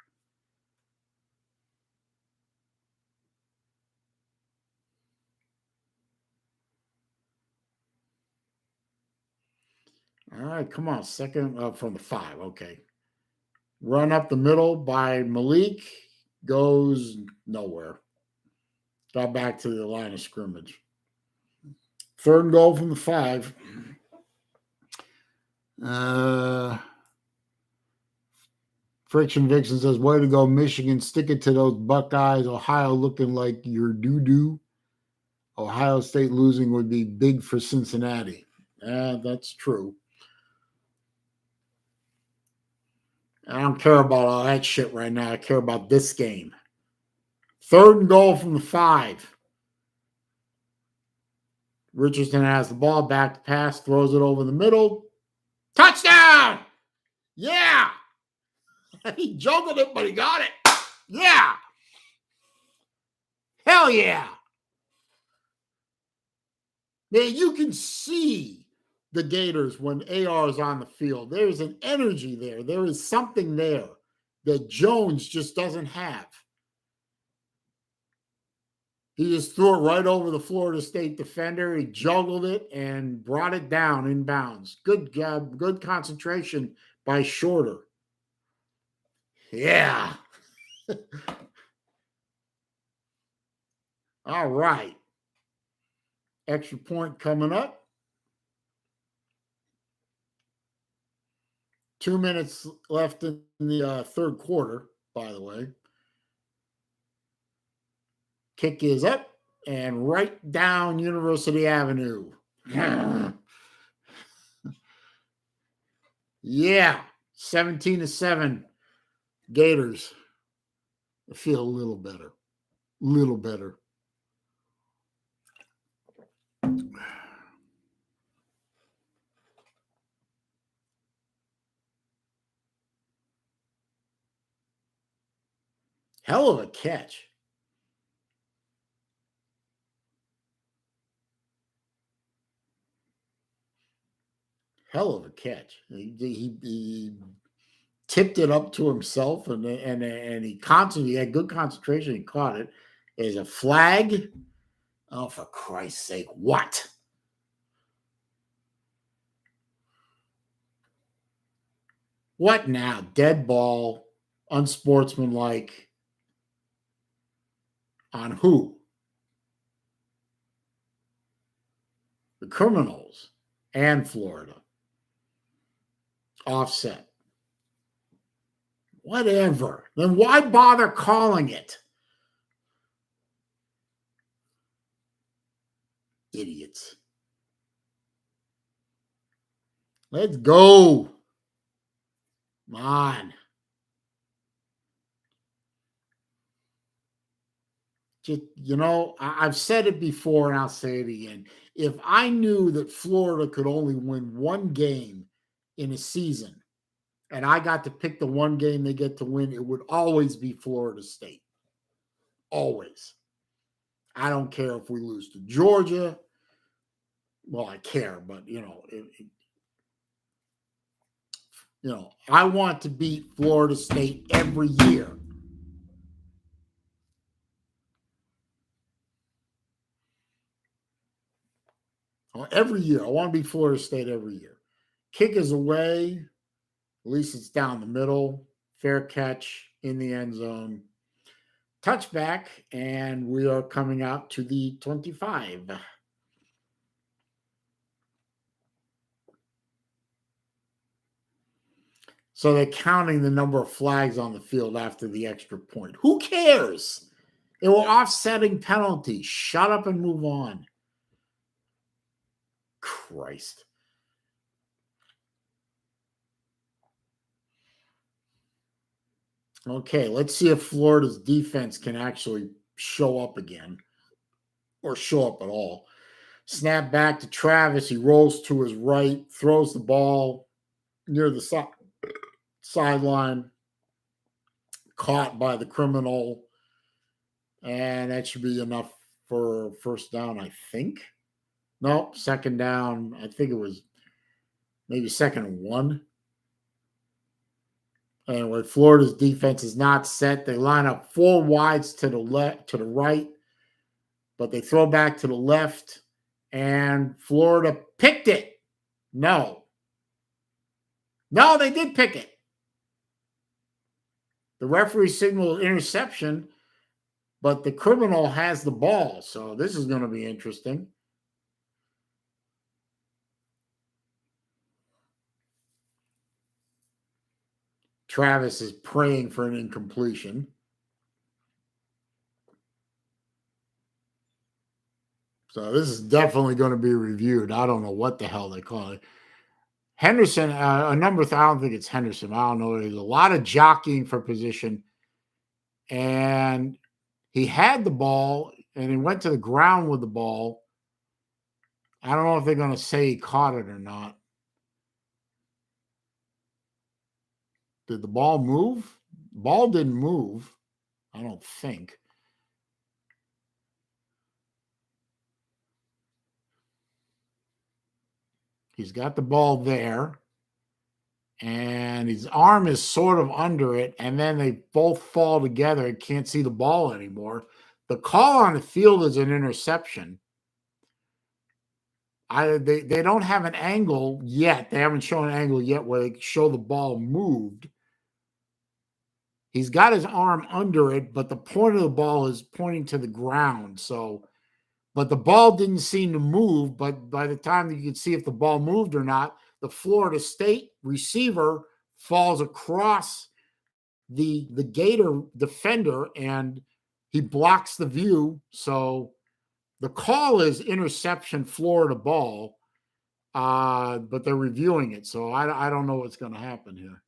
All right, come on. 2nd from the 5. Okay. Run up the middle by Malik. Goes nowhere. Got back to the line of scrimmage. 3rd and goal from the 5. Friction Vixen says, way to go, Michigan. Stick it to those Buckeyes. Ohio looking like your doo-doo. Ohio State losing would be big for Cincinnati. That's true. I don't care about all that shit right now. I care about this game. 3rd and goal from the 5. Richardson has the ball, back to pass, throws it over the middle. Touchdown! Yeah! He juggled it, but he got it. Yeah! Hell yeah! Man, you can see the Gators when AR is on the field. There's an energy there. There is something there that Jones just doesn't have. He just threw it right over the Florida State defender. He juggled it and brought it down in bounds. Good job, good concentration by Shorter. Yeah. All right. Extra point coming up. 2 minutes left in the 3rd quarter, by the way. Kick is up and right down University Avenue. Yeah, 17-7 Gators. I feel a little better. Hell of a catch. Hell of a catch. He tipped it up to himself, and he had good concentration. He caught it. There's a flag. Oh, for Christ's sake! What? What now? Dead ball, unsportsmanlike. On who? The Criminals and Florida. Offset. Whatever. Then why bother calling it? Idiots. Let's go. Come on. Just, I've said it before and I'll say it again. If I knew that Florida could only win one game in a season and I got to pick the one game they get to win, it would always be Florida State. Always. I don't care if we lose to Georgia. Well, I care, but I want to beat Florida State every year. Every year. I want to beat Florida State every year. Kick is away. At least it's down the middle. Fair catch in the end zone. Touchback, and we are coming out to the 25. So they're counting the number of flags on the field after the extra point. Who cares? They were offsetting penalties. Shut up and move on. Christ. Okay, let's see if Florida's defense can actually show up again or show up at all. Snap back to Travis. He rolls to his right, throws the ball near the sideline, caught by the Criminal, and that should be enough for first down, I think. Nope, second down. I think it was maybe second and 1. Anyway, Florida's defense is not set. They line up 4 wides to the left, to the right, but they throw back to the left, and Florida picked it. No, they did pick it. The referee signaled interception, but the Criminal has the ball, so this is going to be interesting. Travis is praying for an incompletion. So this is definitely going to be reviewed. I don't know what the hell they call it. Henderson, I don't think it's Henderson. I don't know. There's a lot of jockeying for position. And he had the ball, and he went to the ground with the ball. I don't know if they're going to say he caught it or not. Did the ball move? The ball didn't move, I don't think. He's got the ball there, and his arm is sort of under it, and then they both fall together and can't see the ball anymore. The call on the field is an interception. They don't have an angle yet. They haven't shown an angle yet where they show the ball moved. He's got his arm under it, but the point of the ball is pointing to the ground. But the ball didn't seem to move. But by the time you could see if the ball moved or not, the Florida State receiver falls across the Gator defender and he blocks the view. So the call is interception, Florida ball, but they're reviewing it. So I don't know what's going to happen here.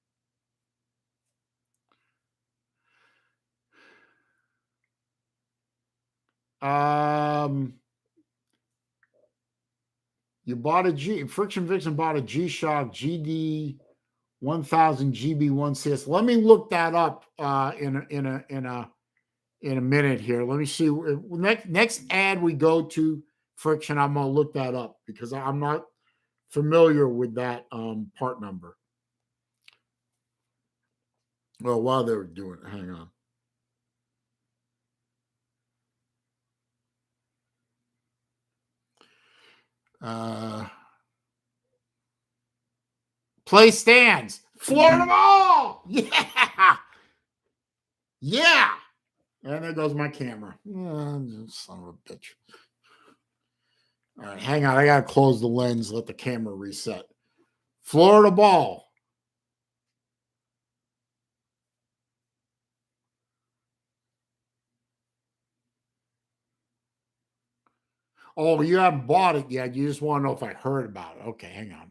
You bought a Friction Vixen bought a G-Shock GD 1000 GB1CS. Let me look that up in a minute here. Let me see. Next ad we go to Friction, I'm gonna look that up because I'm not familiar with that part number. Well, while they were doing it, hang on. Play stands. Florida ball. Yeah. Yeah. And there goes my camera. Son of a bitch. All right, hang on. I got to close the lens, let the camera reset. Florida ball. Oh, you haven't bought it yet. You just want to know if I heard about it. Okay, hang on.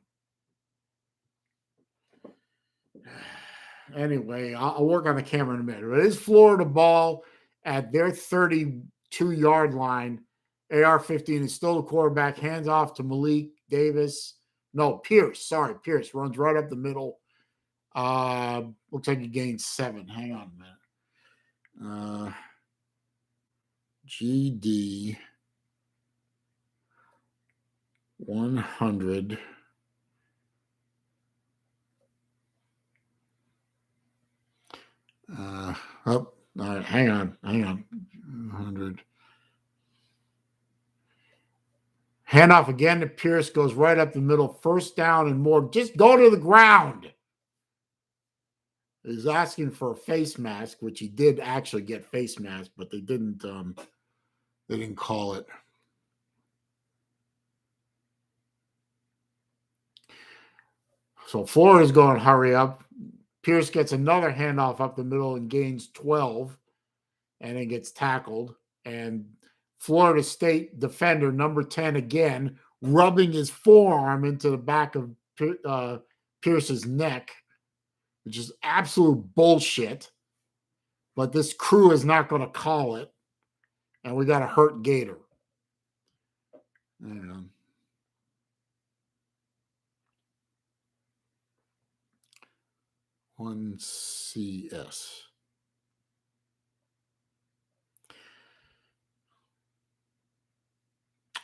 Anyway, I'll work on the camera in a minute. It is Florida ball at their 32-yard line. AR-15 is still the quarterback. Hands off to Malik Davis. No, Pierce. Sorry, Pierce runs right up the middle. Looks like he gained 7. Hang on a minute. GD 100. All right, hang on. 100. Handoff again to Pierce, goes right up the middle. First down and more. Just go to the ground. He's asking for a face mask, which he did actually get face mask, but they didn't call it. So Florida's going hurry up. Pierce gets another handoff up the middle and gains 12 and then gets tackled. And Florida State defender number 10 again, rubbing his forearm into the back of Pierce's neck, which is absolute bullshit. But this crew is not going to call it. And we got a hurt Gator. Hang on. One CS.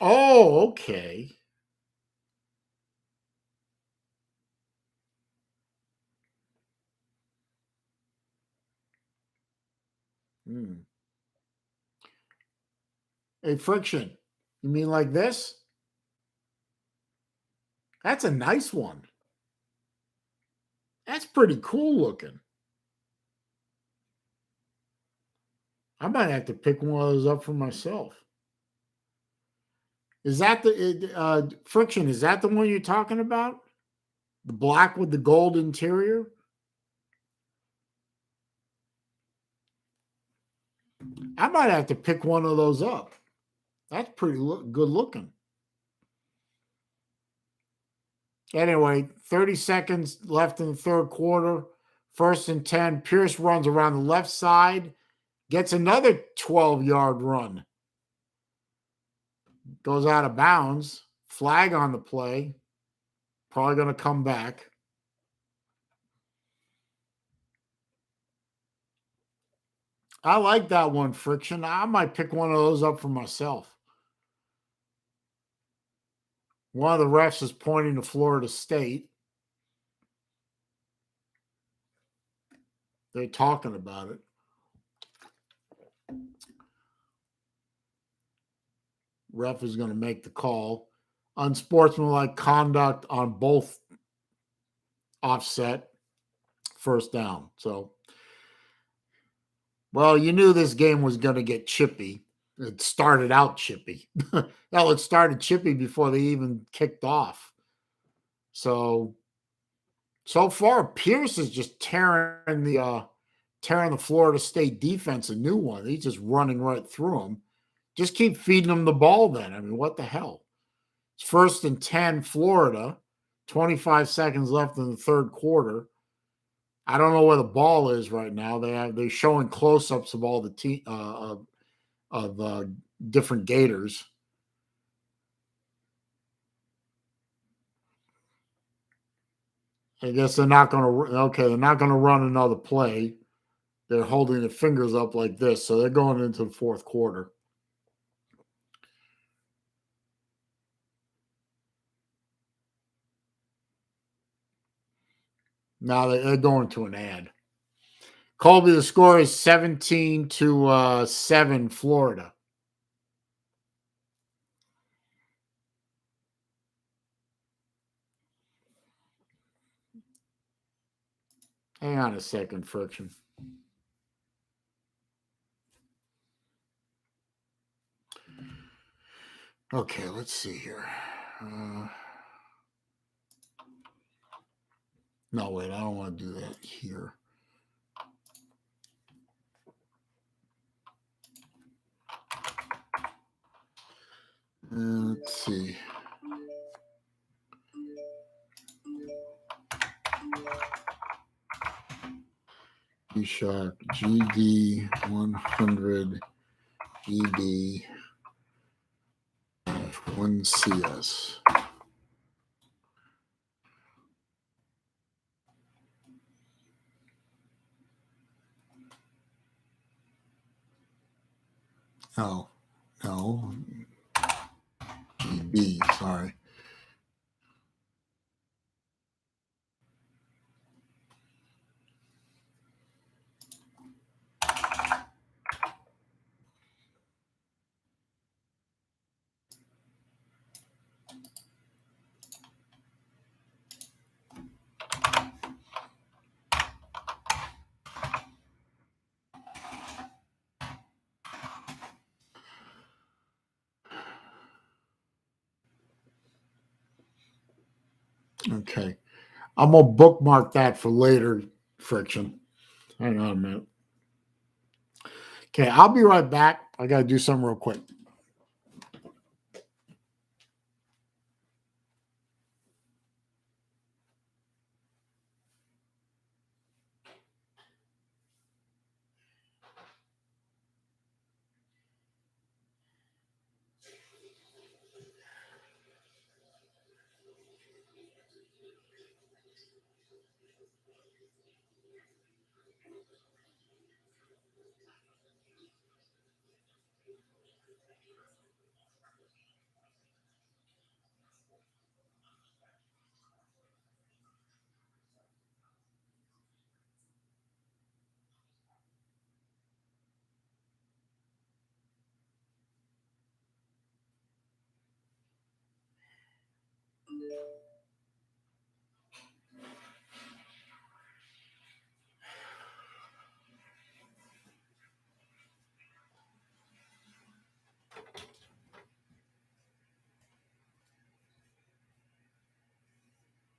Oh, okay. Hey, Friction, you mean like this? That's a nice one. That's pretty cool looking. I might have to pick one of those up for myself. Is that the Friction? Is that the one you're talking about? The black with the gold interior? I might have to pick one of those up. That's pretty good looking. Anyway, 30 seconds left in the third quarter. 1st and 10. Pierce runs around the left side, gets another 12-yard run. Goes out of bounds. Flag on the play. Probably going to come back. I like that one, Friction. I might pick one of those up for myself. One of the refs is pointing to Florida State. They're talking about it. Ref is going to make the call. Unsportsmanlike conduct on both offset. First down. So, well, you knew this game was going to get chippy. It started out chippy. Hell, it started chippy before they even kicked off. So far, Pierce is just tearing the Florida State defense a new one. He's just running right through them. Just keep feeding them the ball then. I mean, what the hell? It's 1st and 10, Florida. 25 seconds left in the third quarter. I don't know where the ball is right now. They're showing close-ups of all the different Gators. I guess they're not going to. Okay, they're not going to run another play. They're holding their fingers up like this, so they're going into the fourth quarter. Now they're going to an ad. Colby, the score is 17-7, Florida. Hang on a second, Friction. Okay, let's see here. No, wait, I don't want to do that here. Let's see. G-Shock GD 100 GD 1CS. Oh, no. GB, sorry. Okay. I'm going to bookmark that for later, Friction. Hang on a minute. Okay, I'll be right back. I got to do something real quick.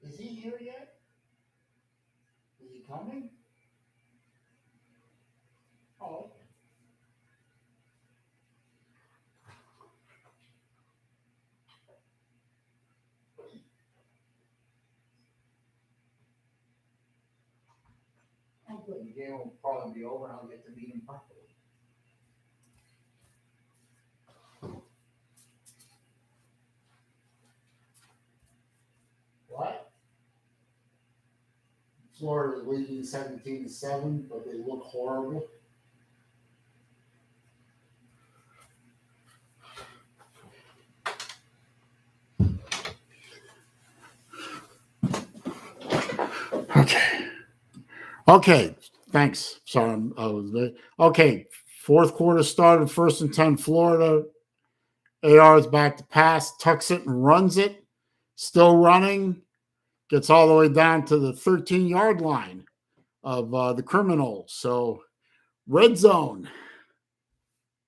Is he here yet? Is he coming? Oh. Oh, good. The game will probably be over and I'll get to meet him properly. What? Florida is leading 17-7, but they look horrible. Okay. Okay. Thanks. Sorry, I was there. Okay. Fourth quarter started, 1st and 10, Florida. AR is back to pass, tucks it and runs it. Still running. Gets all the way down to the 13-yard line of the Criminals. So, red zone.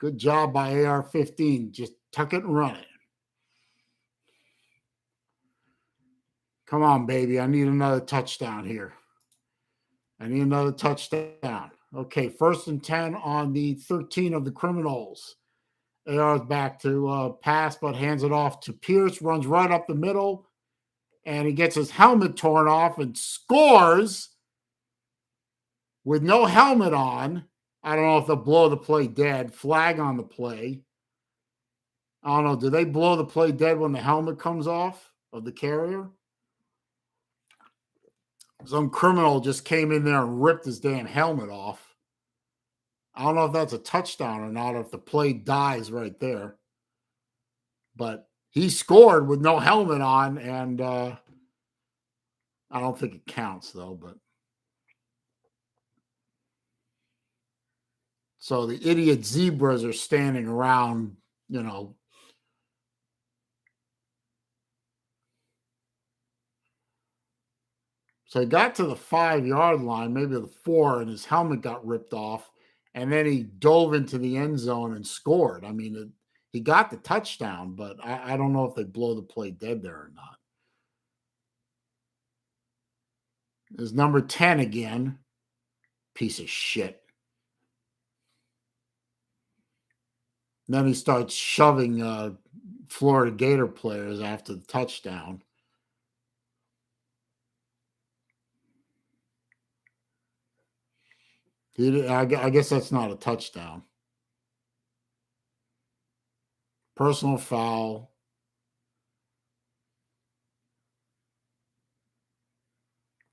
Good job by AR-15. Just tuck it and run it. Come on, baby. I need another touchdown here. I need another touchdown. Okay, 1st and 10 on the 13 of the Criminals. AR is back to pass, but hands it off to Pierce. Runs right up the middle, and he gets his helmet torn off and scores with no helmet on. I don't know if they'll blow the play dead. Flag on the play. I don't know. Do they blow the play dead when the helmet comes off of the carrier? Some criminal just came in there and ripped his damn helmet off. I don't know if that's a touchdown or not, or if the play dies right there. But he scored with no helmet on, and I don't think it counts, though. But So the idiot zebras are standing around, So he got to the 5-yard line, maybe the 4, and his helmet got ripped off. And then he dove into the end zone and scored. I mean, he got the touchdown, but I don't know if they blow the play dead there or not. There's number 10 again. Piece of shit. And then he starts shoving Florida Gator players after the touchdown. I guess that's not a touchdown. Personal foul.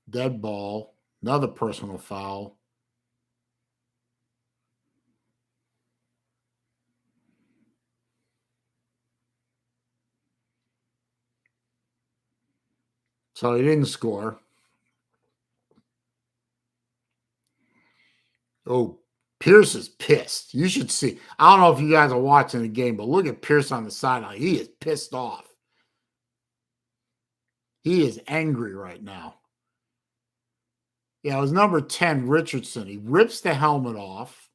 Dead ball. Another personal foul. So he didn't score. Oh, Pierce is pissed. You should see. I don't know if you guys are watching the game, but look at Pierce on the sideline. He is pissed off. He is angry right now. Yeah, it was number 10, Richardson. He rips the helmet off.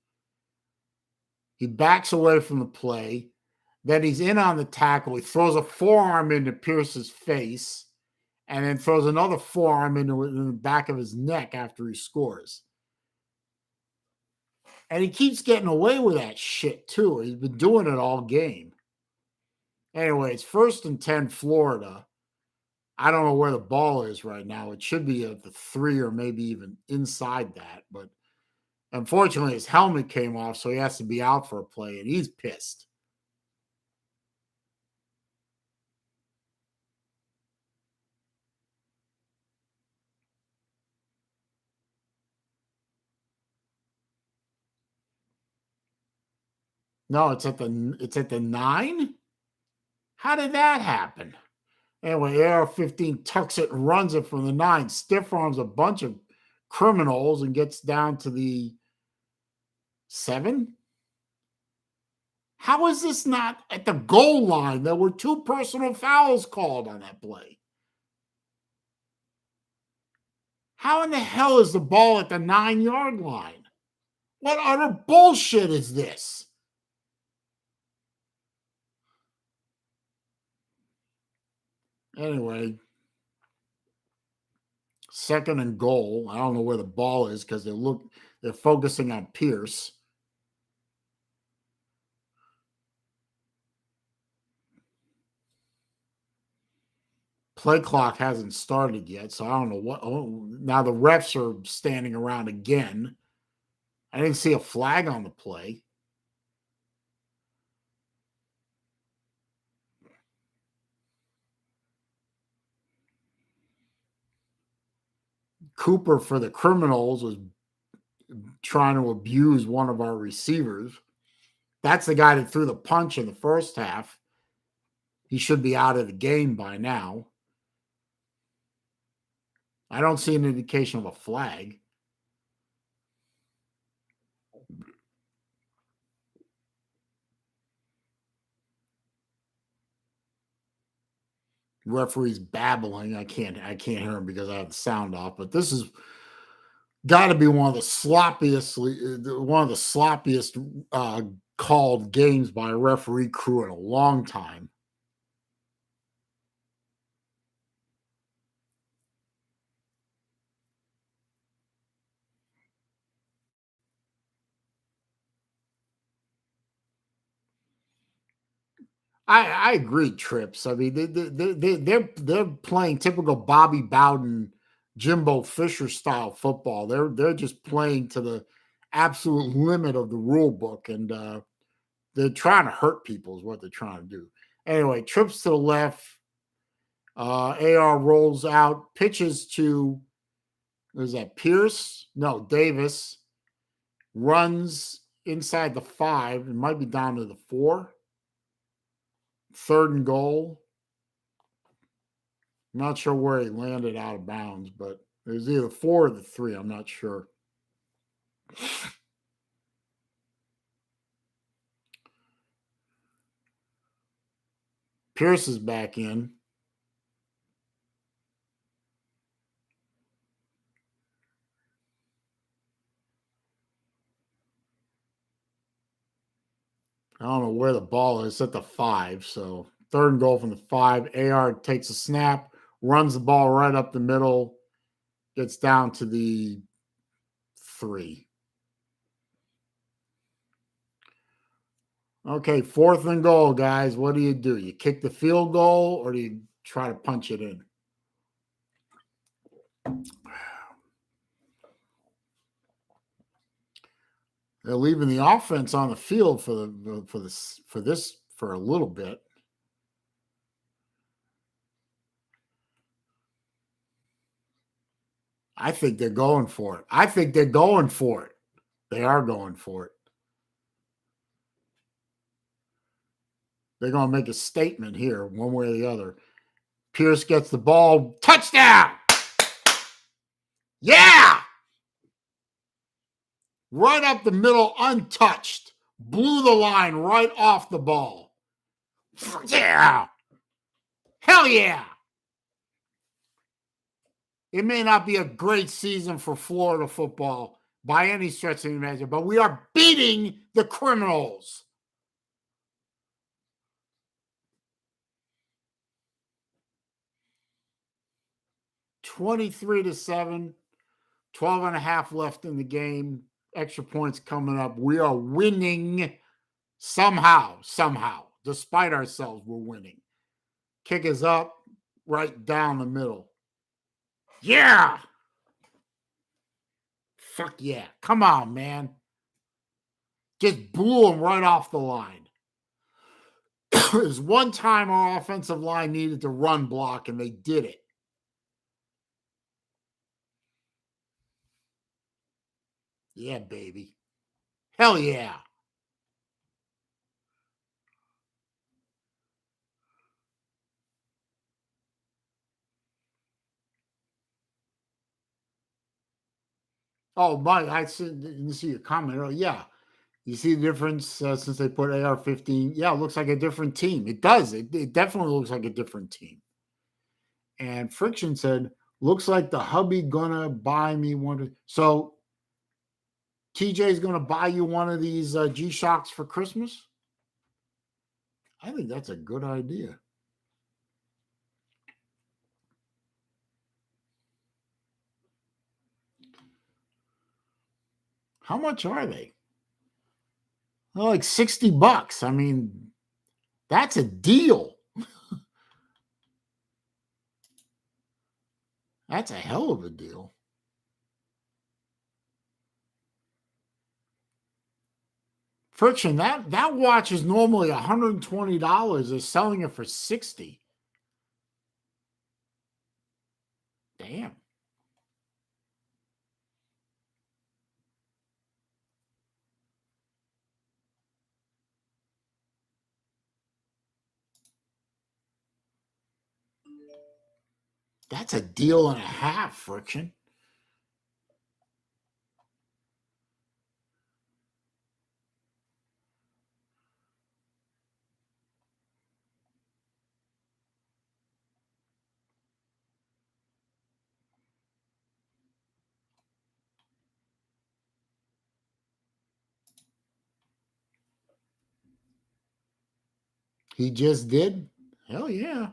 He backs away from the play. Then he's in on the tackle. He throws a forearm into Pierce's face and then throws another forearm in the back of his neck after he scores. And he keeps getting away with that shit, too. He's been doing it all game. Anyway, it's 1st and 10, Florida. I don't know where the ball is right now. It should be at the 3 or maybe even inside that. But unfortunately, his helmet came off, so he has to be out for a play, and he's pissed. No, it's at the 9? How did that happen? Anyway, AR-15 tucks it and runs it from the 9, stiff arms a bunch of criminals and gets down to the 7. How is this not at the goal line? There were 2 personal fouls called on that play. How in the hell is the ball at the 9-yard line? What utter bullshit is this? Anyway, 2nd and goal. I don't know where the ball is because they're focusing on Pierce. Play clock hasn't started yet, so I don't know what. Oh, now the refs are standing around again. I didn't see a flag on the play. Cooper for the Criminals was trying to abuse one of our receivers. That's the guy that threw the punch in the first half. He should be out of the game by now. I don't see an indication of a flag. Referee's babbling. I can't hear him because I have the sound off. But this is got to be one of the sloppiest called games by a referee crew in a long time. I agree, Trips. I mean, they're playing typical Bobby Bowden, Jimbo Fisher style football. They're just playing to the absolute limit of the rule book, and they're trying to hurt people. Is what they're trying to do. Anyway, trips to the left. AR rolls out, pitches to. Is that Pierce? No, Davis runs inside the 5. It might be down to the 4. 3rd and goal. Not sure where he landed out of bounds, but it was either 4 or the 3. I'm not sure. Pierce is back in. I don't know where the ball is. It's at the 5. So 3rd and goal from the 5. AR takes a snap, runs the ball right up the middle, gets down to the 3. Okay, 4th and goal, guys. What do? You kick the field goal or do you try to punch it in? They're leaving the offense on the field for a little bit. I think they're going for it. They are going for it. They're going to make a statement here, one way or the other. Pierce gets the ball. Touchdown! Yeah! Right up the middle, untouched. Blew the line right off the ball. Yeah! Hell yeah! It may not be a great season for Florida football by any stretch of the imagination, but we are beating the criminals. (23-7), 12 and a half left in the game. Extra points coming up. We are winning somehow. Despite ourselves, we're winning. Kick is up, right down the middle. Yeah! Fuck yeah. Come on, man. Just blew him right off the line. There's one time our offensive line needed to run block, and they did it. Yeah, baby. Hell yeah. Oh, Mike, I didn't see your comment. Oh, yeah. You see the difference since they put AR-15? Yeah, it looks like a different team. It does. It definitely looks like a different team. And Friction said, looks like the hubby gonna buy me one. So TJ's gonna buy you one of these G-Shocks for Christmas? I think that's a good idea. How much are they? They're like $60. I mean, that's a deal. That's a hell of a deal. Friction, that watch is normally $120. They're selling it for $60. Damn. That's a deal and a half, Friction. He just did? Hell yeah.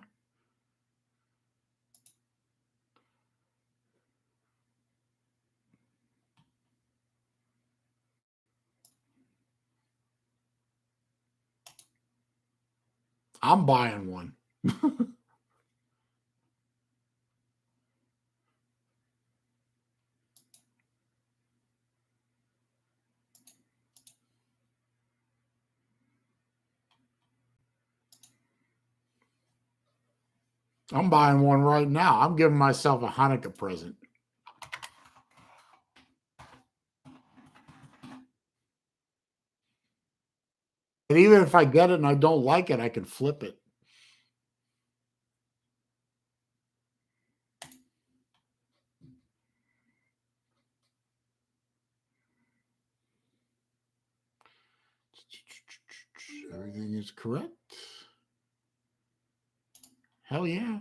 I'm buying one. I'm buying one right now. I'm giving myself a Hanukkah present. And even if I get it and I don't like it, I can flip it. Everything is correct. Hell yeah.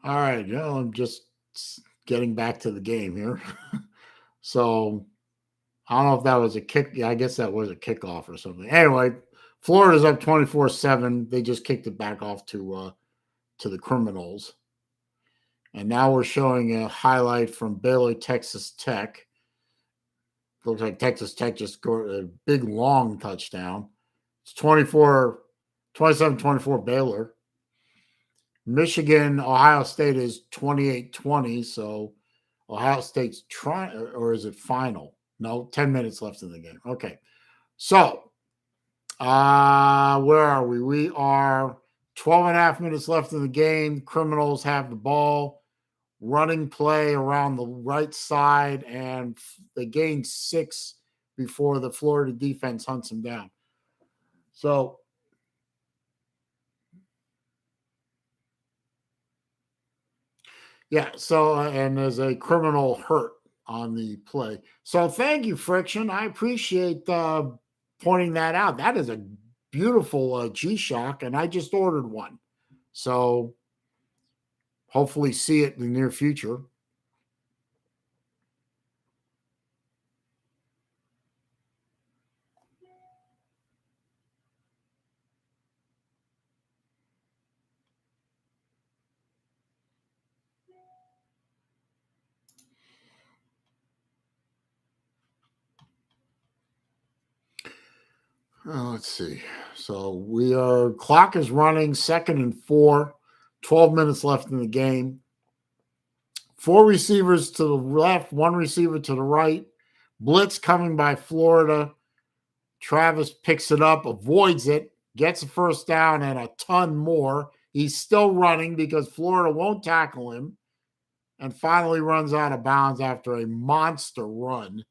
All right. I'm just getting back to the game here. So I don't know if that was a kick. Yeah, I guess that was a kickoff or something. Anyway, Florida's up 24-7. They just kicked it back off to the Criminals. And now we're showing a highlight from Baylor, Texas Tech. Looks like Texas Tech just scored a big, long touchdown. It's 27-24 Baylor. Michigan, Ohio State is 28-20. So Ohio State's trying, or is it final? No, 10 minutes left in the game. Okay. So, where are we? We are 12 and a half minutes left in the game. Criminals have the ball. Running play around the right side, and they gain 6 before the Florida defense hunts them down. So, yeah, so, and there's a criminal hurt on the play. So, thank you, Friction. I appreciate pointing that out. That is a beautiful G-Shock, and I just ordered one. So, hopefully, see it in the near future. Let's see. So clock is running, 2nd and 4, 12 minutes left in the game. 4 receivers to the left, 1 receiver to the right. Blitz coming by Florida. Travis picks it up, avoids it, gets a first down and a ton more. He's still running because Florida won't tackle him, and finally runs out of bounds after a monster run.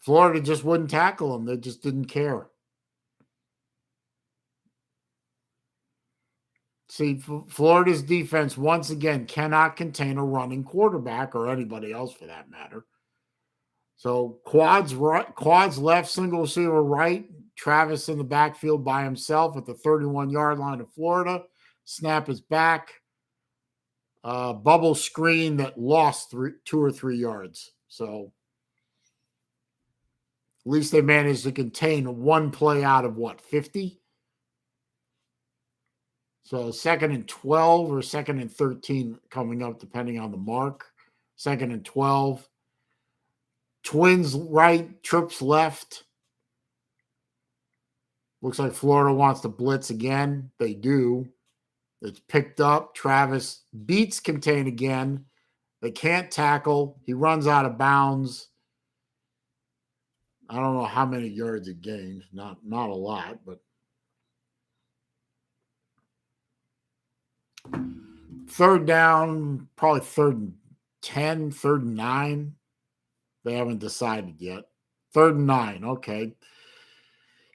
Florida just wouldn't tackle him. They just didn't care. See, Florida's defense once again cannot contain a running quarterback, or anybody else for that matter. So quads right, quads left, single receiver right. Travis in the backfield by himself at the 31-yard line of Florida. Snap is back. Bubble screen that lost 2 or 3 yards. So at least they managed to contain one play out of 50? So 2nd and 12 or 2nd and 13 coming up, depending on the mark. 2nd and 12. Twins right, trips left. Looks like Florida wants to blitz again. They do. It's picked up. Travis beats contain again. They can't tackle. He runs out of bounds. I don't know how many yards he gained. Not a lot, but 3rd down, probably 3rd and 10, 3rd and 9. They haven't decided yet. 3rd and 9. Okay.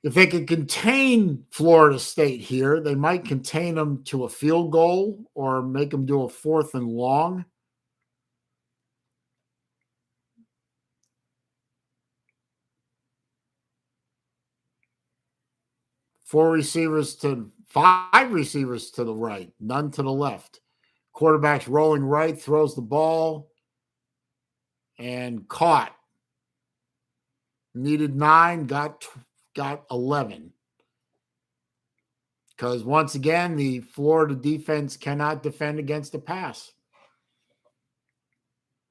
If they could contain Florida State here, they might contain them to a field goal or make them do a 4th and long. Five receivers to the right, none to the left. Quarterback's rolling right, throws the ball, and caught. Needed 9, got 11. Because once again, the Florida defense cannot defend against the pass.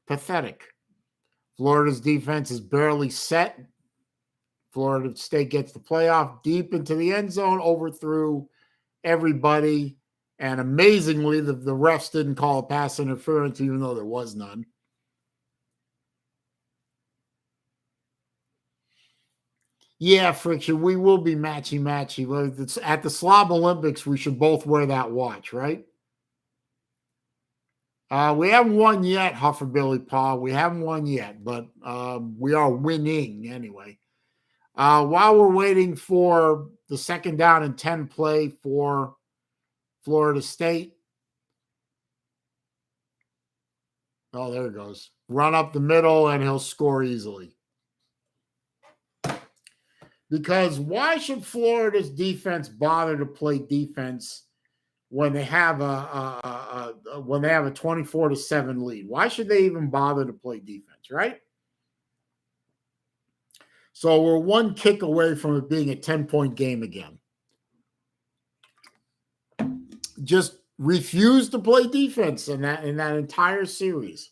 Pathetic. Florida's defense is barely set. Florida State gets the playoff deep into the end zone, overthrew everybody. And amazingly, the refs didn't call a pass interference, even though there was none. Yeah, Friction, we will be matchy-matchy. It's at the Slob Olympics, we should both wear that watch, right? We haven't won yet, Hufferbilly Paul. We haven't won yet, but we are winning anyway. While we're waiting for the second down and 10 play for Florida State. Oh, there it goes. Run up the middle and he'll score easily. Because why should Florida's defense bother to play defense when they have a 24-7 lead? Why should they even bother to play defense, right? So we're one kick away from it being a 10-point game again. Just refuse to play defense in that entire series.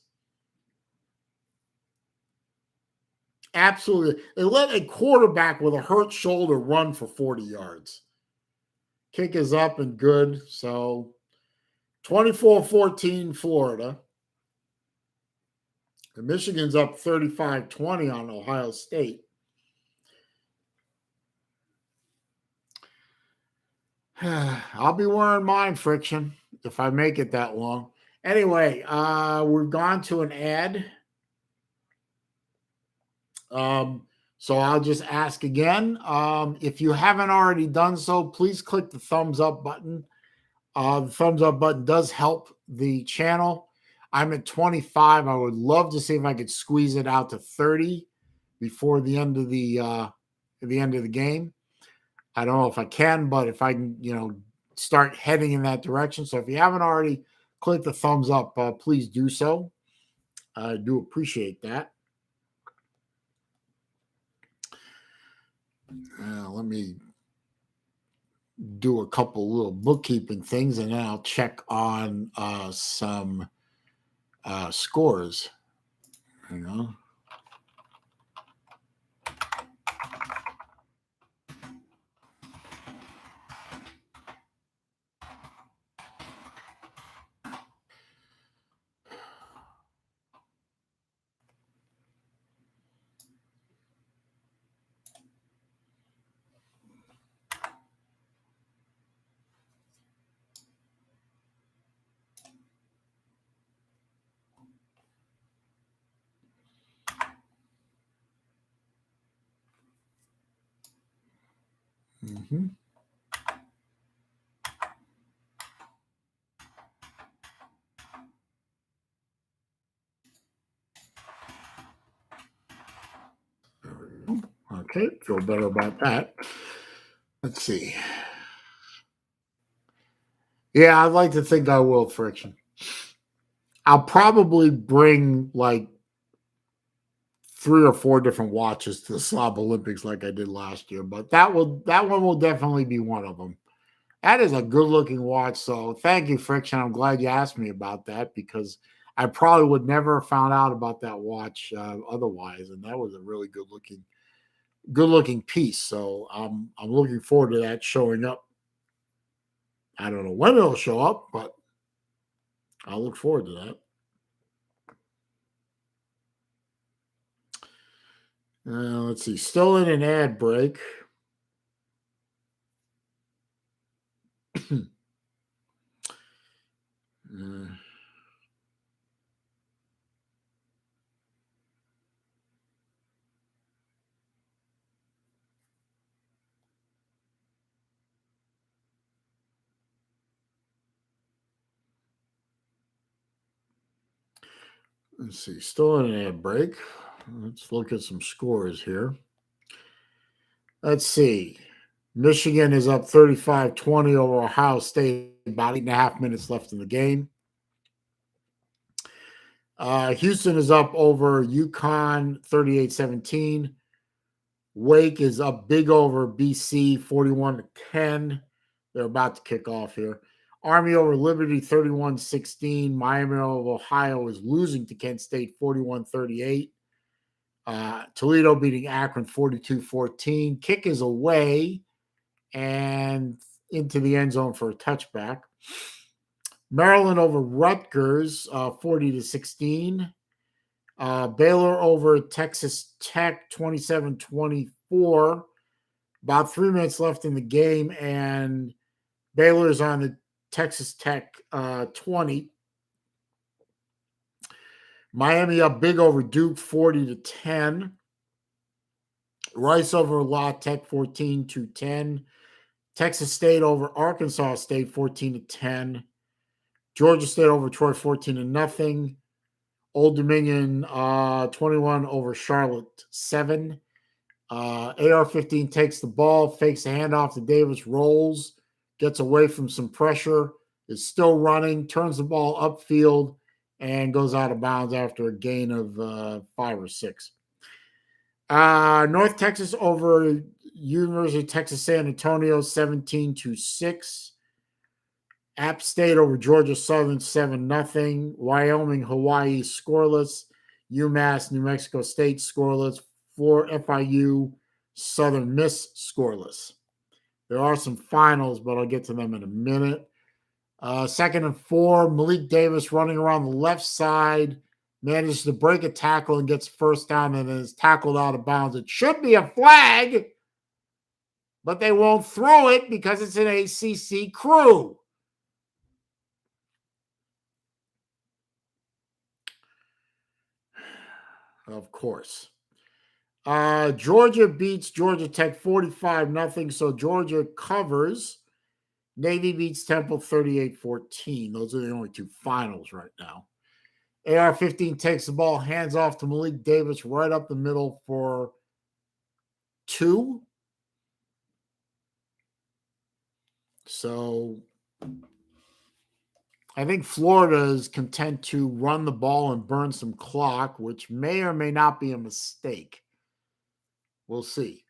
Absolutely. They let a quarterback with a hurt shoulder run for 40 yards. Kick is up and good. So 24-14 Florida. And Michigan's up 35-20 on Ohio State. I'll be wearing mine, Friction, if I make it that long. Anyway, we've gone to an ad. So I'll just ask again. If you haven't already done so, please click the thumbs up button. The thumbs up button does help the channel. I'm at 25. I would love to see if I could squeeze it out to 30 before the end of the game. I don't know if I can, but if I can, start heading in that direction. So if you haven't already clicked the thumbs up, please do so. I do appreciate that. Let me do a couple little bookkeeping things, and then I'll check on some scores. Mm-hmm. Okay, feel better about that. Let's see. Yeah, I'd like to think I will, Friction. I'll probably bring like 3 or 4 different watches to the Slob Olympics like I did last year, but that one will definitely be one of them. That is a good looking watch. So thank you, Friction. I'm glad you asked me about that because I probably would never have found out about that watch otherwise. And that was a really good looking piece. So I'm looking forward to that showing up. I don't know when it'll show up, but I'll look forward to that. Let's see. Still in an ad break. Let's see. Still in an ad break. Let's look at some scores here. Let's see. Michigan is up 35-20 over Ohio State. About 8.5 minutes left in the game. Houston is up over UConn 38-17. Wake is up big over BC 41-10. They're about to kick off here. Army over Liberty 31-16. Miami of Ohio is losing to Kent State 41-38. Toledo beating Akron 42-14. Kick is away and into the end zone for a touchback. Maryland over Rutgers 40-16. Baylor over Texas Tech 27-24. About 3 minutes left in the game, and Baylor's on the Texas Tech 20. Miami up big over Duke 40-10. Rice over La Tech 14-10. Texas State over Arkansas State 14-10. Georgia State over Troy 14-0. Old Dominion 21 over Charlotte 7. AR-15 takes the ball, fakes the handoff to Davis, rolls, gets away from some pressure, is still running, turns the ball upfield, and goes out of bounds after a gain of 5 or 6. North Texas over University of Texas San Antonio 17-6. App State over Georgia Southern 7-0. Wyoming, Hawaii scoreless. UMass, New Mexico State scoreless. FIU, Southern Miss scoreless. There are some finals, but I'll get to them in a minute. 2nd and 4, Malik Davis running around the left side, manages to break a tackle and gets first down and is tackled out of bounds. It should be a flag, but they won't throw it because it's an ACC crew. Of course. Georgia beats Georgia Tech 45-0, so Georgia covers. Navy beats Temple 38-14. Those are the only 2 finals right now. AR-15 takes the ball, hands off to Malik Davis right up the middle for 2. So I think Florida is content to run the ball and burn some clock, which may or may not be a mistake. We'll see.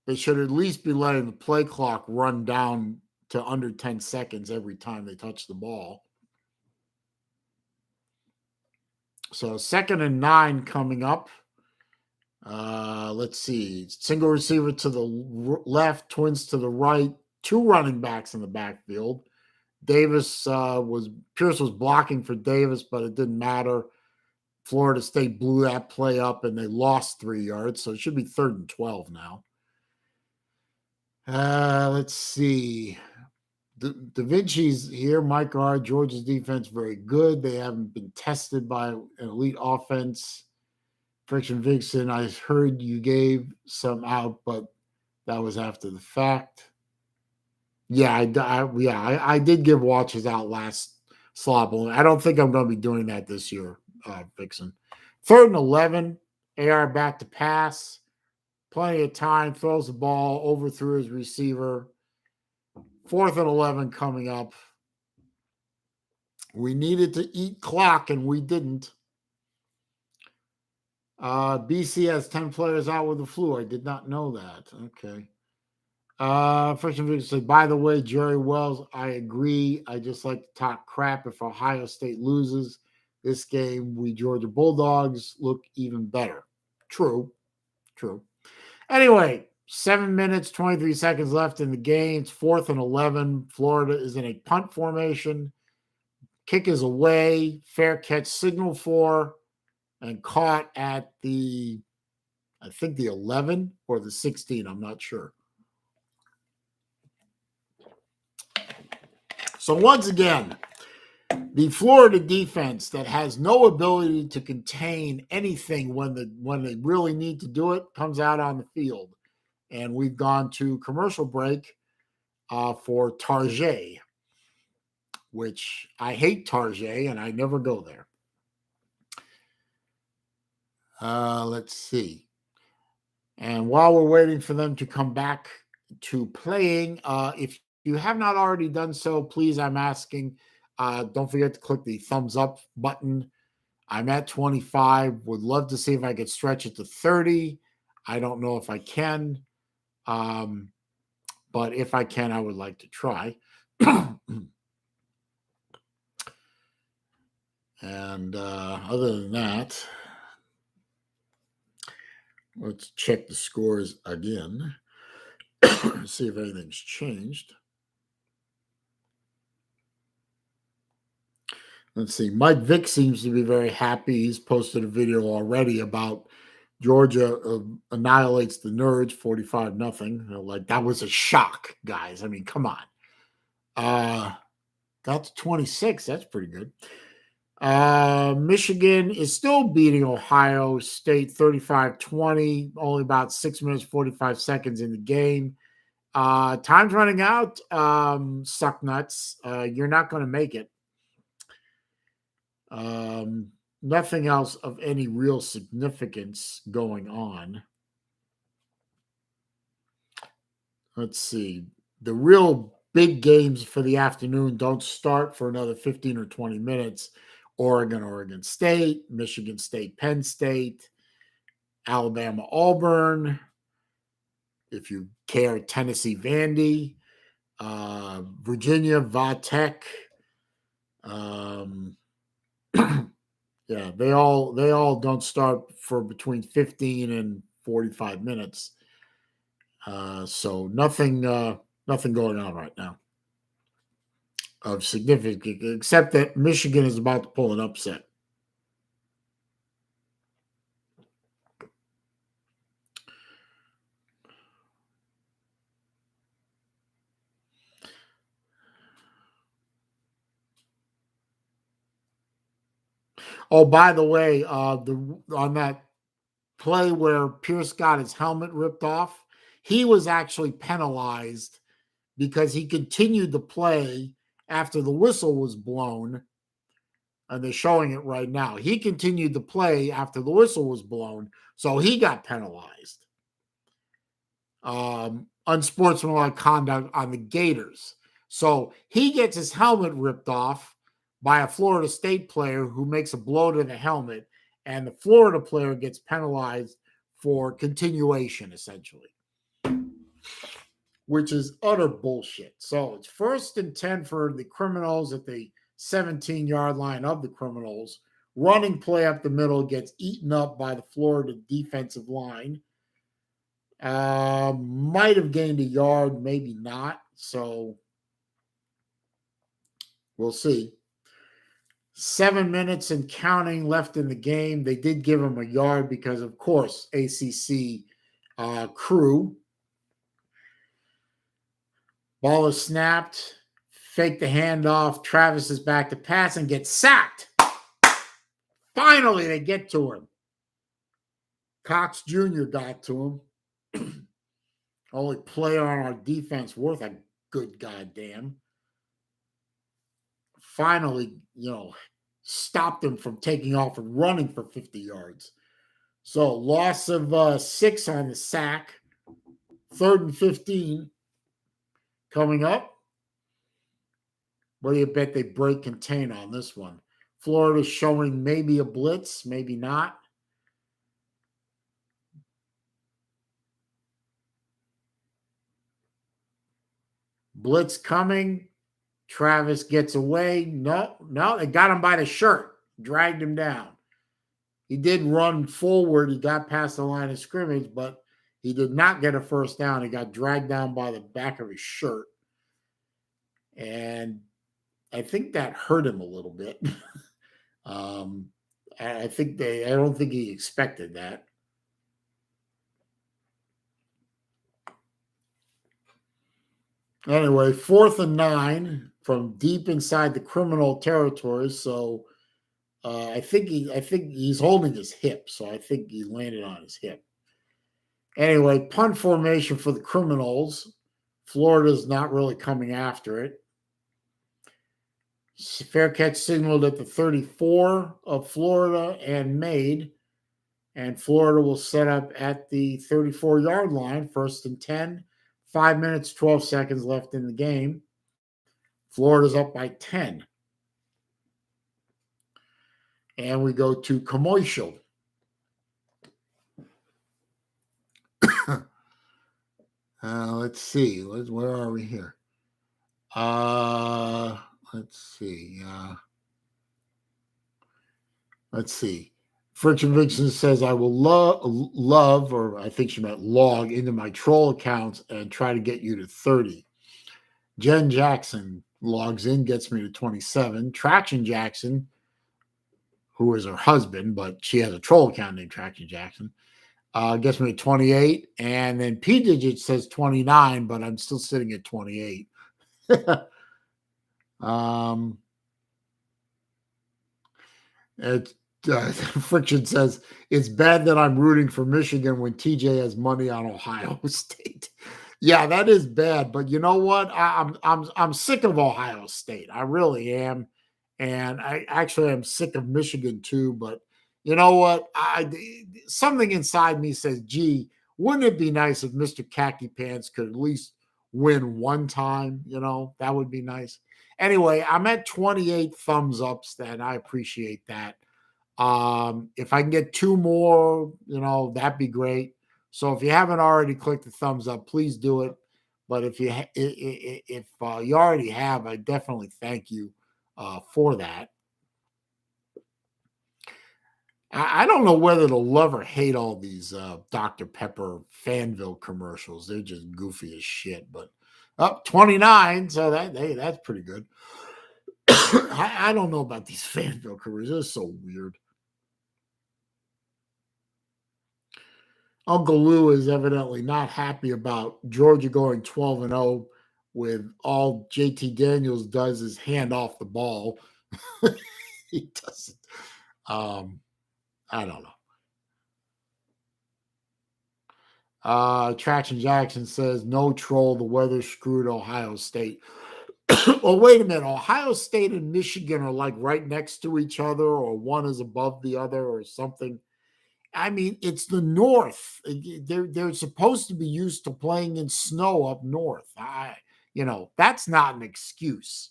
They should at least be letting the play clock run down to under 10 seconds every time they touch the ball. So 2nd and 9 coming up. Let's see. Single receiver to the left, twins to the right, 2 running backs in the backfield. Pierce was blocking for Davis, but it didn't matter. Florida State blew that play up and they lost 3 yards. So it should be 3rd and 12 now. Let's see. Da Vinci's here. Mike Guard, Georgia's defense, very good. They haven't been tested by an elite offense. Friction Vixen, I heard you gave some out, but that was after the fact. Yeah, I did give watches out last slot. I don't think I'm going to be doing that this year, Vixen. 3rd and 11, AR back to pass. Plenty of time, throws the ball, overthrew his receiver. 4th and 11 coming up. We needed to eat clock, and we didn't. BC has 10 players out with the flu. I did not know that. Okay. First and foremost, say, by the way, Jerry Wells, I agree. I just like to talk crap if Ohio State loses this game. We Georgia Bulldogs look even better. True. Anyway, 7 minutes, 23 seconds left in the game. It's 4th and 11. Florida is in a punt formation. Kick is away. Fair catch signal for and caught at the 11 or the 16. I'm not sure. So once again, the Florida defense that has no ability to contain anything when they really need to do it comes out on the field. And we've gone to commercial break for Target, which I hate Target and I never go there. Let's see. And while we're waiting for them to come back to playing, if you have not already done so, please, I'm asking, don't forget to click the thumbs up button. I'm at 25. Would love to see if I could stretch it to 30. I don't know if I can. But if I can, I would like to try. And other than that, let's check the scores again. See if anything's changed. Let's see. Mike Vick seems to be very happy. He's posted a video already about Georgia annihilates the Nerds 45-0. Like, that was a shock, guys. I mean, come on. got to 26. That's pretty good. Michigan is still beating Ohio State 35-20, only about 6 minutes, 45 seconds in the game. Time's running out. Suck nuts. You're not going to make it. Nothing else of any real significance going on. Let's see. The real big games for the afternoon don't start for another 15 or 20 minutes. Oregon State, Michigan State, Penn State, Alabama, Auburn. If you care, Tennessee, Vandy, Virginia, Vatech. Yeah, they all don't start for between 15 and 45 minutes. So nothing going on right now of significance, except that Michigan is about to pull an upset. Oh, by the way, on that play where Pierce got his helmet ripped off, he was actually penalized because he continued the play after the whistle was blown. And they're showing it right now. He continued the play after the whistle was blown, so he got penalized. Unsportsmanlike conduct on the Gators. So he gets his helmet ripped off by a Florida State player who makes a blow to the helmet, and the Florida player gets penalized for continuation, essentially, which is utter bullshit. So it's 1st and 10 for the Criminals at the 17-yard line of the Criminals. Running play up the middle gets eaten up by the Florida defensive line. Might have gained a yard, maybe not. So we'll see. 7 minutes and counting left in the game. They did give him a yard because, of course, ACC crew. Ball is snapped. Fake the handoff. Travis is back to pass and gets sacked. Finally, they get to him. Cox Jr. got to him. Only player on our defense worth a good goddamn. Finally, stopped him from taking off and running for 50 yards. So loss of 6 on the sack. 3rd and 15 coming up. What do you bet they break contain on this one? Florida showing maybe a blitz, maybe not. Blitz coming. Travis gets away. No, they got him by the shirt. Dragged him down. He did run forward. He got past the line of scrimmage, but he did not get a first down. He got dragged down by the back of his shirt. And I think that hurt him a little bit. I don't think he expected that. Anyway, 4th and 9 from deep inside the criminal territory. So I think he's holding his hip. So I think he landed on his hip. Anyway, punt formation for the Criminals. Florida's not really coming after it. Fair catch signaled at the 34 of Florida and made. And Florida will set up at the 34-yard line, 1st and 10. 5 minutes, 12 seconds left in the game. Florida's up by 10. And we go to commercial. Let's see. Where are we here? Let's see. Friction Vixen says, I will love, or I think she meant log into my troll accounts and try to get you to 30. Jen Jackson logs in, gets me to 27. Traction Jackson, who is her husband, but she has a troll account named Traction Jackson, gets me to 28. And then P Digit says 29, but I'm still sitting at 28. Um, it, Friction says it's bad that I'm rooting for Michigan when TJ has money on Ohio State. Yeah, that is bad. But you know what? I'm sick of Ohio State. I really am, and I actually am sick of Michigan too. But you know what? Something inside me says, "Gee, wouldn't it be nice if Mister Khaki Pants could at least win one time? You know, that would be nice." Anyway, I'm at 28 thumbs ups, and I appreciate that. If I can get two more, that'd be great. So if you haven't already clicked the thumbs up, please do it. But if you already have, I definitely thank you for that. I don't know whether to love or hate all these Dr. Pepper Fanville commercials. They're just goofy as shit. But up 29, so that's pretty good. I don't know about these Fanville commercials. They're so weird. Uncle Lou is evidently not happy about Georgia going 12-0 with all JT Daniels does is hand off the ball. He doesn't. I don't know. Traction Jackson says, no troll, the weather screwed Ohio State. Well, wait a minute. Ohio State and Michigan are like right next to each other, or one is above the other, or something. I mean, it's the North. They're supposed to be used to playing in snow up north. That's not an excuse,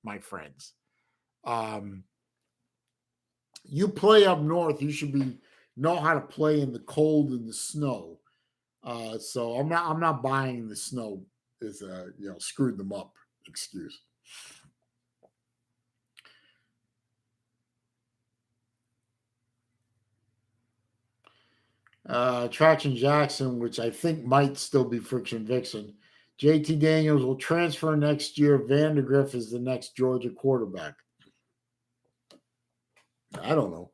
my friends. You play up north, you should know how to play in the cold and the snow. So I'm not buying the snow is screwed them up excuse. Traction Jackson, which I think might still be Friction Vixen. JT Daniels will transfer next year. Vandegrift is the next Georgia quarterback. I don't know.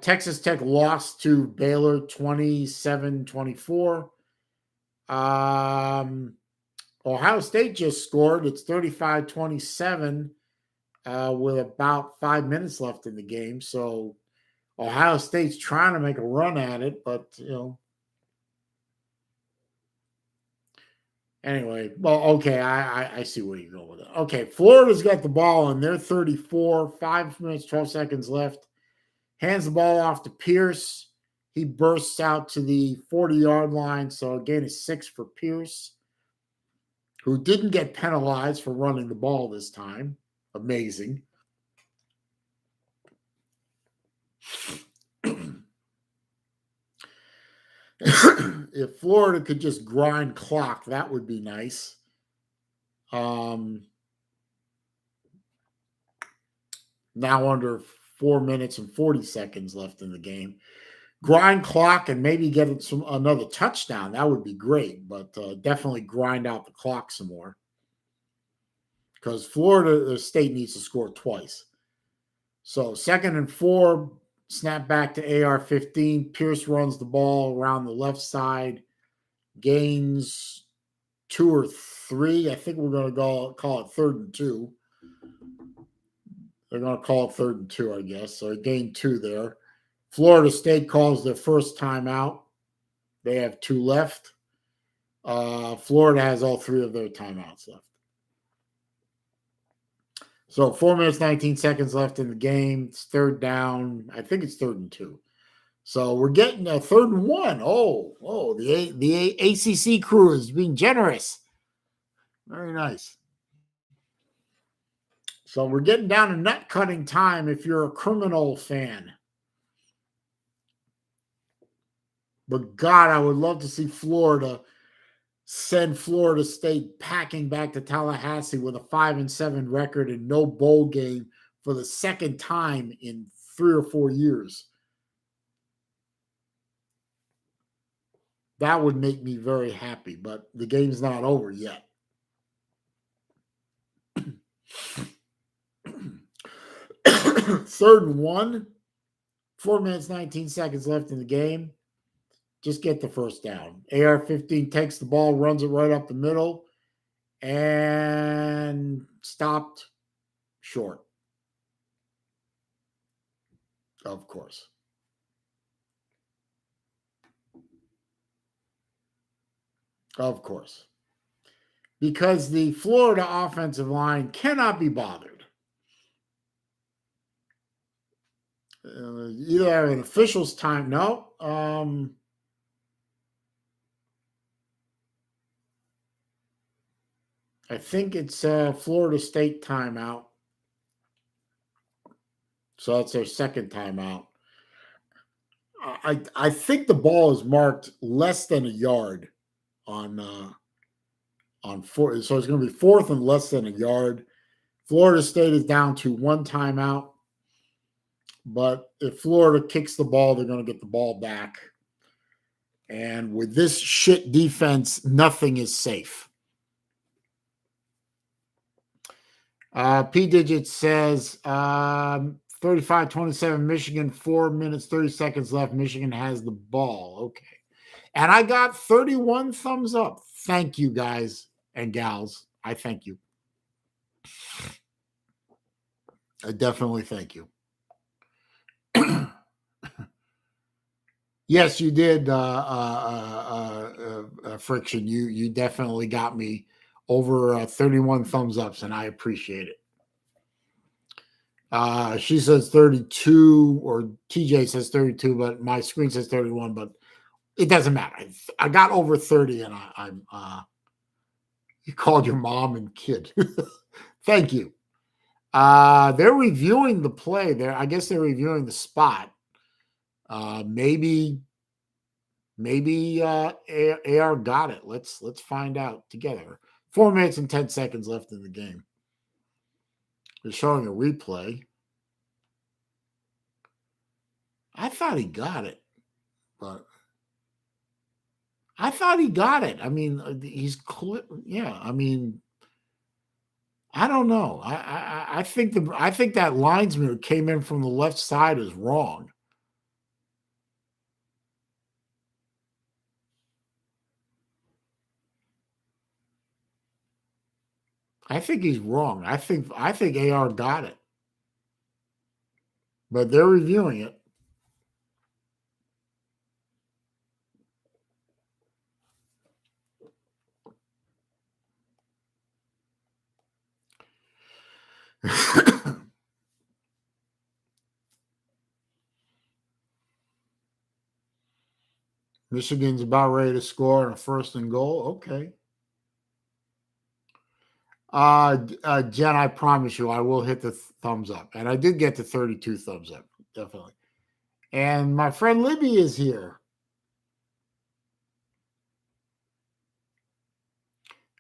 Texas Tech lost to Baylor 27-24. Ohio State just scored. It's 35-27 with about 5 minutes left in the game. So Ohio State's trying to make a run at it, but anyway, well, okay, I see where you're going with it. Okay, Florida's got the ball and they're 34, 5 minutes, 12 seconds left. Hands the ball off to Pierce. He bursts out to the 40-yard line. So again, it's 6 for Pierce, who didn't get penalized for running the ball this time. Amazing. If Florida could just grind clock, that would be nice. Now under 4 minutes and 40 seconds left in the game. Grind clock and maybe get another touchdown. That would be great, but definitely grind out the clock some more. Because Florida State needs to score twice. So 2nd and 4, snap back to AR-15. Pierce runs the ball around the left side, gains 2 or 3. I think we're going to call it 3rd and 2. They're going to call it 3rd and 2, I guess. So he gained 2 there. Florida State calls their first timeout. They have 2 left. Florida has all 3 of their timeouts left. So 4 minutes, 19 seconds left in the game. It's 3rd down. I think it's 3rd and 2. So we're getting a 3rd and 1. Oh, the ACC crew is being generous. Very nice. So we're getting down to nut cutting time if you're a criminal fan. But God, I would love to see Florida send Florida State packing back to Tallahassee with a 5-7 record and no bowl game for the second time in 3 or 4 years. That would make me very happy, but the game's not over yet. 3rd and 1, 4 minutes, 19 seconds left in the game. Just get the first down. AR-15 takes the ball, runs it right up the middle, and stopped short. Of course. Of course. Because the Florida offensive line cannot be bothered. Either an official's time. No. I think it's Florida State timeout. So that's their second timeout. I think the ball is marked less than a yard on four. So it's going to be fourth and less than a yard. Florida State is down to one timeout. But if Florida kicks the ball, they're going to get the ball back. And with this shit defense, nothing is safe. P Digit says 35-27 Michigan, 4 minutes, 30 seconds left. Michigan has the ball. Okay. And I got 31 thumbs up. Thank you, guys and gals. I thank you. I definitely thank you. Yes, you did, Friction. You definitely got me over 31 thumbs ups, and I appreciate it. She says 32, or TJ says 32, but my screen says 31, but it doesn't matter. I got over 30, and I'm you called your mom and kid. Thank you. They're reviewing the play there. I guess they're reviewing the spot. Maybe AR got it. Let's find out together. 4 minutes and 10 seconds left in the game. They're showing a replay. I thought he got it, but I thought he got it. I mean, he's clear. Yeah, I mean, I don't know. I think that linesman who came in from the left side is wrong. I think he's wrong. I think AR got it, but they're reviewing it. Michigan's about ready to score on a first and goal. Okay. Jen, I promise you, I will hit the thumbs up. And I did get to 32 thumbs up, definitely. And my friend Libby is here.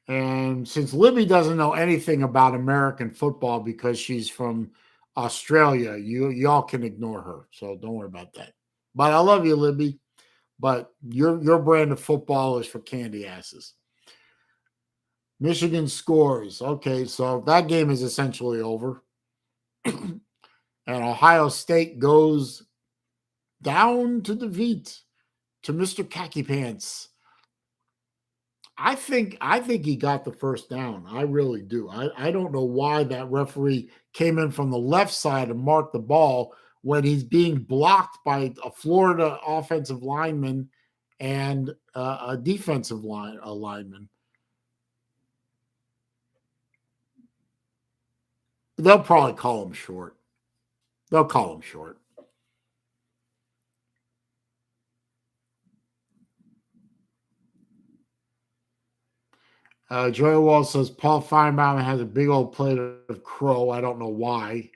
And since Libby doesn't know anything about American football because she's from Australia, y'all can ignore her. So don't worry about that. But I love you, Libby. But your brand of football is for candy asses. Michigan scores. Okay, so that game is essentially over. And Ohio State goes down to defeat to Mr. Khaki Pants. I think he got the first down. I really do. I don't know why that referee came in from the left side and marked the ball when he's being blocked by a Florida offensive lineman and a defensive lineman. They'll probably call him short. They'll call him short. Joy Wall says Paul Feinbaum has a big old plate of crow. I don't know why.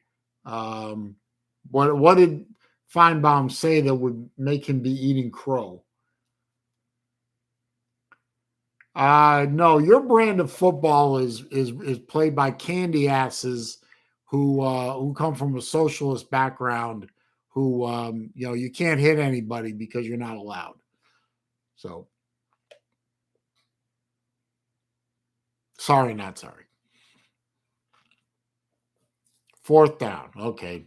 What did Feinbaum say that would make him be eating crow? No, your brand of football is played by candy asses who come from a socialist background. Who you can't hit anybody because you're not allowed. So. Sorry, not sorry. Fourth down. Okay.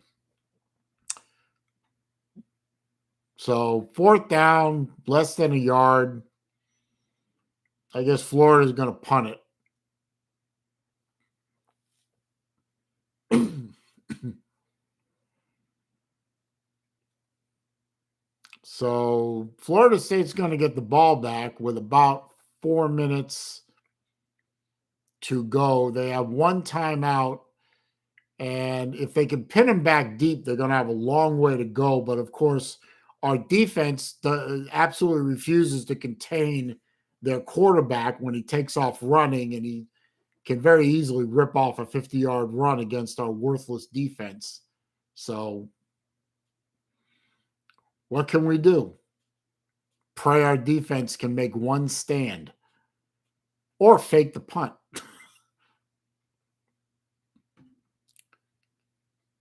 So fourth down, less than a yard. I guess Florida's going to punt it. So Florida State's going to get the ball back with about 4 minutes to go. They have one timeout, and if they can pin them back deep, they're going to have a long way to go. But of course, our defense absolutely refuses to contain their quarterback when he takes off running, and he can very easily rip off a 50-yard run against our worthless defense. So what can we do? Pray our defense can make one stand or fake the punt.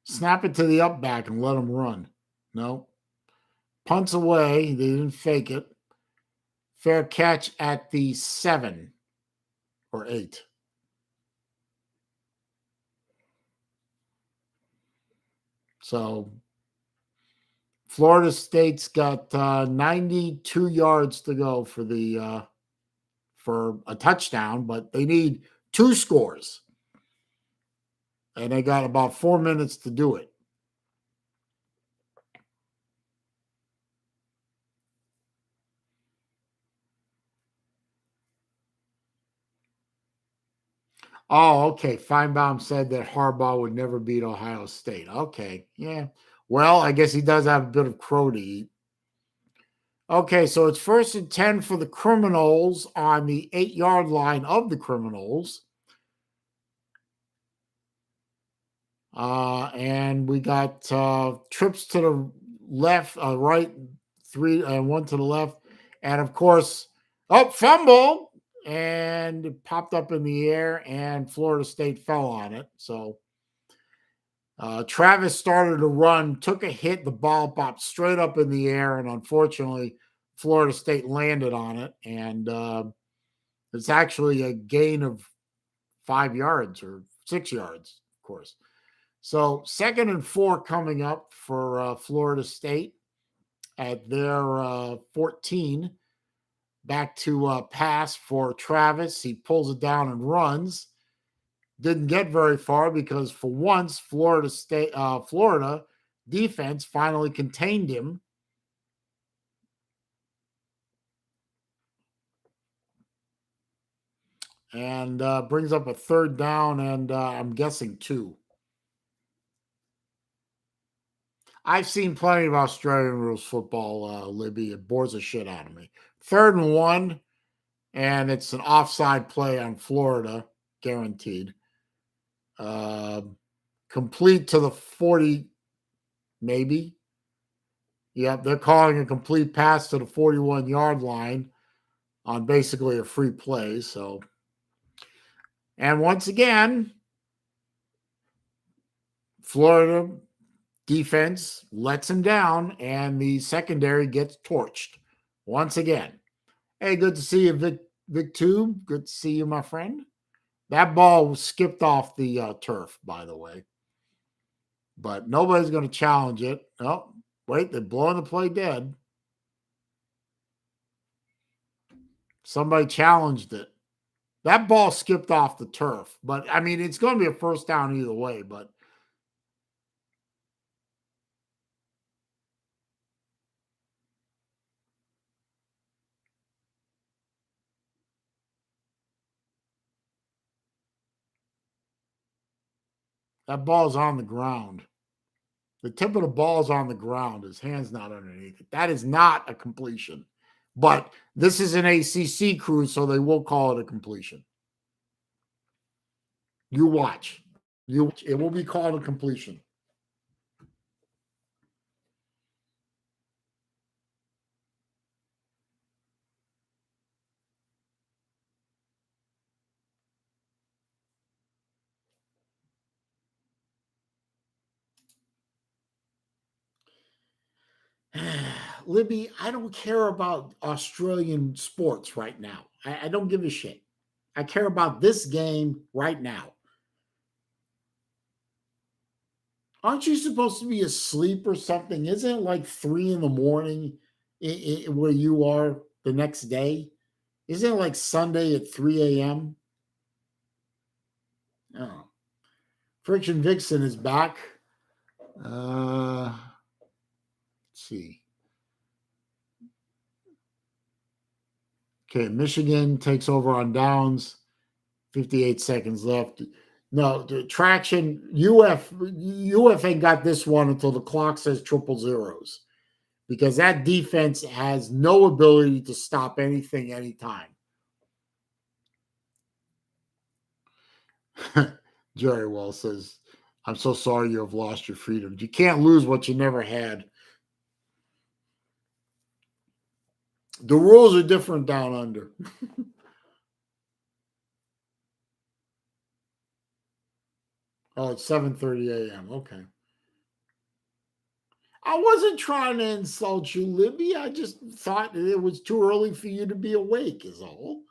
Snap it to the up back and let them run. No. Punts away. They didn't fake it. Fair catch at the 7 or 8. So Florida State's got 92 yards to go for a touchdown, but they need 2 scores. And they got about 4 minutes to do it. Oh, okay. Feinbaum said that Harbaugh would never beat Ohio State. Okay. Yeah. Well, I guess he does have a bit of crow to eat. Okay, so it's 1st and 10 for the Criminals on the 8-yard line of the Criminals. And we got trips to the left, right, 3 and 1 to the left. And of course, fumble. And it popped up in the air, and Florida State fell on it. So Travis started to run, took a hit, the ball popped straight up in the air, and unfortunately, Florida State landed on it. And it's actually a gain of 5 yards or 6 yards, of course. So 2nd and 4 coming up for Florida State at their 14. Back to pass for Travis. He pulls it down and runs. Didn't get very far because for once Florida defense finally contained him. And brings up a 3rd down and I'm guessing 2. I've seen plenty of Australian rules football, Libby. It bores the shit out of me. 3rd and 1, and it's an offside play on Florida, guaranteed. Complete to the 40, maybe. Yep, they're calling a complete pass to the 41-yard line on basically a free play. So, and once again, Florida defense lets him down, and the secondary gets torched once again. Hey, good to see you, Vic Tube. Good to see you, my friend. That ball skipped off the turf, by the way. But nobody's going to challenge it. Oh, wait, they're blowing the play dead. Somebody challenged it. That ball skipped off the turf. But, I mean, it's going to be a 1st down either way. But that ball's on the ground. The tip of the ball's on the ground. His hand's not underneath it. That is not a completion. But this is an ACC crew, so they will call it a completion. You watch. It will be called a completion. Libby, I don't care about Australian sports right now. I don't give a shit. I care about this game right now. Aren't you supposed to be asleep or something? Isn't it like 3 in the morning where you are the next day? Isn't it like Sunday at 3 a.m.? Oh. Friction Vixen is back. Let's see. Okay, Michigan takes over on downs. 58 seconds left. No, the traction. UF ain't got this one until the clock says triple zeros, because that defense has no ability to stop anything anytime. Jerry Wells says, I'm so sorry you have lost your freedom. You can't lose what you never had. The rules are different down under. Oh, it's 7:30 a.m. Okay. I wasn't trying to insult you, Libby. I just thought it was too early for you to be awake, is all.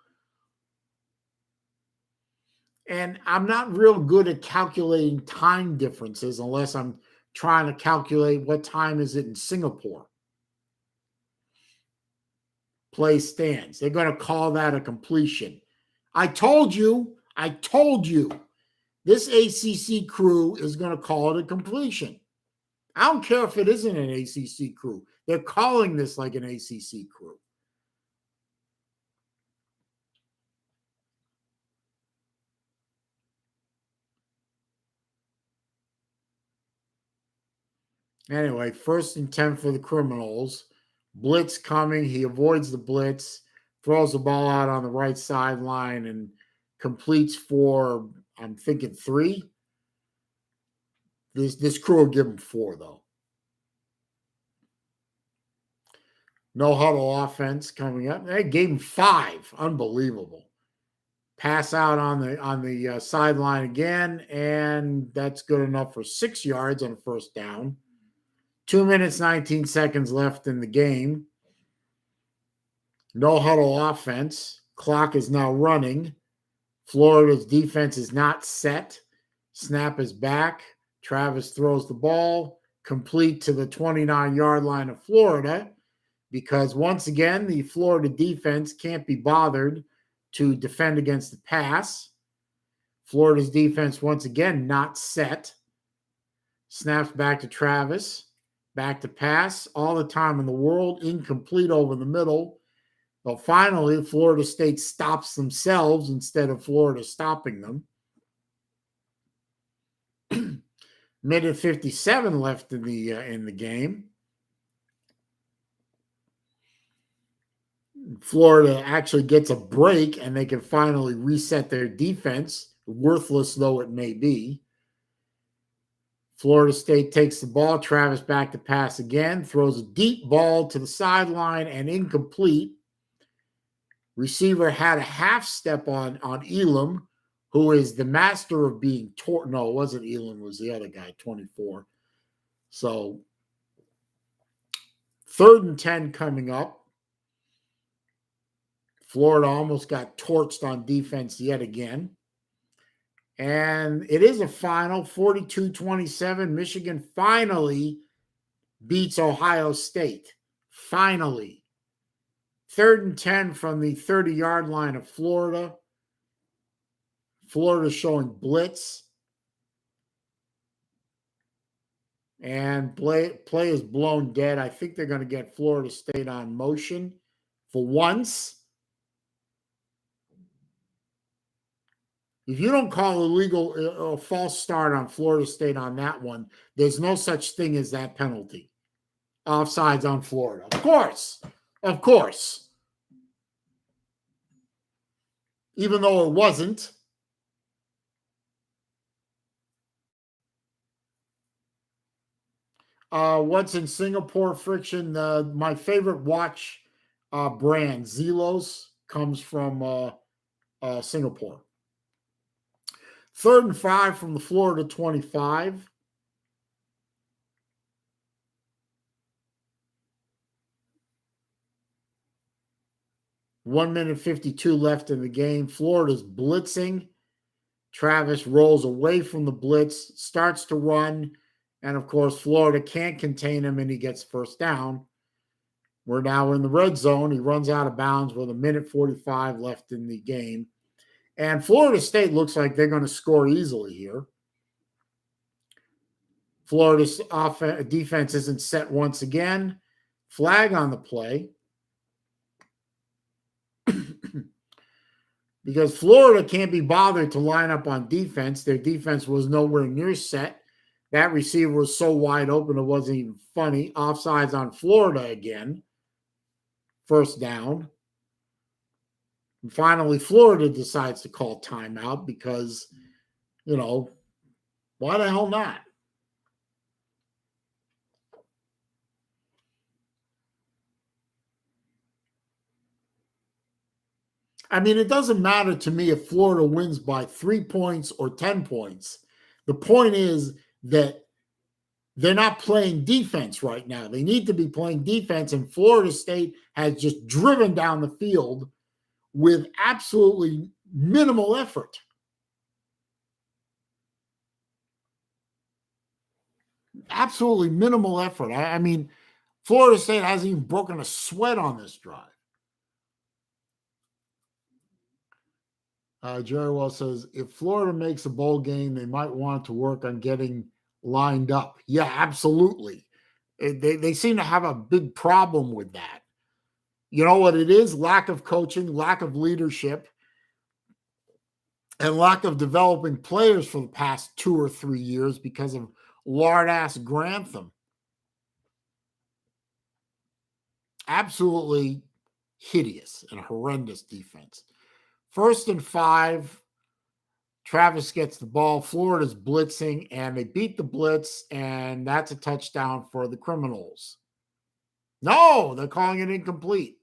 And I'm not real good at calculating time differences unless I'm trying to calculate what time is it in Singapore. Play stands. They're going to call that a completion. I told you. This ACC crew is going to call it a completion. I don't care if it isn't an ACC crew. They're calling this like an ACC crew. Anyway, 1st and 10 for the Seminoles. Blitz coming. He avoids the blitz, throws the ball out on the right sideline, and completes for, I'm thinking, 3. This crew will give him 4, though. No huddle offense coming up. They gave him 5. Unbelievable. Pass out on the sideline again, and that's good enough for 6 yards on a 1st down. 2 minutes, 19 seconds left in the game. No huddle offense. Clock is now running. Florida's defense is not set. Snap is back. Travis throws the ball complete to the 29-yard line of Florida, because once again, the Florida defense can't be bothered to defend against the pass. Florida's defense, once again, not set. Snaps back to Travis. Back to pass. All the time in the world. Incomplete over the middle. But finally, Florida State stops themselves instead of Florida stopping them. Minute 57 left in the game. Florida actually gets a break, and they can finally reset their defense, worthless though it may be. Florida State takes the ball. Travis back to pass again. Throws a deep ball to the sideline and incomplete. Receiver had a half step on Elam, who is the master of being taught. No, it wasn't Elam. It was the other guy, 24. So 3rd and 10 coming up. Florida almost got torched on defense yet again. And it is a final, 42-27. Michigan finally beats Ohio State. Finally. 3rd and 10 from the 30-yard line of Florida. Florida showing blitz. And play is blown dead. I think they're going to get Florida State on motion for once. If you don't call illegal a false start on Florida State on that one, there's no such thing as that penalty. Offsides on Florida. Of course. Of course. Even though it wasn't. What's in Singapore friction? My favorite watch brand, Zelos, comes from Singapore. 3rd and 5 from the Florida 25. One minute 52 left in the game. Florida's blitzing. Travis rolls away from the blitz, starts to run, and of course, Florida can't contain him, and he gets 1st down. We're now in the red zone. He runs out of bounds with a minute 45 left in the game. And Florida State looks like they're going to score easily here. Florida's defense isn't set once again. Flag on the play. because Florida can't be bothered to line up on defense. Their defense was nowhere near set. That receiver was so wide open it wasn't even funny. Offsides on Florida again. First down. And finally, Florida decides to call timeout because, why the hell not? I mean, it doesn't matter to me if Florida wins by 3 points or 10 points. The point is that they're not playing defense right now. They need to be playing defense, and Florida State has just driven down the field with absolutely minimal effort. Absolutely minimal effort. I mean, Florida State hasn't even broken a sweat on this drive. Jerry Wells says, if Florida makes a bowl game, they might want to work on getting lined up. Yeah, absolutely. They seem to have a big problem with that. You know what it is? Lack of coaching, lack of leadership, and lack of developing players for the past 2 or 3 years because of lard-ass Grantham. Absolutely hideous and horrendous defense. 1st and 5, Travis gets the ball. Florida's blitzing, and they beat the blitz, and that's a touchdown for the Seminoles. No, they're calling it incomplete.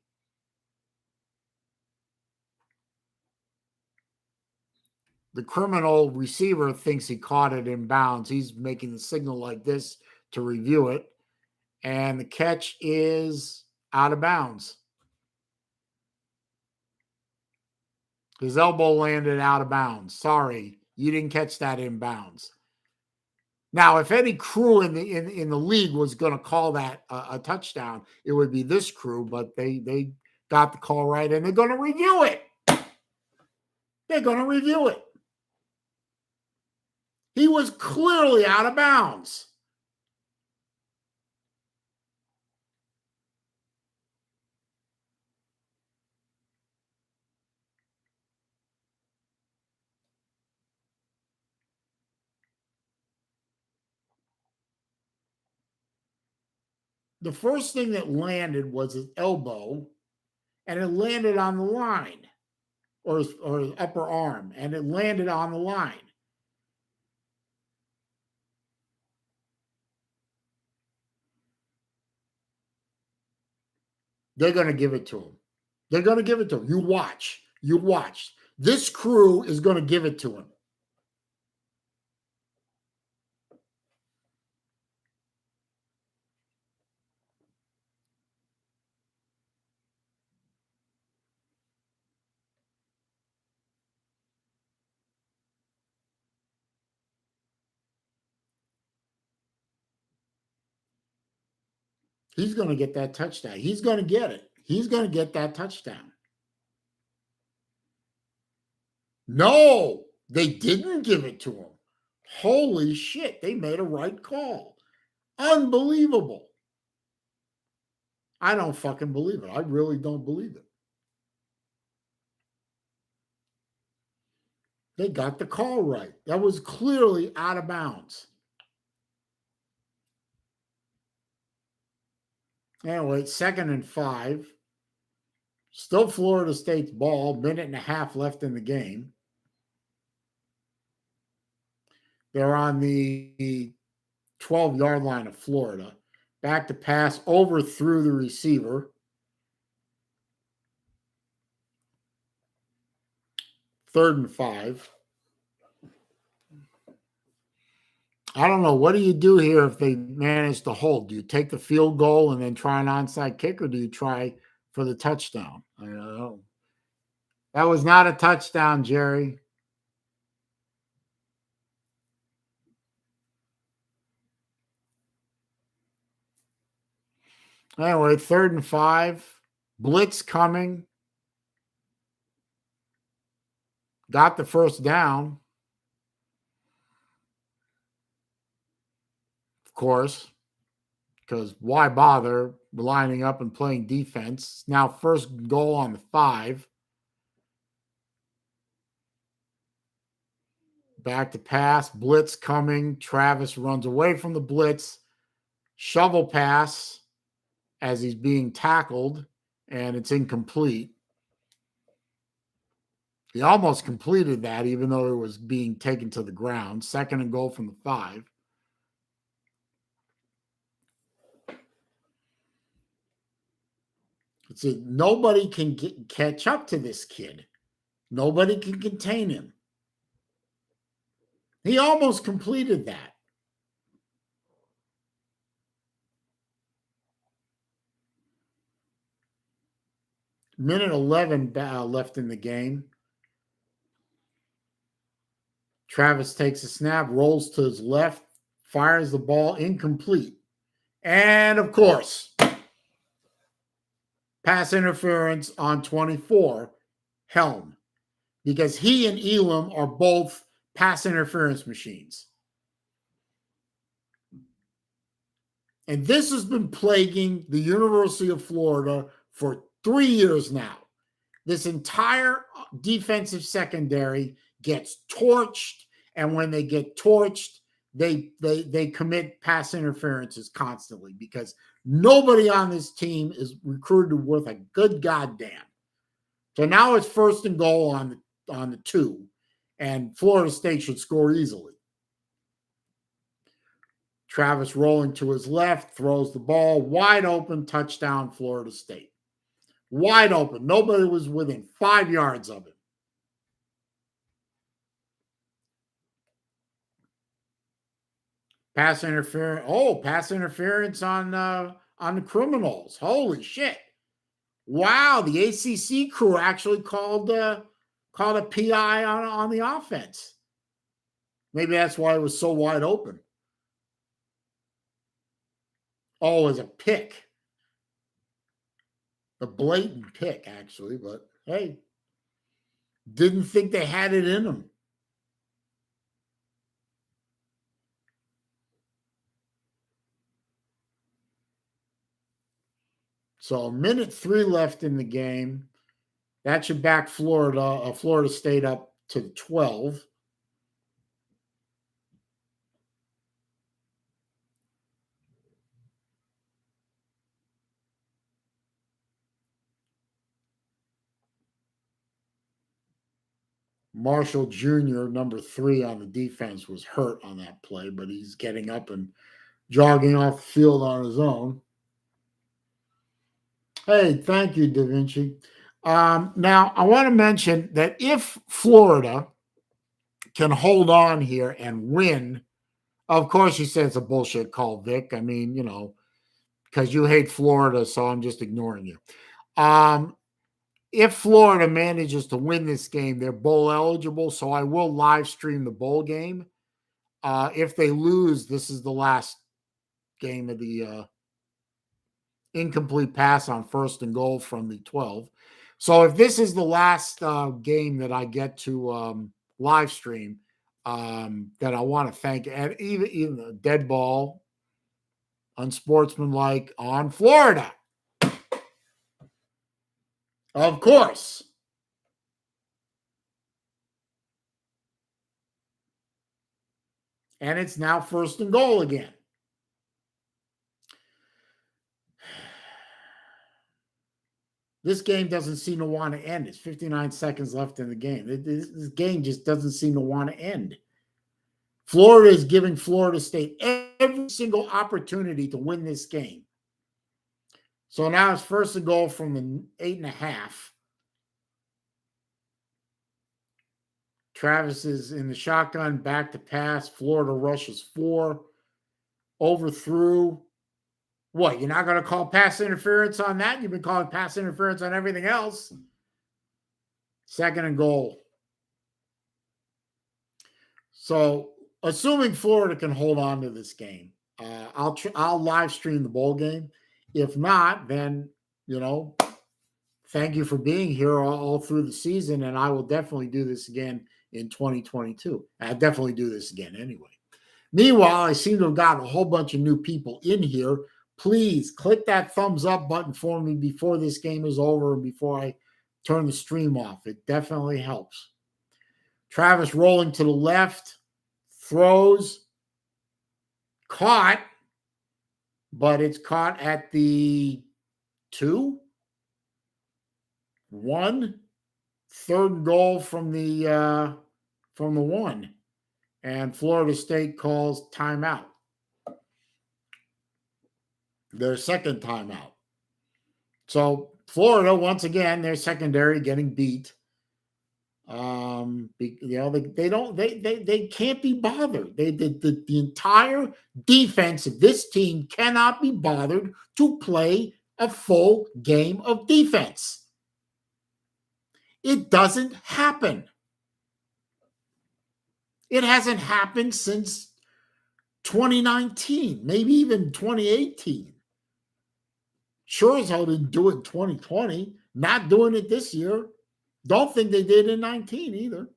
The criminal receiver thinks he caught it in bounds. He's making the signal like this to review it, and the catch is out of bounds. His elbow landed out of bounds. Sorry, you didn't catch that in bounds. Now, if any crew in the league was going to call that a touchdown, it would be this crew, but they got the call right, and they're going to review it. They're going to review it. He was clearly out of bounds. The first thing that landed was his elbow, and it landed on the line, or his upper arm, and it landed on the line. They're going to give it to him. They're going to give it to him. You watch. You watch. This crew is going to give it to him. He's going to get that touchdown. He's going to get it. He's going to get that touchdown. No, they didn't give it to him. Holy shit, they made a right call. Unbelievable. I don't fucking believe it. I really don't believe it. They got the call right. That was clearly out of bounds. Anyway, 2nd and 5. Still Florida State's ball. 1.5 minutes left in the game. They're on the 12-yard line of Florida. Back to pass, overthrew the receiver. 3rd and 5. I don't know. What do you do here if they manage to hold? Do you take the field goal and then try an onside kick, or do you try for the touchdown? I don't know. That was not a touchdown, Jerry. Anyway, 3rd and 5. Blitz coming. Got the first down. Of course, because why bother lining up and playing defense? Now 1st goal on the 5. back to pass, blitz coming. Travis runs away from the blitz, shovel pass as he's being tackled, and it's incomplete. He almost completed that, even though it was being taken to the ground. 2nd and goal from the 5. Nobody can catch up to this kid. Nobody can contain him. He almost completed that. Minute 11 left in the game. Travis takes a snap, rolls to his left, fires the ball, incomplete. And, of course, pass interference on 24, Helm, because he and Elam are both pass interference machines. And this has been plaguing the University of Florida for 3 years now. This entire defensive secondary gets torched, and when they get torched, they commit pass interferences constantly because nobody on this team is recruited worth a good goddamn. So now it's 1st and goal on the 2, and Florida State should score easily. Travis rolling to his left, throws the ball wide open, touchdown, Florida State. Wide open. Nobody was within 5 yards of him. Pass interference. Oh, pass interference on the Criminals. Holy shit. Wow, the ACC crew actually called a PI on the offense. Maybe that's why it was so wide open. Oh, it was a pick. A blatant pick, actually, but hey, didn't think they had it in them. So minute 3 left in the game. That should back Florida State up to 12. Marshall Jr., number 3 on the defense, was hurt on that play, but he's getting up and jogging off the field on his own. Hey, thank you, Da Vinci. Now, I want to mention that if Florida can hold on here and win, of course, you said it's a bullshit call, Vic. I mean, because you hate Florida, so I'm just ignoring you. If Florida manages to win this game, they're bowl eligible, so I will live stream the bowl game. If they lose, this is the last game of the incomplete pass on 1st and goal from the 12. So if this is the last game that I get to live stream, then I want to thank and even the dead ball, unsportsmanlike on Florida. Of course. And it's now 1st and goal again. This game doesn't seem to want to end. It's 59 seconds left in the game. This game just doesn't seem to want to end. Florida is giving Florida State every single opportunity to win this game. So now it's 1st and goal from the 8.5. Travis is in the shotgun, back to pass. Florida rushes 4. Overthrew. What, you're not going to call pass interference on that? You've been calling pass interference on everything else. 2nd and goal. So, assuming Florida can hold on to this game, I'll live stream the bowl game. If not, then, thank you for being here all through the season, and I will definitely do this again in 2022. I'll definitely do this again anyway. Meanwhile, I seem to have gotten a whole bunch of new people in here. Please click that thumbs up button for me before this game is over and before I turn the stream off. It definitely helps. Travis rolling to the left, throws, caught, but it's caught at the 2, 1, third goal from the 1, and Florida State calls timeout. Their second timeout. So Florida, once again, their secondary getting beat. They can't be bothered. The entire defense of this team cannot be bothered to play a full game of defense. It doesn't happen. It hasn't happened since 2019, maybe even 2018. Sure as hell didn't do it in 2020. Not doing it this year. Don't think they did in 19 either.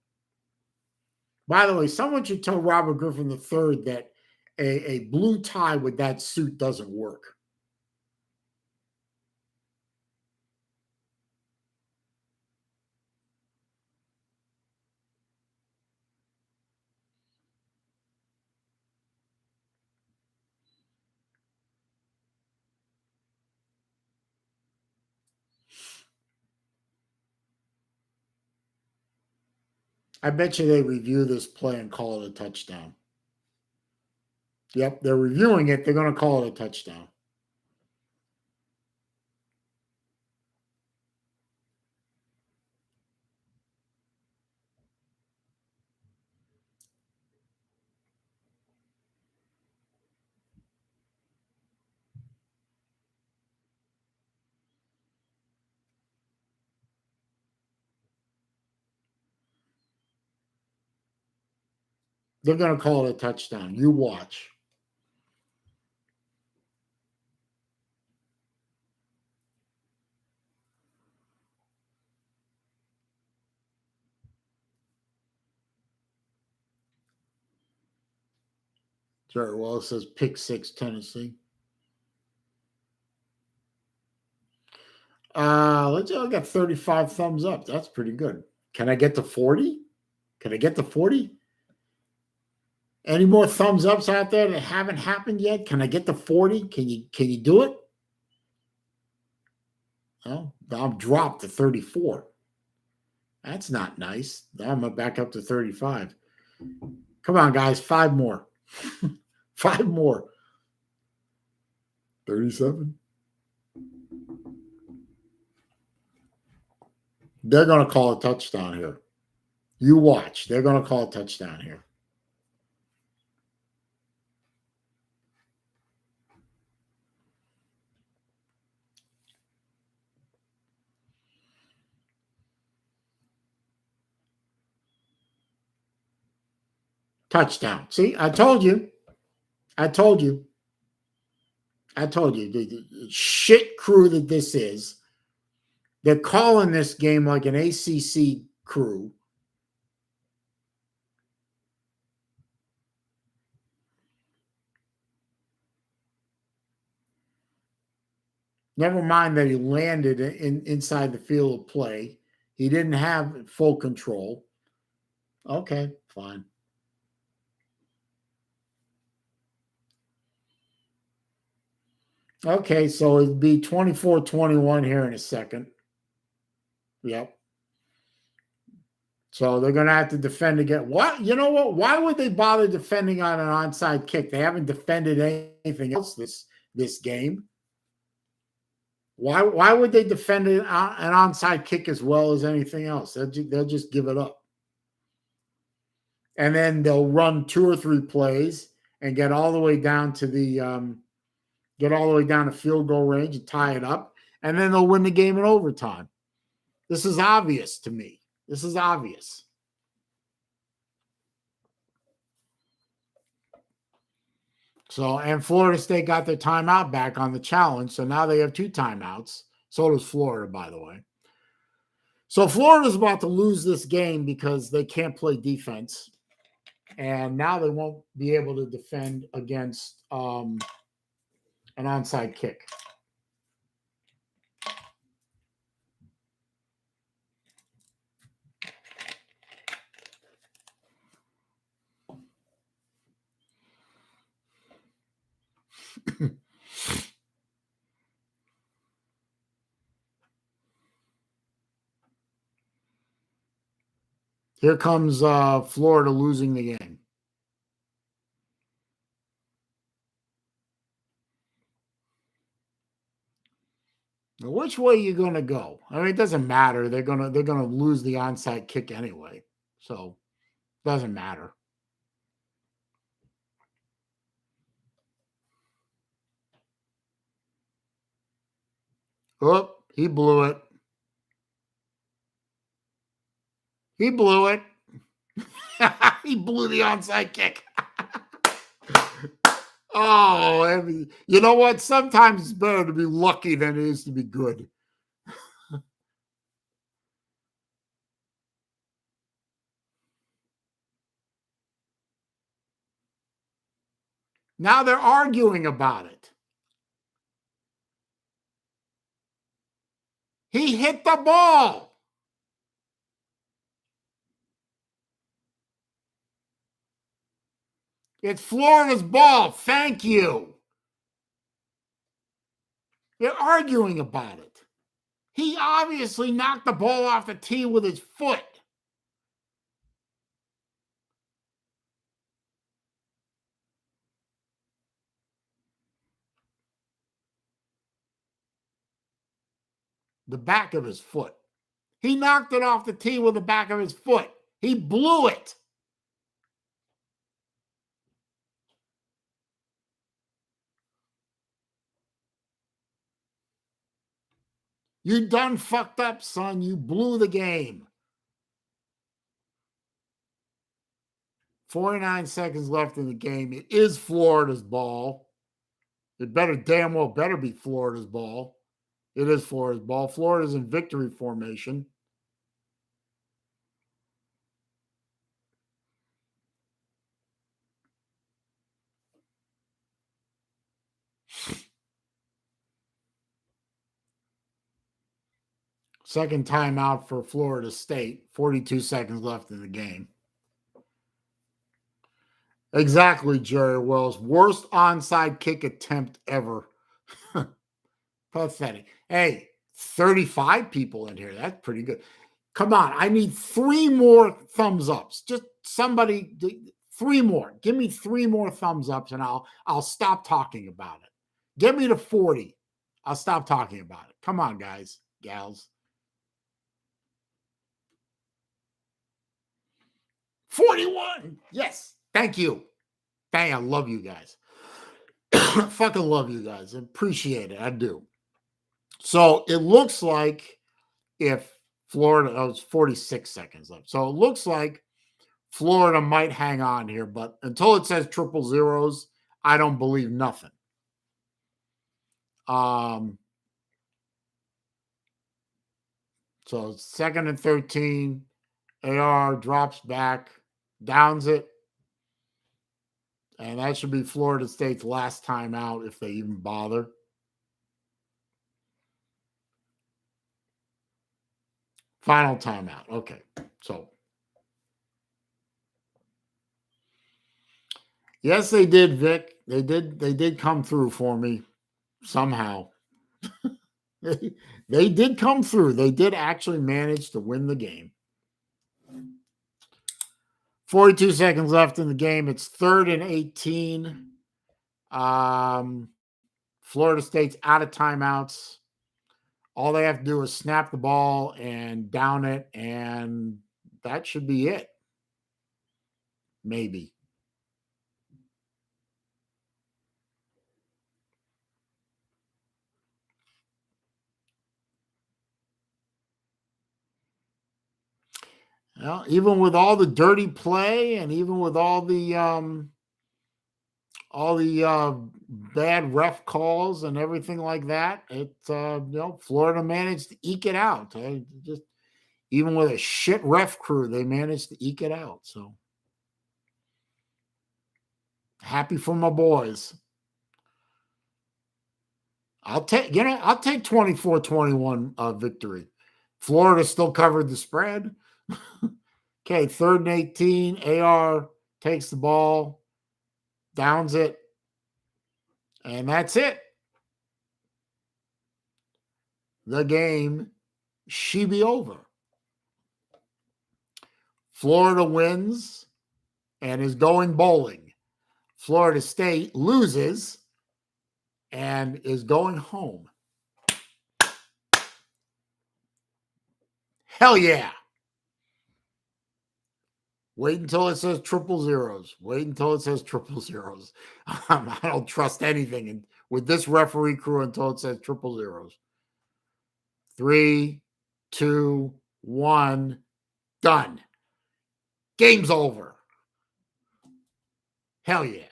By the way, someone should tell Robert Griffin III that a blue tie with that suit doesn't work. I bet you they review this play and call it a touchdown. Yep, they're reviewing it. They're going to call it a touchdown. They're going to call it a touchdown. You watch. Sure. Well, it says pick 6, Tennessee. Let's see. I got 35 thumbs up. That's pretty good. Can I get to 40? Can I get to 40? Any more thumbs ups out there that haven't happened yet? Can I get to 40? Can you do it? Oh, I'm dropped to 34. That's not nice. Now I'm back up to 35. Come on, guys. 5 more. 5 more. 37. They're going to call a touchdown here. You watch. They're going to call a touchdown here. Touchdown. See, I told you. I told you. I told you. The shit crew that this is. They're calling this game like an ACC crew. Never mind that he landed inside the field of play. He didn't have full control. Okay, fine. Okay, so it'd be 24-21 here in a second. Yep. So they're going to have to defend again. What? You know what? Why would they bother defending on an onside kick? They haven't defended anything else this game. Why would they defend an onside kick as well as anything else? They'll just give it up. And then they'll run 2 or 3 plays and get all the way down to field goal range and tie it up. And then they'll win the game in overtime. This is obvious to me. This is obvious. So, and Florida State got their timeout back on the challenge. So now they have 2 timeouts. So does Florida, by the way. So Florida's about to lose this game because they can't play defense. And now they won't be able to defend against an onside kick. Here comes Florida losing the game. Now, which way are you going to go? I mean, it doesn't matter. They're gonna lose the onside kick anyway, so it doesn't matter. Oh, he blew it. He blew it. He blew the onside kick. Oh, you know what? Sometimes it's better to be lucky than it is to be good. Now they're arguing about it. He hit the ball. It's Florida's ball. Thank you. They're arguing about it. He obviously knocked the ball off the tee with his foot. The back of his foot. He knocked it off the tee with the back of his foot. He blew it. You done fucked up, son. You blew the game. 49 seconds left in the game. It is Florida's ball. It damn well better be Florida's ball. It is Florida's ball. Florida's in victory formation. Second timeout for Florida State. 42 seconds left in the game. Exactly, Jerry Wells. Worst onside kick attempt ever. Pathetic. Hey, 35 people in here. That's pretty good. Come on. I need 3 more thumbs ups. Just somebody, 3 more. Give me 3 more thumbs ups and I'll stop talking about it. Get me to 40. I'll stop talking about it. Come on, guys, gals. 41. Yes. Thank you. Dang, I love you guys. Fucking love you guys. Appreciate it. I do. So it looks like if Florida, it's 46 seconds left. So it looks like Florida might hang on here, but until it says triple zeros, I don't believe nothing. So 2nd and 13, AR drops back, downs it, and that should be Florida State's last time out if they even bother. Final timeout. Okay. So yes, they did, Vic. They did come through for me somehow. They did come through. They did actually manage to win the game. 42 seconds left in the game. It's 3rd and 18. Florida State's out of timeouts. All they have to do is snap the ball and down it, and that should be it. Maybe. Well, even with all the dirty play and even with all the bad ref calls and everything like that, Florida managed to eke it out. Just even with a shit ref crew, they managed to eke it out. So happy for my boys. I'll take 24-21 victory. Florida still covered the spread. Okay, 3rd and 18. AR takes the ball, downs it, and that's it. The game she be over. Florida wins and is going bowling. Florida State loses and is going home. Hell yeah. Wait until it says triple zeros. Wait until it says triple zeros. I don't trust anything with this referee crew until it says triple zeros. 3, 2, 1, done. Game's over. Hell yeah.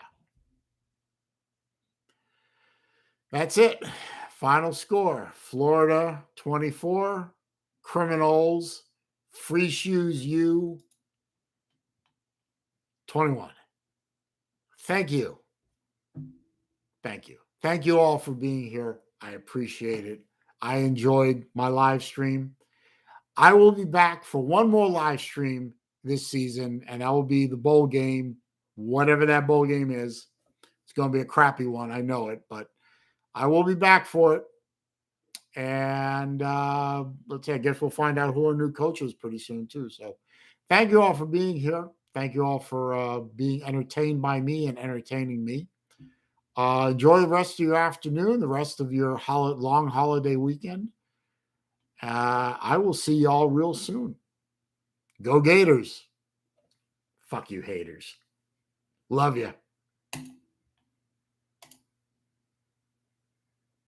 That's it. Final score. Florida 24, Seminoles, Free Shoes U 21. Thank you. Thank you. Thank you all for being here. I appreciate it. I enjoyed my live stream. I will be back for one more live stream this season, and that will be the bowl game, whatever that bowl game is. It's going to be a crappy one. I know it, but I will be back for it. And let's see, I guess we'll find out who our new coach is pretty soon, too. So thank you all for being here. Thank you all for being entertained by me and entertaining me. Enjoy the rest of your afternoon, the rest of your long holiday weekend. I will see y'all real soon. Go Gators. Fuck you haters. Love you.